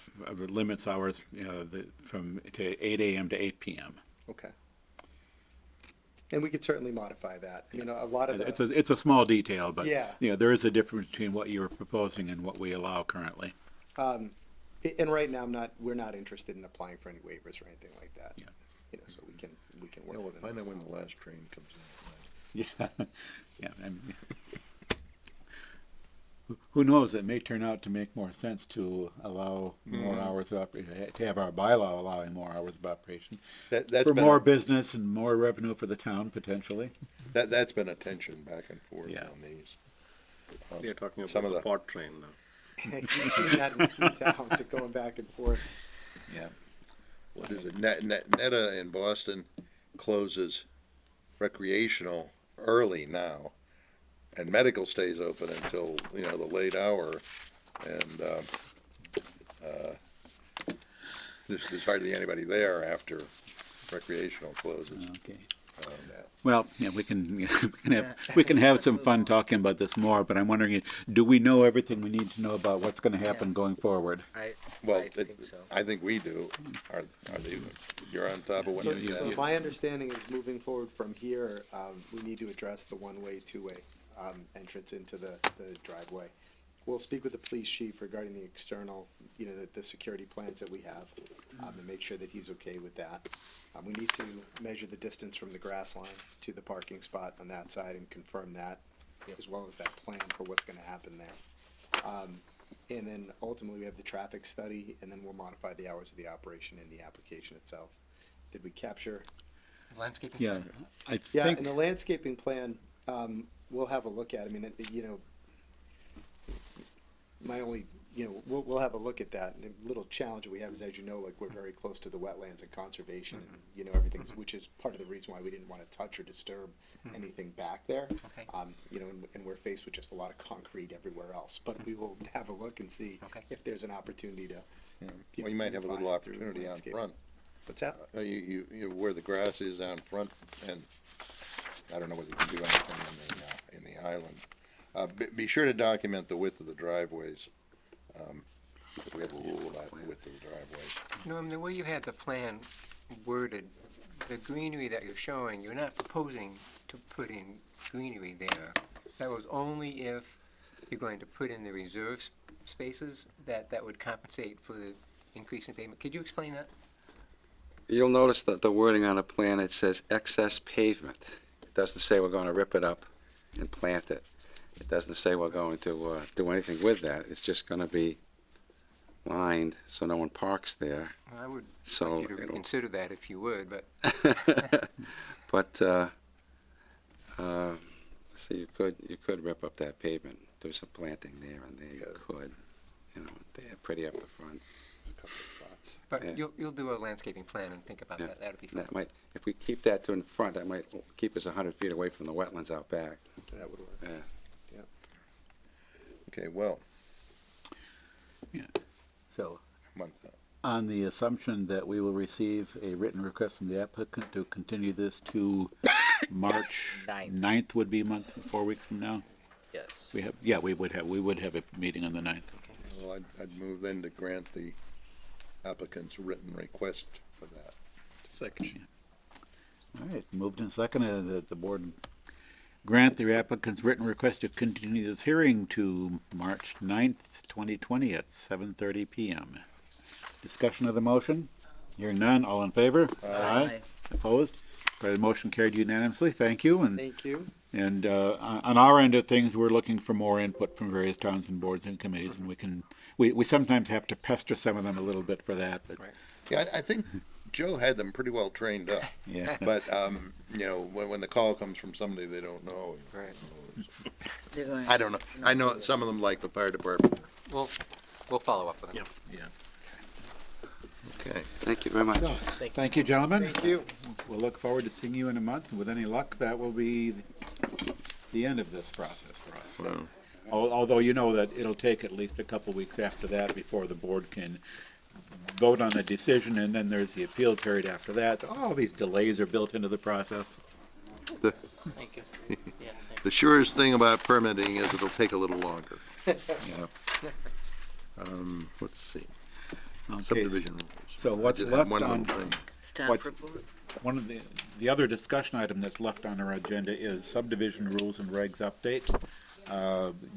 limits hours from to 8 a.m. to 8 p.m. Okay. And we could certainly modify that. A lot of It's a small detail, but Yeah. there is a difference between what you're proposing and what we allow currently. and right now we're not interested in applying for any waivers or anything like that. Yeah. So we can work Well, with we'll it. find out when the last train comes in. Yeah, yeah. I mean, who knows? It may turn out to make more sense to allow more hours of to have our bylaw allowing more hours of operation That's for been more business and more revenue for the town potentially. that's been a tension back and forth Yeah. on these. You're talking Some about of the the- pod train now. You've seen that in a few towns, going back and forth. Yeah. What is it? Netta in Boston closes recreational early now, and medical stays open until the late hour, and there's hardly anybody there after recreational closes. Okay. Well, yeah, we can we can have some fun talking about this more, but I'm wondering, do we know everything we need to know about what's going to happen going forward? Well, I think so. I think we do. Are they, you're on top of what So, you so said. my understanding is moving forward from here, we need to address the one-way, two-way, entrance into the driveway. We'll speak with the police chief regarding the external, you know, the security plans that we have, and make sure that he's okay with that. We need to measure the distance from the grass line to the parking spot on that side and confirm that, as well as that plan for what's gonna happen there. And then ultimately, we have the traffic study, and then we'll modify the hours of the operation in the application itself. Did we capture? Landscaping? Yeah, I Yeah, think, and the landscaping plan, we'll have a look at. I mean, you know, my only, you know, we'll have a look at that. And the little challenge that we have is, as you know, like, we're very close to the wetlands and conservation, and, you know, everything, which is part of the reason why we didn't want to touch or disturb anything back there. Okay. You know, and we're faced with just a lot of concrete everywhere else. But we will have a look and see Okay. if there's an opportunity to. Well, you might have a little beautify through opportunity on landscaping. front. What's that? You where the grass is down front, and I don't know whether you can do anything in the island. Be sure to document the width of the driveways, because we have a rule about the width of the driveways. Norm, the way you had the plan worded, the greenery that you're showing, you're not proposing to put in greenery there. That was only if you're going to put in the reserve spaces that would compensate for the increase in pavement. Could you explain that? You'll notice that the wording on the plan, it says excess pavement. It doesn't say we're going to rip it up and plant it. It doesn't say we're going to do anything with that. It's just going to be lined so no one parks there. I would So like you to it'll- reconsider that if you would, but But, see, you could rip up that pavement, do some planting there and there, you could, you know, they're pretty up the front. A couple of spots. but Yeah. you'll do a landscaping plan and think about Yeah. that. That'd be fun. That might, if we keep that to in front, that might keep us 100 feet away from the wetlands out back. That would work. Yeah. Okay, well, yes. So, month, on the assumption that we will receive a written request from the applicant to continue this to March 9th would be a month, 4 weeks from now? Yes. We would have a meeting on the 9th. well, I'd move then to grant the applicant's written request for that. Second. All right, moved and seconded that the board grant the applicant's written request to continue this hearing to March 9th, 2020 at 7:30 PM. Discussion of the motion? Hearing none, all in favor? Aye. Opposed? The motion carried unanimously, thank you, and Thank you. And on our end of things, we're looking for more input from various towns and boards and committees, and we sometimes have to pester some of them a little bit for that, but. Right. Yeah, I think Joe had them pretty well trained up. Yeah. But, you know, when the call comes from somebody they don't know. Right. They're going. I don't know. I know some of them like the fire department. We'll follow up with them. Okay. Thank you very much. Thank you, gentlemen. Thank you. We'll look forward to seeing you in a month, and with any luck, that will be the end of this process for us. Well, Although you know that it'll take at least a couple weeks after that before the board can vote on a decision, and then there's the appeal period after that, so all these delays are built into the process. Thank you. Yeah, thank the surest thing about permitting is it'll take a little longer. Let's see. Okay, Subdivision rules. so what's I did have left one on, little thing. Staff what's- report. one of the other discussion item that's left on our agenda is subdivision rules and regs update.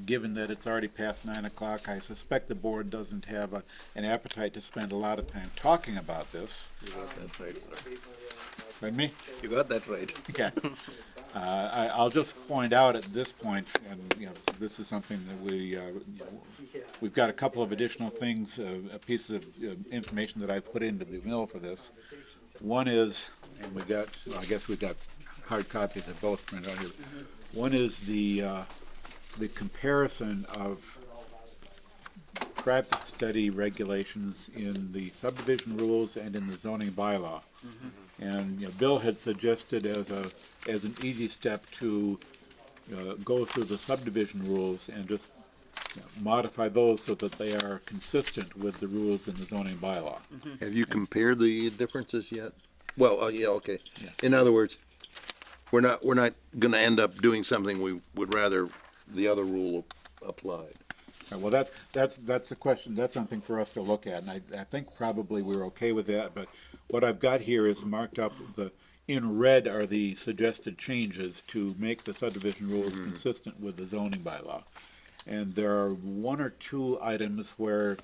Given that it's already past 9 o'clock, I suspect the board doesn't have an appetite to spend a lot of time talking about this. You got that right, sir. Pardon me? You got that right. Yeah. I'll just point out at this point, and, you know, this is something that we've got a couple of additional things, pieces of information that I've put into the mill for this. One is, and I guess we've got hard copies of both printed out here. One is the comparison of traffic study regulations in the subdivision rules and in the zoning bylaw. And, you know, Bill had suggested as an easy step to go through the subdivision rules and just modify those so that they are consistent with the rules in the zoning bylaw. Have you compared the differences yet? Well, yeah, okay. In other words, we're not gonna end up doing something we would rather the other rule applied. Well, that's the question, that's something for us to look at, and I think probably we're okay with that, but what I've got here is marked up, in red are the suggested changes to make the subdivision rules consistent with the zoning bylaw. And there are one or two items where,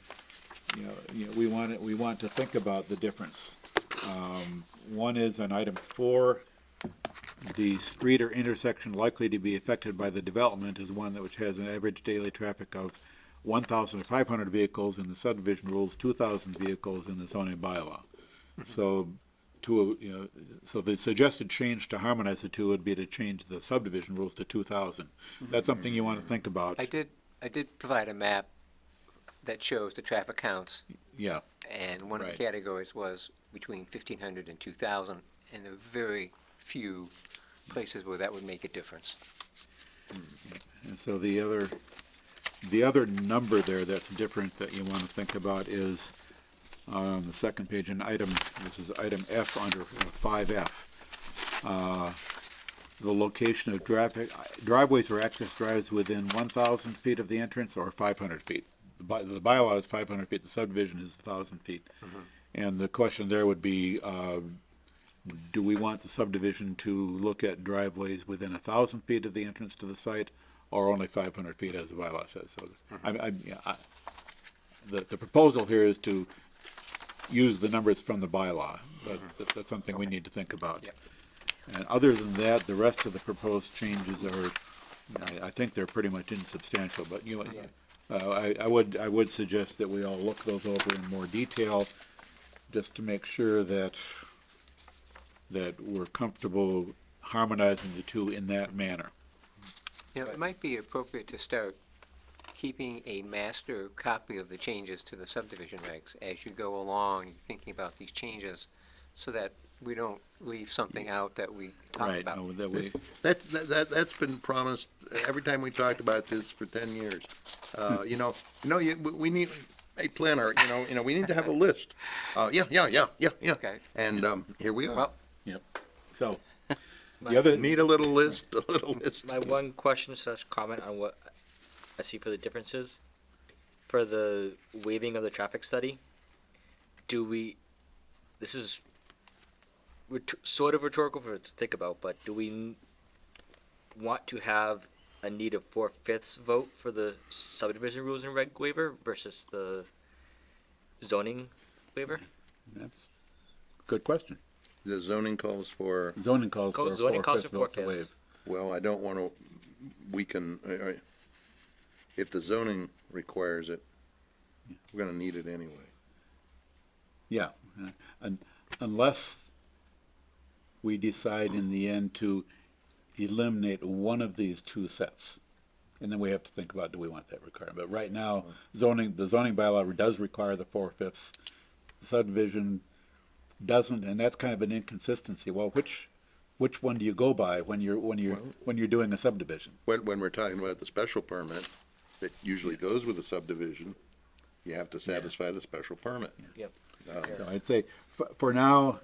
we want to think about the difference. One is on item 4, the street or intersection likely to be affected by the development is one which has an average daily traffic of 1,500 vehicles in the subdivision rules, 2,000 vehicles in the zoning bylaw. So, so the suggested change to harmonize the two would be to change the subdivision rules to 2,000. That's something you want to think about. I did provide a map that shows the traffic counts, Yeah, and one of the categories was between 1,500 and 2,000, and there are very few places where that would make a difference. and so the other number there that's different that you want to think about is on the second page in this is item F under 5F. The location of driveways or access drives within 1,000 feet of the entrance or 500 feet. The bylaw is 500 feet, the subdivision is 1,000 feet. And the question there would be, do we want the subdivision to look at driveways within 1,000 feet of the entrance to the site, or only 500 feet as the bylaw says? So, the proposal here is to use the numbers from the bylaw, but that's something we need to think about. Yep. And other than that, the rest of the proposed changes are, I think they're pretty much insubstantial, but I would suggest that we all look those over in more detail, just to make sure that we're comfortable harmonizing the two in that manner. It might be appropriate to start keeping a master copy of the changes to the subdivision regs as you go along, thinking about these changes, so that we don't leave something out that we talk about. No, that we, That's been promised every time we talked about this for 10 years. We need a planner, we need to have a list. Yeah. Okay. And, here we are. Well, yep. So, the other, Need a little list. My one question / comment on what I see for the differences, for the waiving of the traffic study, this is sort of rhetorical for to think about, but do we want to have a need of 4/5 vote for the subdivision rules and reg waiver versus the zoning waiver? that's a good question. The zoning calls for, Zoning calls for a Zoning calls 4/5 for vote to 4/5. waive. well, I don't want to weaken, if the zoning requires it, we're gonna need it anyway. Yeah, unless we decide in the end to eliminate one of these two sets. And then we have to think about, do we want that requirement? But right now, the zoning bylaw does require the 4/5. The subdivision doesn't, and that's kind of an inconsistency. Well, which one do you go by when you're doing a subdivision? When we're talking about the special permit, that usually goes with the subdivision, you have to satisfy the special permit. Yep. So I'd say, for now,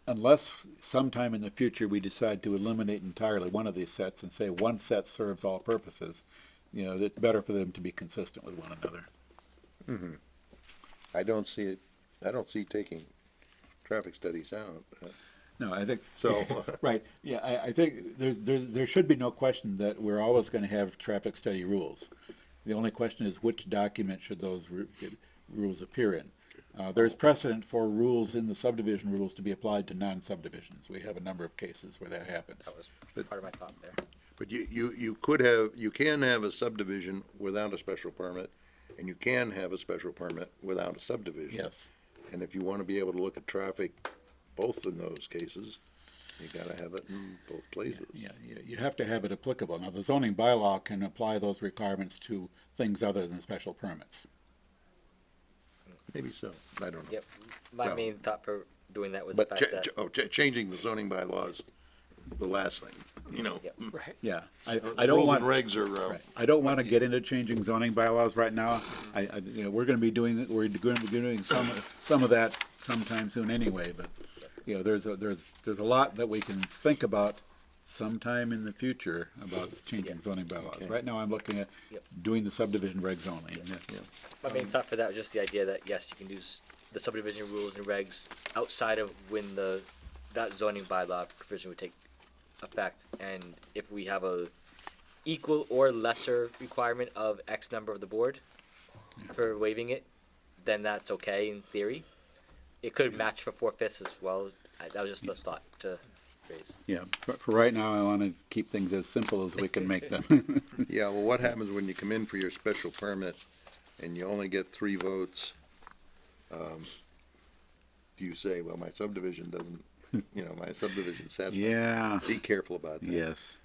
unless sometime in the future we decide to eliminate entirely one of these sets and say one set serves all purposes, it's better for them to be consistent with one another. I don't see taking traffic studies out. No, I think, So, right, yeah, I think there should be no question that we're always gonna have traffic study rules. The only question is which document should those rules appear in. There's precedent for rules in the subdivision rules to be applied to non-subdivisions. We have a number of cases where that happens. That was part of my thought there. but you can have a subdivision without a special permit, and you can have a special permit without a subdivision. Yes. And if you want to be able to look at traffic, both in those cases, you gotta have it in both places. Yeah, you have to have it applicable. Now, the zoning bylaw can apply those requirements to things other than special permits. Maybe so, I don't know. Yep. My Well, main thought for doing that was the But fact that changing the zoning bylaws, the last thing, Yep. right. Yeah, I don't rules want, and regs are, right. I don't want to get into changing zoning bylaws right now. We're going to be doing some of that sometime soon anyway, but you know, there's a lot that we can think about sometime in the future about changing zoning bylaws. Okay. Right now, I'm looking at Yep. doing the subdivision regs only. My main thought for that was just the idea that, yes, you can use the subdivision rules and regs outside of when that zoning bylaw provision would take effect. And if we have a equal or lesser requirement of X number of the board for waiving it, then that's okay in theory. It could match for 4/5 as well. That was just the thought to raise. Yeah, but for right now, I want to keep things as simple as we can make them. Yeah, well, what happens when you come in for your special permit and you only get 3 votes? Do you say, well, my subdivision doesn't, my subdivision satisfied? Yeah. Be careful about that. Yes.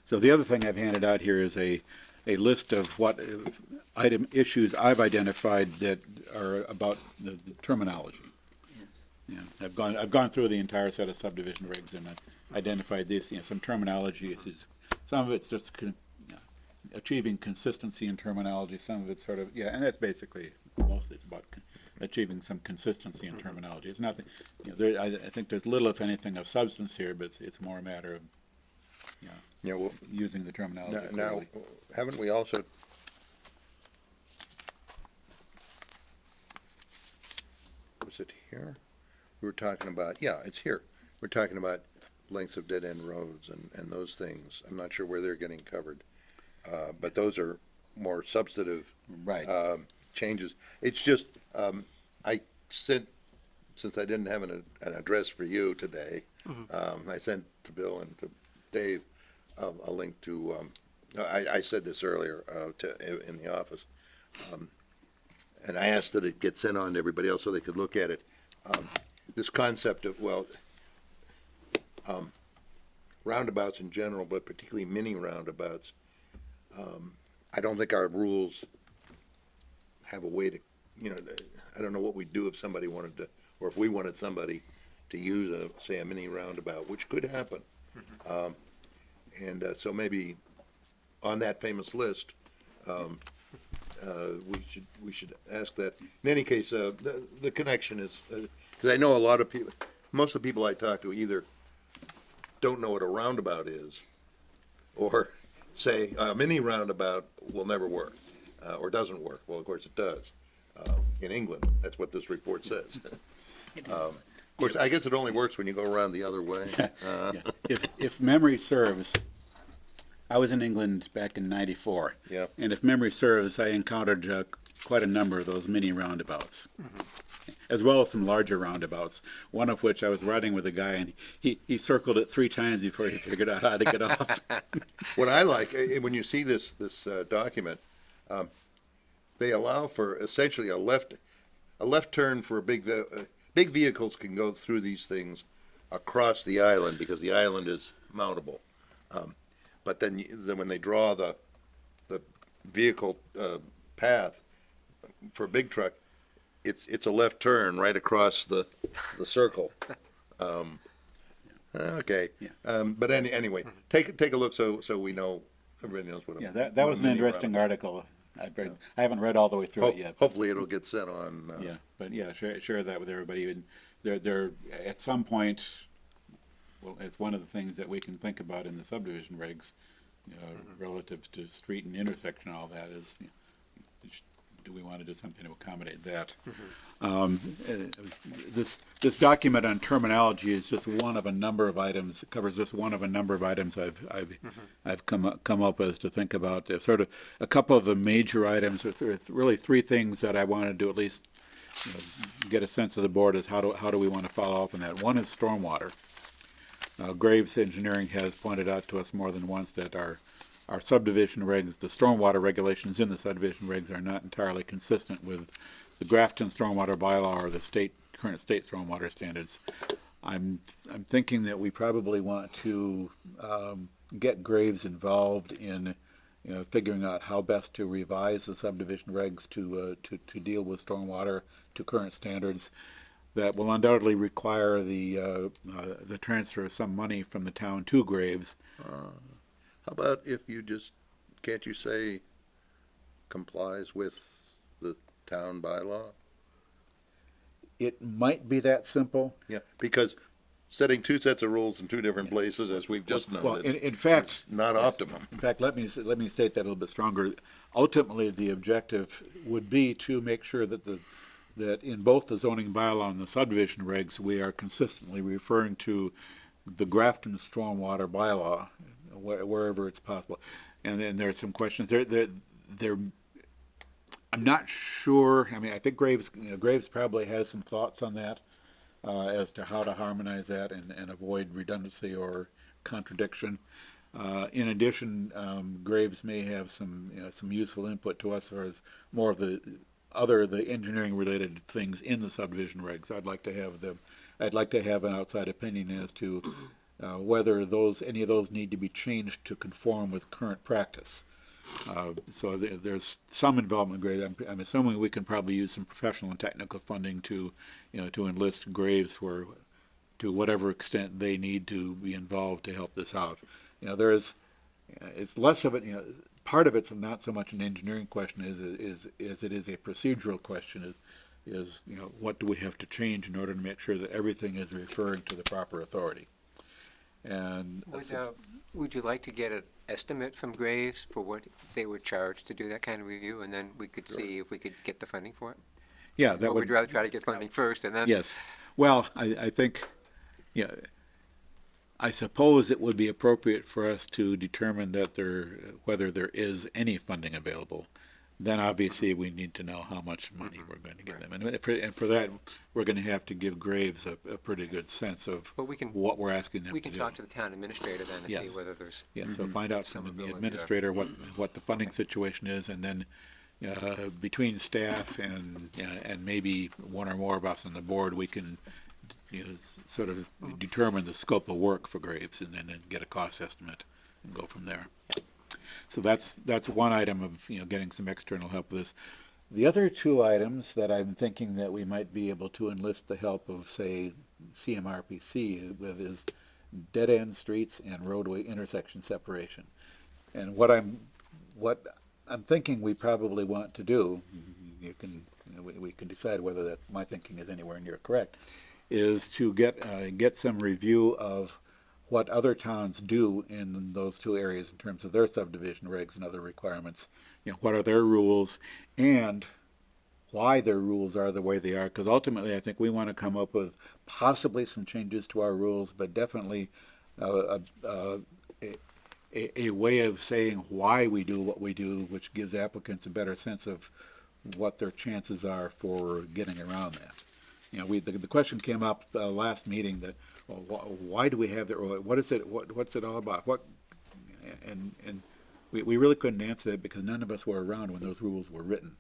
So the other thing I've handed out here is a list of what item issues I've identified that are about the terminology. Yeah, I've gone through the entire set of subdivision regs and identified this, some terminology issues. Some of it's just achieving consistency in terminology, some of it's sort of, and that's basically, mostly it's about achieving some consistency in terminology. It's nothing, I think there's little, if anything, of substance here, but it's more a matter of, Yeah, well, using the terminology now, clearly. haven't we also, was it here? We were talking about, it's here. We're talking about lengths of dead-end roads and those things. I'm not sure where they're getting covered. But those are more substantive Right. changes. It's just, I sent, since I didn't have an address for you today, I sent to Bill and to Dave a link to, I said this earlier in the office, and I asked that it get sent on to everybody else so they could look at it. This concept of, roundabouts in general, but particularly mini roundabouts, I don't think our rules have a way to, I don't know what we'd do if somebody wanted to, or if we wanted somebody to use say a mini roundabout, which could happen. So maybe on that famous list, we should ask that. In any case, the connection is, because I know a lot of people, most of the people I talk to either don't know what a roundabout is, or say a mini roundabout will never work, or doesn't work. Well, of course it does. In England, that's what this report says. Of course, I guess it only works when you go around the other way. If memory serves, I was in England back in '94. Yeah. And if memory serves, I encountered quite a number of those mini roundabouts, as well as some larger roundabouts, one of which I was riding with a guy, and he circled it 3 times before he figured out how to get off. What I like, when you see this document, they allow for essentially a left turn for big vehicles can go through these things across the island because the island is mountable. But then when they draw the vehicle path for a big truck, it's a left turn right across the circle. Okay. But anyway, take a look so we know, everybody knows what. That was an interesting article. I haven't read all the way through it yet. Hopefully it'll get sent on. Share that with everybody. And they're at some point, well, it's one of the things that we can think about in the subdivision regs, relative to street and intersection, all that is, do we want to do something to accommodate that? This document on terminology is just one of a number of items. It covers just one of a number of items I've come up with to think about. Sort of a couple of the major items. Really 3 things that I wanted to at least get a sense of the board is how do we want to follow up on that. One is stormwater. Graves Engineering has pointed out to us more than once that our subdivision regs, the stormwater regulations in the subdivision regs, are not entirely consistent with the Grafton stormwater bylaw or the current state stormwater standards. I'm thinking that we probably want to get Graves involved in figuring out how best to revise the subdivision regs to deal with stormwater to current standards. That will undoubtedly require the transfer of some money from the town to Graves. How about if you can't you say complies with the town bylaw? it might be that simple. Yeah, because setting two sets of rules in two different places, as we've just Well, noted, in fact, is not optimum. in fact, let me state that a little bit stronger. Ultimately, the objective would be to make sure that that in both the zoning bylaw and the subdivision regs, we are consistently referring to the Grafton Stormwater Bylaw, wherever it's possible. And then there are some questions there. I'm not sure. I mean, I think Graves probably has some thoughts on that as to how to harmonize that and avoid redundancy or contradiction. In addition, Graves may have some useful input to us as more of the engineering related things in the subdivision regs. I'd like to have an outside opinion as to whether any of those need to be changed to conform with current practice. So there's some involvement, Graves. I'm assuming we can probably use some professional and technical funding to enlist Graves to whatever extent they need to be involved to help this out. It's less of it. Part of it's not so much an engineering question as it is a procedural question. Is what do we have to change in order to make sure that everything is referring to the proper authority? And would you like to get an estimate from Graves for what they would charge to do that kind of review, and then we could see if we could get the funding for it? Yeah, that Or would you rather try to get funding first and then? Yes. Well, I think, I suppose it would be appropriate for us to determine whether there is any funding available. Then obviously we need to know how much money we're going to give them. And for that, we're going to have to give Graves a pretty good sense of what we're asking them to do. We can talk to the town administrator then to see whether there's. Yeah, so find out from the administrator what the funding situation is, and then between staff and maybe one or more of us on the board, we can sort of determine the scope of work for Graves and then get a cost estimate and go from there. So that's one item of getting some external help with this. The other two items that I'm thinking that we might be able to enlist the help of, say, CMRPC with is dead end streets and roadway intersection separation. And what I'm thinking we probably want to do, we can decide whether that's my thinking is anywhere near correct, is to get some review of what other towns do in those two areas in terms of their subdivision regs and other requirements. What are their rules and why their rules are the way they are, because ultimately I think we want to come up with possibly some changes to our rules, but definitely a way of saying why we do what we do, which gives applicants a better sense of what their chances are for getting around that. The question came up last meeting that, well, why do we have that? What's it all about? And we really couldn't answer that because none of us were around when those rules were written.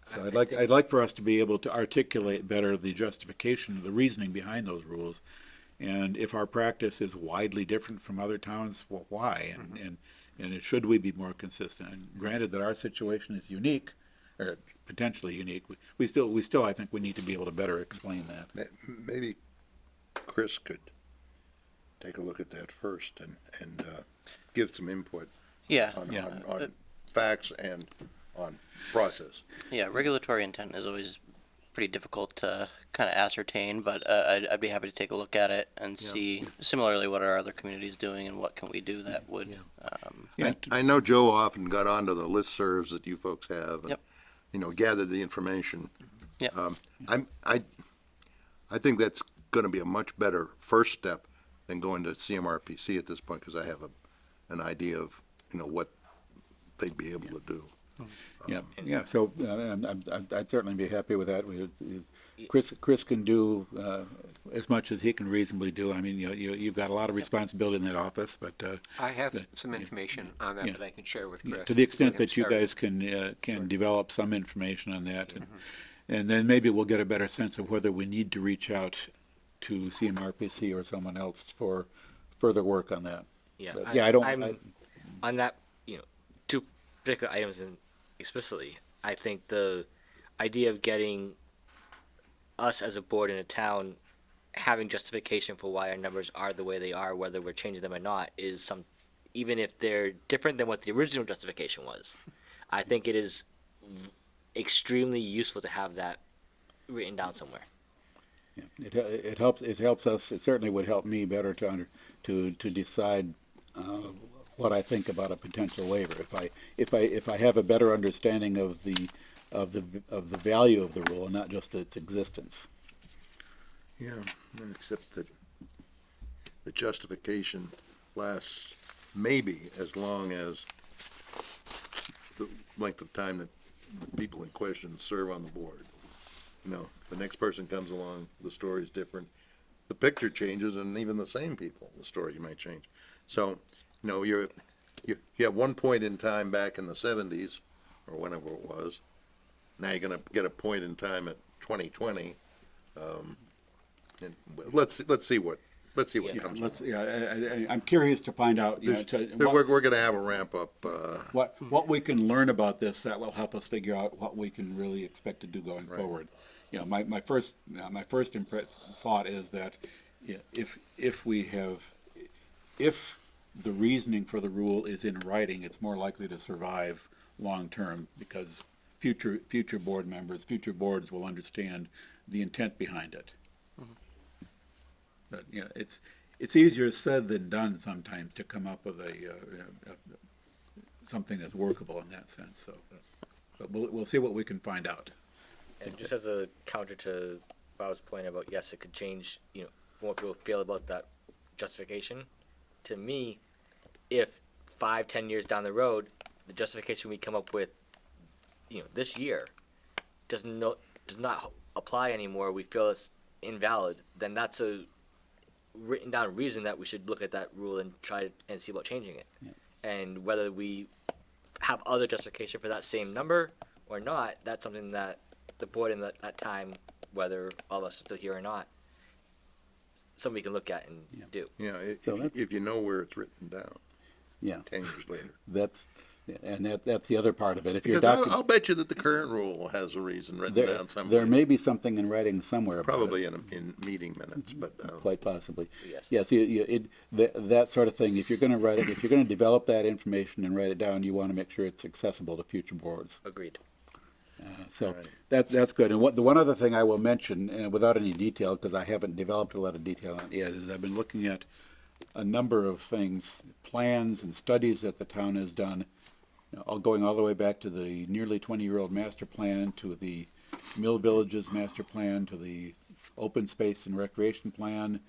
So I'd like for us to be able to articulate better the justification, the reasoning behind those rules, and if our practice is widely different from other towns, well, why? And should we be more consistent? And granted that our situation is unique, or potentially unique, we still I think we need to be able to better explain that. Maybe Chris could take a look at that first and give some input on facts and on process. Yeah, regulatory intent is always pretty difficult to kind of ascertain, but I'd be happy to take a look at it and see similarly what are other communities doing and what can we do that would. I know Joe often got onto the listservs that you folks have and gathered the information. I think that's going to be a much better first step than going to CMRPC at this point, because I have an idea of what they'd be able to do. So I'd certainly be happy with that. Chris can do as much as he can reasonably do. I mean, you've got a lot of responsibility in that office, but I have some information on that that I can share with Chris. To the extent that you guys can develop some information on that, and then maybe we'll get a better sense of whether we need to reach out to CMRPC or someone else for further work on that. On that, two particular items explicitly, I think the idea of getting us as a board in a town having justification for why our numbers are the way they are, whether we're changing them or not, is even if they're different than what the original justification was. I think it is extremely useful to have that written down somewhere. It helps us, it certainly would help me better to decide, what I think about a potential waiver. If I have a better understanding of the value of the rule and not just its existence. Yeah, except that the justification lasts maybe as long as the length of time that the people in question serve on the board. You know, the next person comes along, the story's different. The picture changes, and even the same people, the story might change. So, you know, you have one point in time back in the 70s, or whenever it was. Now you're going to get a point in time at 2020. And let's see what comes. I'm curious to find out. We're going to have a ramp up. What we can learn about this that will help us figure out what we can really expect to do going forward. You know, my first thought is that if the reasoning for the rule is in writing, it's more likely to survive long term because future board members, future boards will understand the intent behind it. But you know, it's easier said than done sometimes to come up with something that's workable in that sense. So, but we'll see what we can find out. And just as a counter to Bob's point about, yes, it could change, you know, from what people feel about that justification. To me, if 5-10 years down the road, the justification we come up with, you know, this year does not apply anymore, we feel it's invalid, then that's a written down reason that we should look at that rule and try and see about changing it. Yeah. And whether we have other justification for that same number or not, that's something that the board in that time, whether all of us are still here or not, something we can look at and do. Yeah, if you know where it's written down. Yeah. 10 years later. That's the other part of it. If you're I'll bet you that the current rule has a reason written down somewhere. There may be something in writing somewhere. Probably in meeting minutes, but quite possibly. Yes. Yes. That sort of thing. If you're going to write it, if you're going to develop that information and write it down, you want to make sure it's accessible to future boards. Agreed. So that's good. And the one other thing I will mention, without any detail, because I haven't developed a lot of detail on it yet, is I've been looking at a number of things, plans and studies that the town has done, all going all the way back to the nearly 20-year-old master plan, to the Mill Villages master plan, to the open space and recreation plan,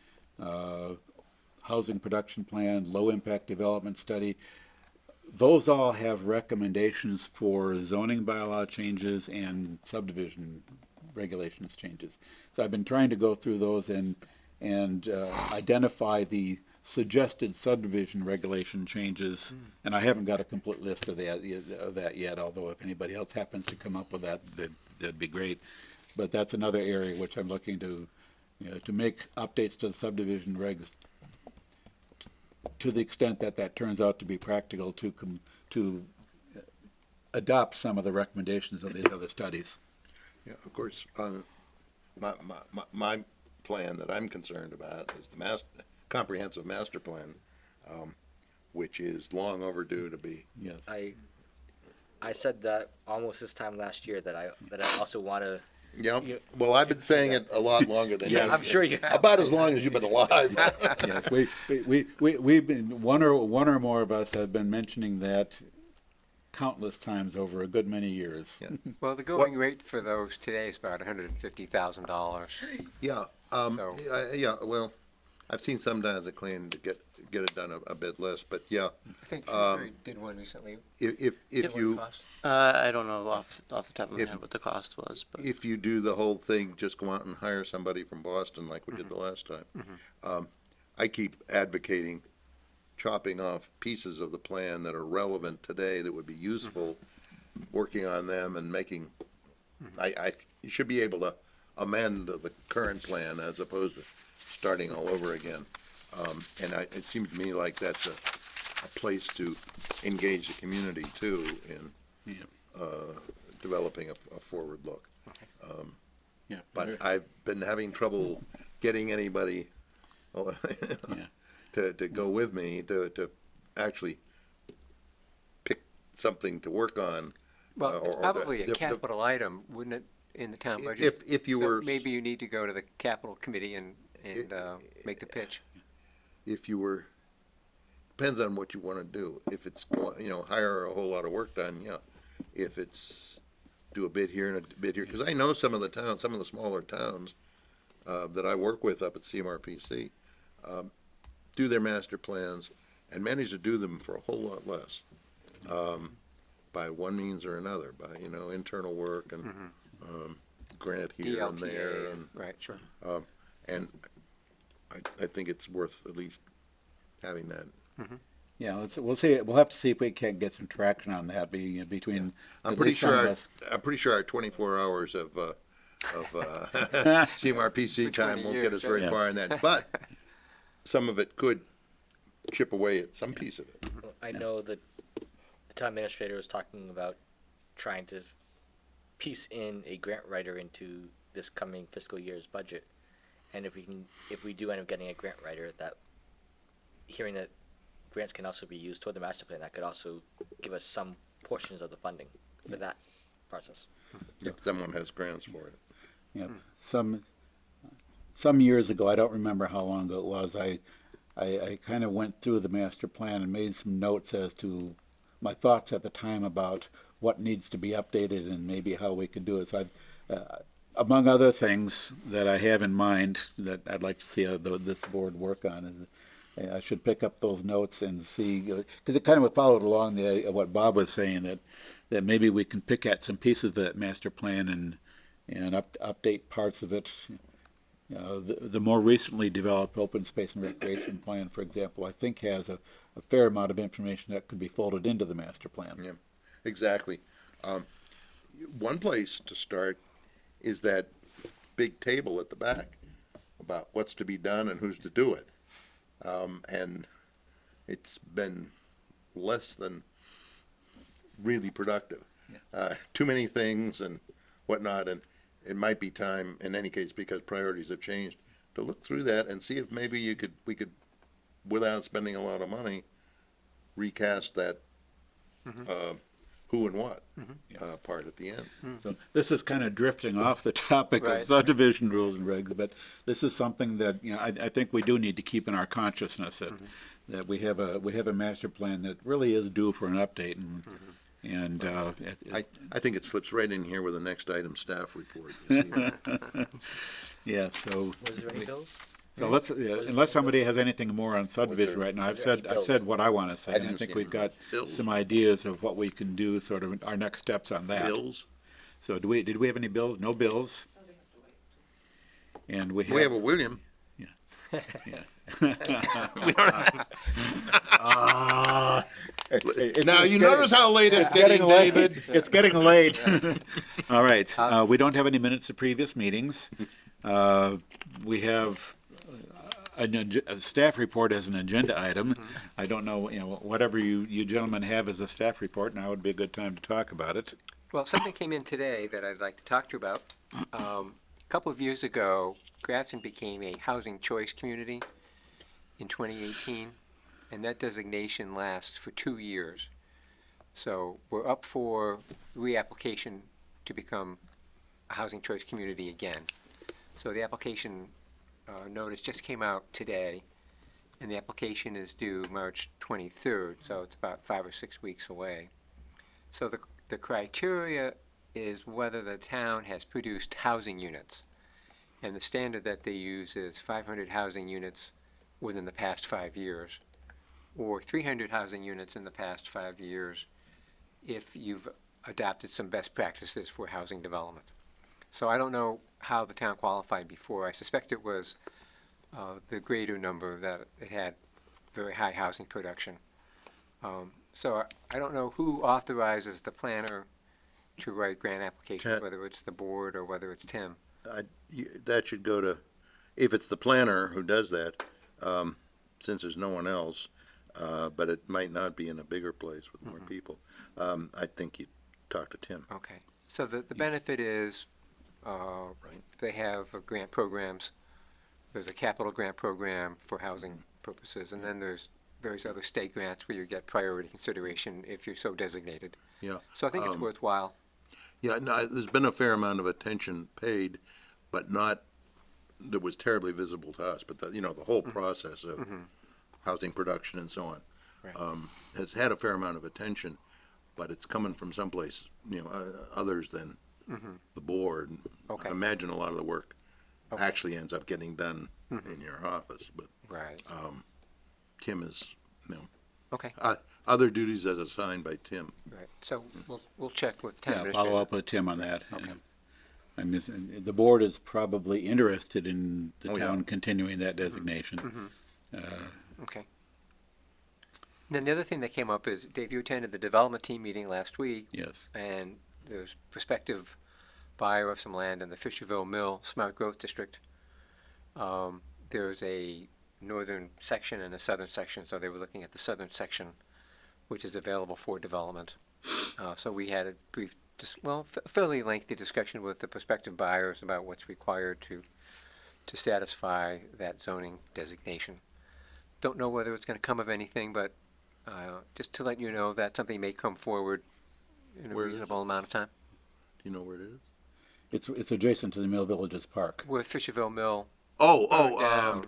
housing production plan, low impact development study. Those all have recommendations for zoning bylaw changes and subdivision regulations changes. So I've been trying to go through those and identify the suggested subdivision regulation changes, and I haven't got a complete list of that yet, although if anybody else happens to come up with that'd be great. But that's another area which I'm looking to make updates to the subdivision regs to the extent that turns out to be practical to adopt some of the recommendations of these other studies. Yeah, of course, my plan that I'm concerned about is the comprehensive master plan, which is long overdue to be. Yes. I said that almost this time last year that I also want to. Yeah. Well, I've been saying it a lot longer than you. I'm sure you have. About as long as you've been alive. Yes, we've been one or more of us have been mentioning that countless times over a good many years. Yeah. Well, the going rate for those today is about $150,000. Yeah. Yeah. Well, I've seen some towns that claim to get it done a bit less, but yeah. I think Shrewsbury did one recently. If you. I don't know off the top of my head what the cost was, but If you do the whole thing, just go out and hire somebody from Boston like we did the last time. I keep advocating chopping off pieces of the plan that are relevant today that would be useful, working on them and making, you should be able to amend the current plan as opposed to starting all over again. And it seems to me like that's a place to engage the community too in developing a forward look. But I've been having trouble getting anybody to go with me to actually pick something to work on. Well, it's probably a capital item, wouldn't it? in the town budget. If you So were, maybe you need to go to the capital committee and make the pitch. if you were, depends on what you wanna do. If it's, hire a whole lot of work done, yeah. If it's do a bid here and a bid here, cause I know some of the towns, some of the smaller towns, that I work with up at CMRPC, do their master plans and manage to do them for a whole lot less. By one means or another, by, internal work and, grant here and there. DLTA, And, right, sure. and I think it's worth at least having that. Yeah, we'll see. We'll have to see if we can get some traction on that between. I'm at pretty least some of sure us. our 24 hours of CMRPC time won't get us very Yeah. far in that, but some of it could chip away at some piece of it. I know that the town administrator was talking about trying to piece in a grant writer into this coming fiscal year's budget. And if we do end up getting a grant writer, that hearing that grants can also be used toward the master plan, that could also give us some portions of the funding for that process. If someone has grants for it. Yeah, some years ago, I don't remember how long ago it was, I kind of went through the master plan and made some notes as to my thoughts at the time about what needs to be updated and maybe how we could do it. So among other things that I have in mind that I'd like to see this board work on is I should pick up those notes and see, because it kind of followed along what Bob was saying, that maybe we can pick at some pieces of that master plan and update parts of it. The more recently developed open space and recreation plan, for example, I think has a fair amount of information that could be folded into the master plan. Yeah, exactly. One place to start is that big table at the back about what's to be done and who's to do it. And it's been less than really productive. Too many things and whatnot, and it might be time, in any case, because priorities have changed, to look through that and see if maybe we could, without spending a lot of money, recast that, who and what, part at the end. So this is kind of drifting off the topic Right. of subdivision rules and regs, but this is something that, I think we do need to keep in our consciousness that we have a master plan that really is due for an update and I think it slips right in here with the next item, staff report. yeah, so. Was there any bills? So let's, unless somebody has anything more on subdivision right now, I've said what I want to say. I And I didn't think see we've any got bills. some ideas of what we can do, sort of our next steps on that. Bills? So did we have any bills? No bills? And we We have a William. Now, you notice how late it's getting, David? It's getting late. All right, we don't have any minutes of previous meetings. We have a staff report as an agenda item. I don't know, whatever you gentlemen have as a staff report, now would be a good time to talk about it. Well, something came in today that I'd like to talk to you about. A couple of years ago, Grafton became a housing choice community in 2018, and that designation lasts for 2 years. So we're up for reapplication to become a housing choice community again. So the application notice just came out today, and the application is due March 23rd, so it's about 5 or 6 weeks away. So the criteria is whether the town has produced housing units. And the standard that they use is 500 housing units within the past 5 years, or 300 housing units in the past 5 years if you've adopted some best practices for housing development. So I don't know how the town qualified before. I suspect it was the greater number that it had very high housing production. So I don't know who authorizes the planner to write grant applications, Ted. whether it's the board or whether it's Tim. That should go to, if it's the planner who does that, since there's no one else, but it might not be in a bigger place with more people, I think you talk to Tim. Okay. So the benefit is they have grant programs. There's a capital grant program for housing purposes, and then there's various other state grants where you get priority consideration if you're so designated. Yeah. So I think it's worthwhile. Yeah, no, there's been a fair amount of attention paid, but not, that was terribly visible to us, but the, the whole process of housing production and so on, Right. has had a fair amount of attention, but it's coming from someplace, others than the board. Okay. I imagine a lot of the work Okay. actually ends up getting done in your office, but Right. Tim is, Okay. other duties as assigned by Tim. Right. So we'll check with town Yeah, administrator. follow up with Tim on that. Okay. The board is probably interested in the Oh, yeah. town continuing that designation. Okay. Then the other thing that came up is, Dave, you attended the development team meeting last week, Yes. and there's prospective buyer of some land in the Fisherville Mill Smart Growth District. There's a northern section and a southern section, so they were looking at the southern section, which is available for development. So we had a brief, fairly lengthy discussion with the prospective buyers about what's required to satisfy that zoning designation. Don't know whether it's going to come of anything, but just to let you know that something may come forward in a Where is reasonable amount of time. Do you know where it is? It's adjacent to the Mill Villages Park. With Fisherville Mill. Oh,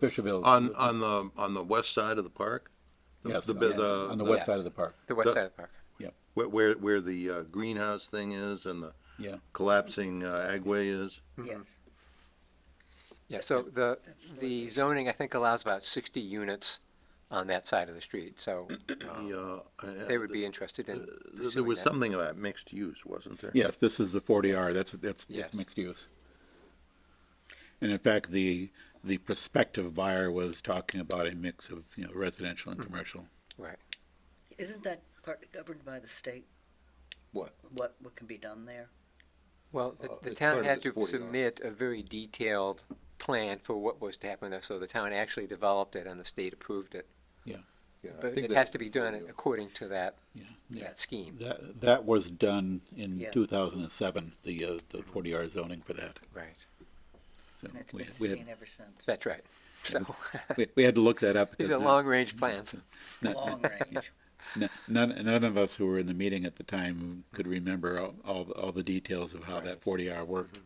Fisherville. on the west side of the park? Yes, the- yes, the- on the the- west side of the park. The west The- side of the park. Where the greenhouse thing is and the Yeah. collapsing agway is? Yes. Yeah, so the zoning, I think, allows about 60 units on that side of the street, so they would be interested in There pursuing was that. something about mixed use, wasn't there? Yes, this is the 40R. That's Yes. it's mixed use. And in fact, the prospective buyer was talking about a mix of residential and commercial. Right. Isn't that partly governed by the state? What? What can be done there? Well, the it's town part of had this to 40R. submit a very detailed plan for what was to happen there, so the town actually developed it and the state approved it. Yeah, I But think it that- has to be done according to that Yeah. that scheme. That was done in Yeah. 2007. The 40R zoning for that. Right. So And it's we, been we had staying ever since. That's right. So we had to look that up. these because are long-range plans. Long range. None of us who were in the meeting at the time could remember all the details of how that 40R worked.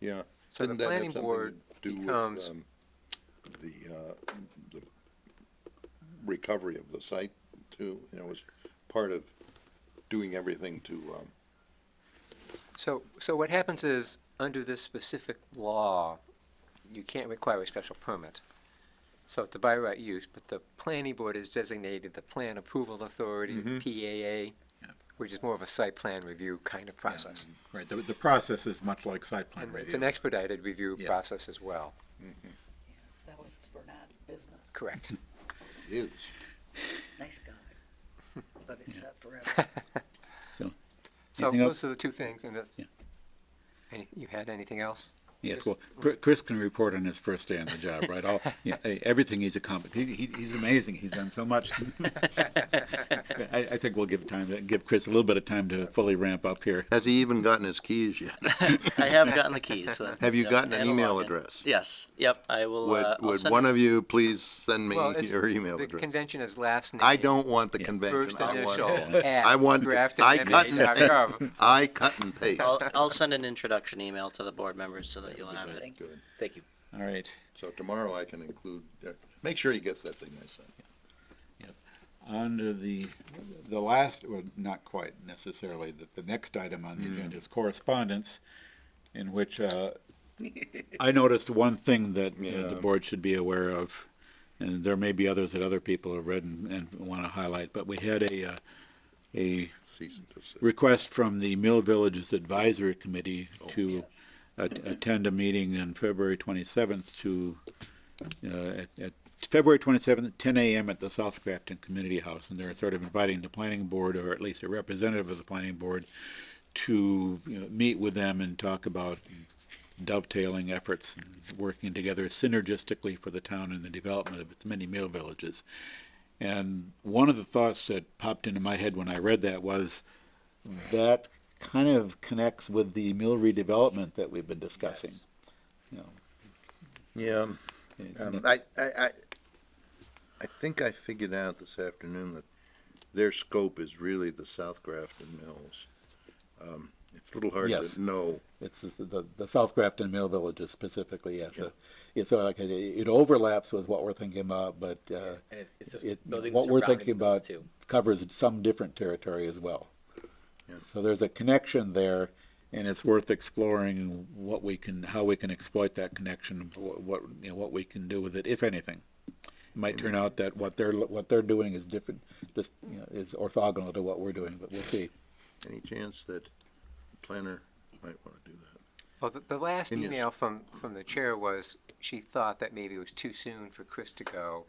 Yeah. So the Didn't that have planning something board to do with, becomes- the recovery of the site too? It was part of doing everything to, So what happens is, under this specific law, you can't require a special permit. So it's a by right use, but the planning board is designated the plan approval authority, PAA, which is more of a site plan review kind of process. Right. The process is much like site plan And it's review. an expedited review Yeah. process as well. That was the Bernard business. Correct. is. Nice guy. But it's set forever. So Anything else? those are the two things, and that's, Yeah. you had anything else? Yes, well, Chris can report on his first day on the job, right? Everything he's accomplished. He's amazing. He's done so much. I think we'll give Chris a little bit of time to fully ramp up here. Has he even gotten his keys yet? I have gotten the keys. So Have you yep, gotten an and a email login. address? Yes. Yep. I will. I'll Would send one it. of you please send me Well, it's- your email the address? convention is last name. I don't want the Yeah. convention. First I want- initial at I want, I cut and paste. draftedma.gov. I cut and paste. I'll send an introduction email to the board members so that you'll have it. Good. Thank you. All right. So tomorrow I can include, make sure he gets that thing I sent. On to the last, well, not quite necessarily, the next item on the agenda is correspondence, in which I noticed one thing that the board should be aware of, and there may be others that other people have read and want to highlight, but we had a Cease and desist. request from the Mill Villages Advisory Committee to attend a meeting on February 27th at February 27th at 10 a.m. at the South Grafton Community House, and they're sort of inviting the planning board, or at least a representative of the planning board, to meet with them and talk about dovetailing efforts and working together synergistically for the town and the development of its many mill villages. And one of the thoughts that popped into my head when I read that was that kind of connects with the mill redevelopment that we've been discussing. Yeah, It's I think I figured out this afternoon that their scope is really the South Grafton Mills. It's a little hard Yes. to know. It's the South Grafton Mill Villages specifically, yes. It's like, it overlaps with what we're thinking about, but, And it's just it, buildings what we're surrounding thinking those about two. covers some different territory as well. Yeah. So there's a connection there, and it's worth exploring how we can exploit that connection, what we can do with it, if anything. It might turn out that what they're doing is different, just, is orthogonal to what we're doing, but we'll see. Any chance that the planner might want to do that? Well, the last And yes. email from the chair was, she thought that maybe it was too soon for Chris to go,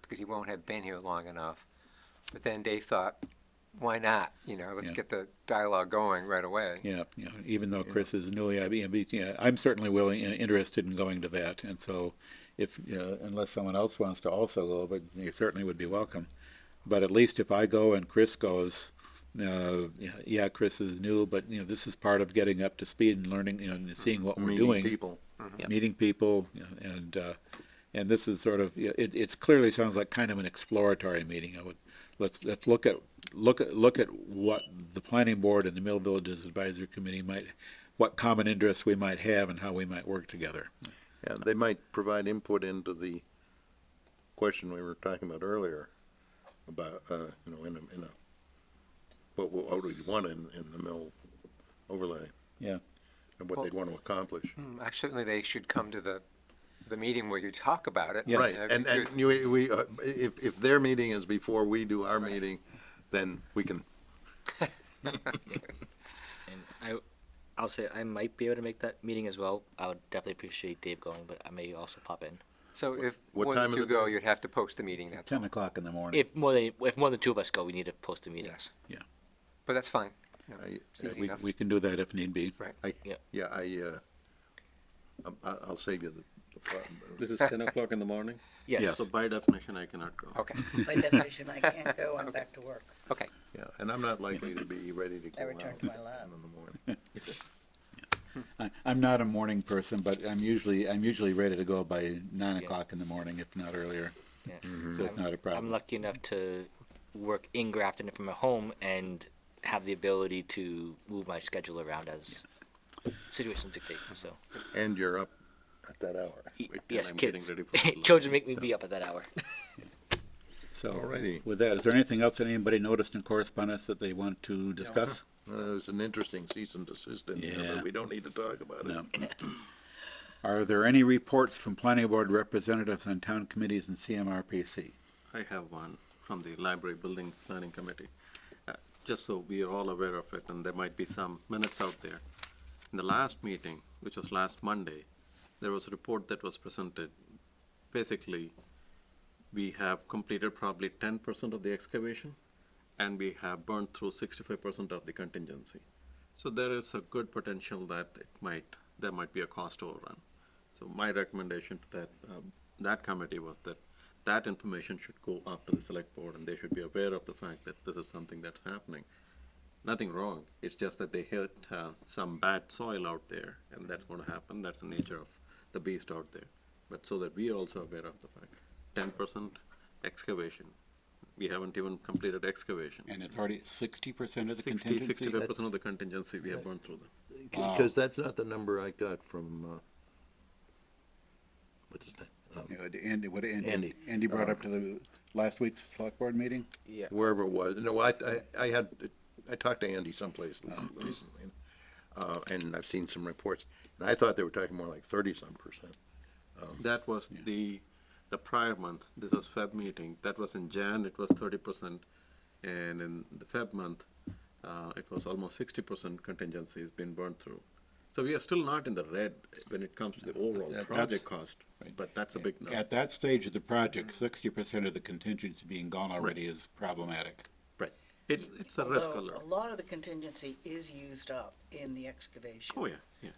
because he won't have been here long enough. But then Dave thought, why not? Let's Yeah. get the dialogue going right away. Yeah, even though Chris is newly I'm certainly interested in going to that, and so if, unless someone else wants to also go, but you certainly would be welcome. But at least if I go and Chris goes, Chris is new, but, this is part of getting up to speed and learning, and seeing what we're Meeting doing. people. Meeting people, and this is sort of, it's clearly sounds like kind of an exploratory meeting. Let's look at what the planning board and the Mill Villages Advisory Committee what common interests we might have and how we might work together. Yeah, they might provide input into the question we were talking about earlier about, what do we want in the mill overlay? Yeah. And what they'd want to accomplish. Certainly they should come to the meeting where you talk about it. Yes. Right, and if their meeting is before we do our meeting, then we can, And I'll say I might be able to make that meeting as well. I would definitely appreciate Dave going, but I may also pop in. So if What more time than of two the go, day? you'd have to post a meeting, that's all. 10 o'clock in the morning. If more than two of us go, we need to post a meeting. Yes. Yeah. But that's fine. It's I- easy We, enough. we can do that if need be. I'll save you the problem. This is 10 o'clock in the morning, Yes. Yes. so by definition, I cannot go. Okay, By definition, I can't go, I'm back to work. okay. Yeah, and I'm not likely to be ready to go I out return to my lab. in the morning. I'm not a morning person, but I'm usually ready to go by 9 o'clock in the morning, if not earlier. Yeah. So it's not a I'm problem. lucky enough to work in Grafton from home and have the ability to move my schedule around as situations dictate. So And you're up at that hour. yes, I'm getting kids, ready for school. children make me be up at that hour. So, Alrighty. with that, is there anything else that anybody noticed in correspondence that they want to discuss? There's an interesting cease and desist in there, Yeah. but we don't need to talk about it. No. Are there any reports from planning board representatives on town committees and CMRPC? I have one from the Library Building Planning Committee. Just so we are all aware of it, and there might be some minutes out there. In the last meeting, which was last Monday, there was a report that was presented. Basically, we have completed probably 10% of the excavation, and we have burned through 65% of the contingency. So there is a good potential that there might be a cost overrun. So my recommendation to that committee was that information should go up to the select board, and they should be aware of the fact that this is something that's happening. Nothing wrong, it's just that they hit some bad soil out there, and that's gonna happen, that's the nature of the beast out there. But so that we are also aware of the fact, 10% excavation, we haven't even completed excavation. And it's already 60% of the 60, contingency? 65% of the contingency, we have burned through them. Because that's not the number I got from, what's his name? Andy, Andy brought up to the last week's select board meeting? Yeah. Wherever it was. No, I talked to Andy someplace recently, and I've seen some reports, and I thought they were talking more like 30-some%. That was the prior month, this was Feb meeting, that was in Jan, it was 30%, and in the Feb month, it was almost 60% contingency has been burned through. So we are still not in the red when it comes to the overall project cost, but that's a big number. At that stage of the project, 60% of the contingency being gone already is problematic. Right, it's a risk Although alert. a lot of the contingency is used up in the excavation. Oh, yeah.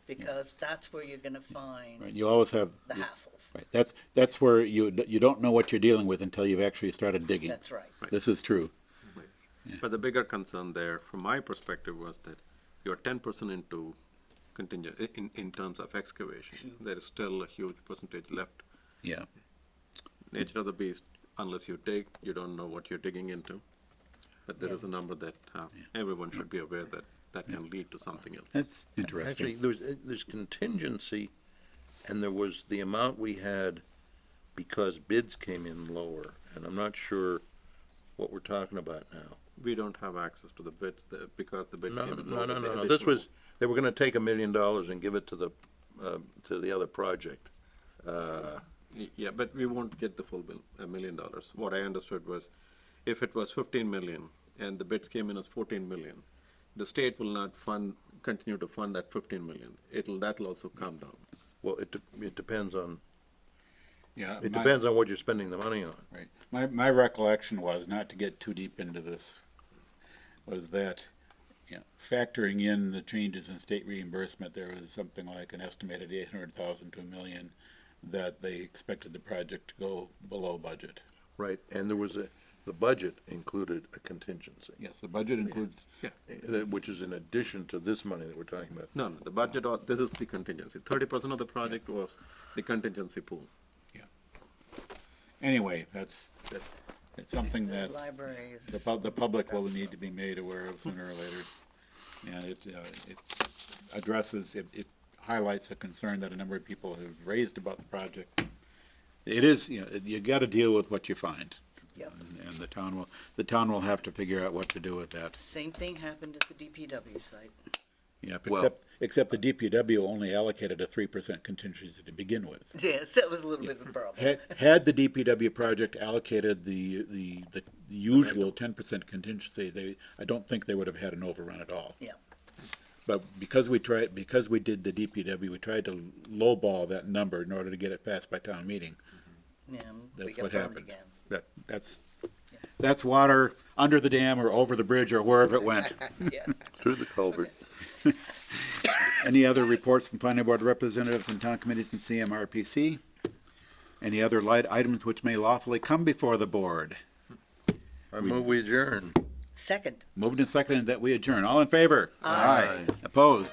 Because that's where you're gonna find Right, you always have, the hassles. right, that's where you don't know what you're dealing with until you've actually started digging. That's right. This is true. But the bigger concern there, from my perspective, was that you're 10% into contingent, in terms of excavation. There is still a huge percentage left. Yeah. Nature of the beast, unless you dig, you don't know what you're digging into. But there is a number that everyone should be aware that that can lead to something else. That's interesting. Actually, there's contingency, and there was the amount we had because bids came in lower, and I'm not sure what we're talking about now. We don't have access to the bids because the bids No, came in no, lower. no, The no, no, additional- this was, they were gonna take $1 million and give it to the other project. Yeah, but we won't get the full bill, $1 million. What I understood was, if it was 15 million and the bids came in as 14 million, the state will not continue to fund that 15 million. That'll also come down. Well, it depends on, Yeah, it depends on what you're spending the money on. Right. My recollection was, not to get too deep into this, was that, factoring in the changes in state reimbursement, there was something like an estimated 800,000 to $1 million that they expected the project to go below budget. Right, and there was the budget included a contingency. Yes, the budget includes, Which is in addition to this money that we're talking about. No, the budget, this is the contingency. 30% of the project was the contingency pool. anyway, it's something The that libraries. the public will need to be made aware of sooner or later. And it addresses, it highlights a concern that a number of people have raised about the project. It is, you gotta deal with what you find. Yep. And the town will have to figure out what to do with that. Same thing happened at the DPW site. Yeah, Well- except the DPW only allocated a 3% contingency to begin with. Yes, that was a little bit of a problem. Had the DPW project allocated the usual 10% contingency, I don't think they would have had an overrun at all. Yeah. But because we did the DPW, we tried to lowball that number in order to get it passed by town meeting. Yeah, we That's got what burned happened. again. That's water under the dam or over the bridge or wherever it went. Yes. Through the culvert. Any other reports from planning board representatives and town committees and CMRPC? Any other light items which may lawfully come before the board? I move we adjourn. Second. Moved and seconded that we adjourn. All in favor? Aye. Opposed?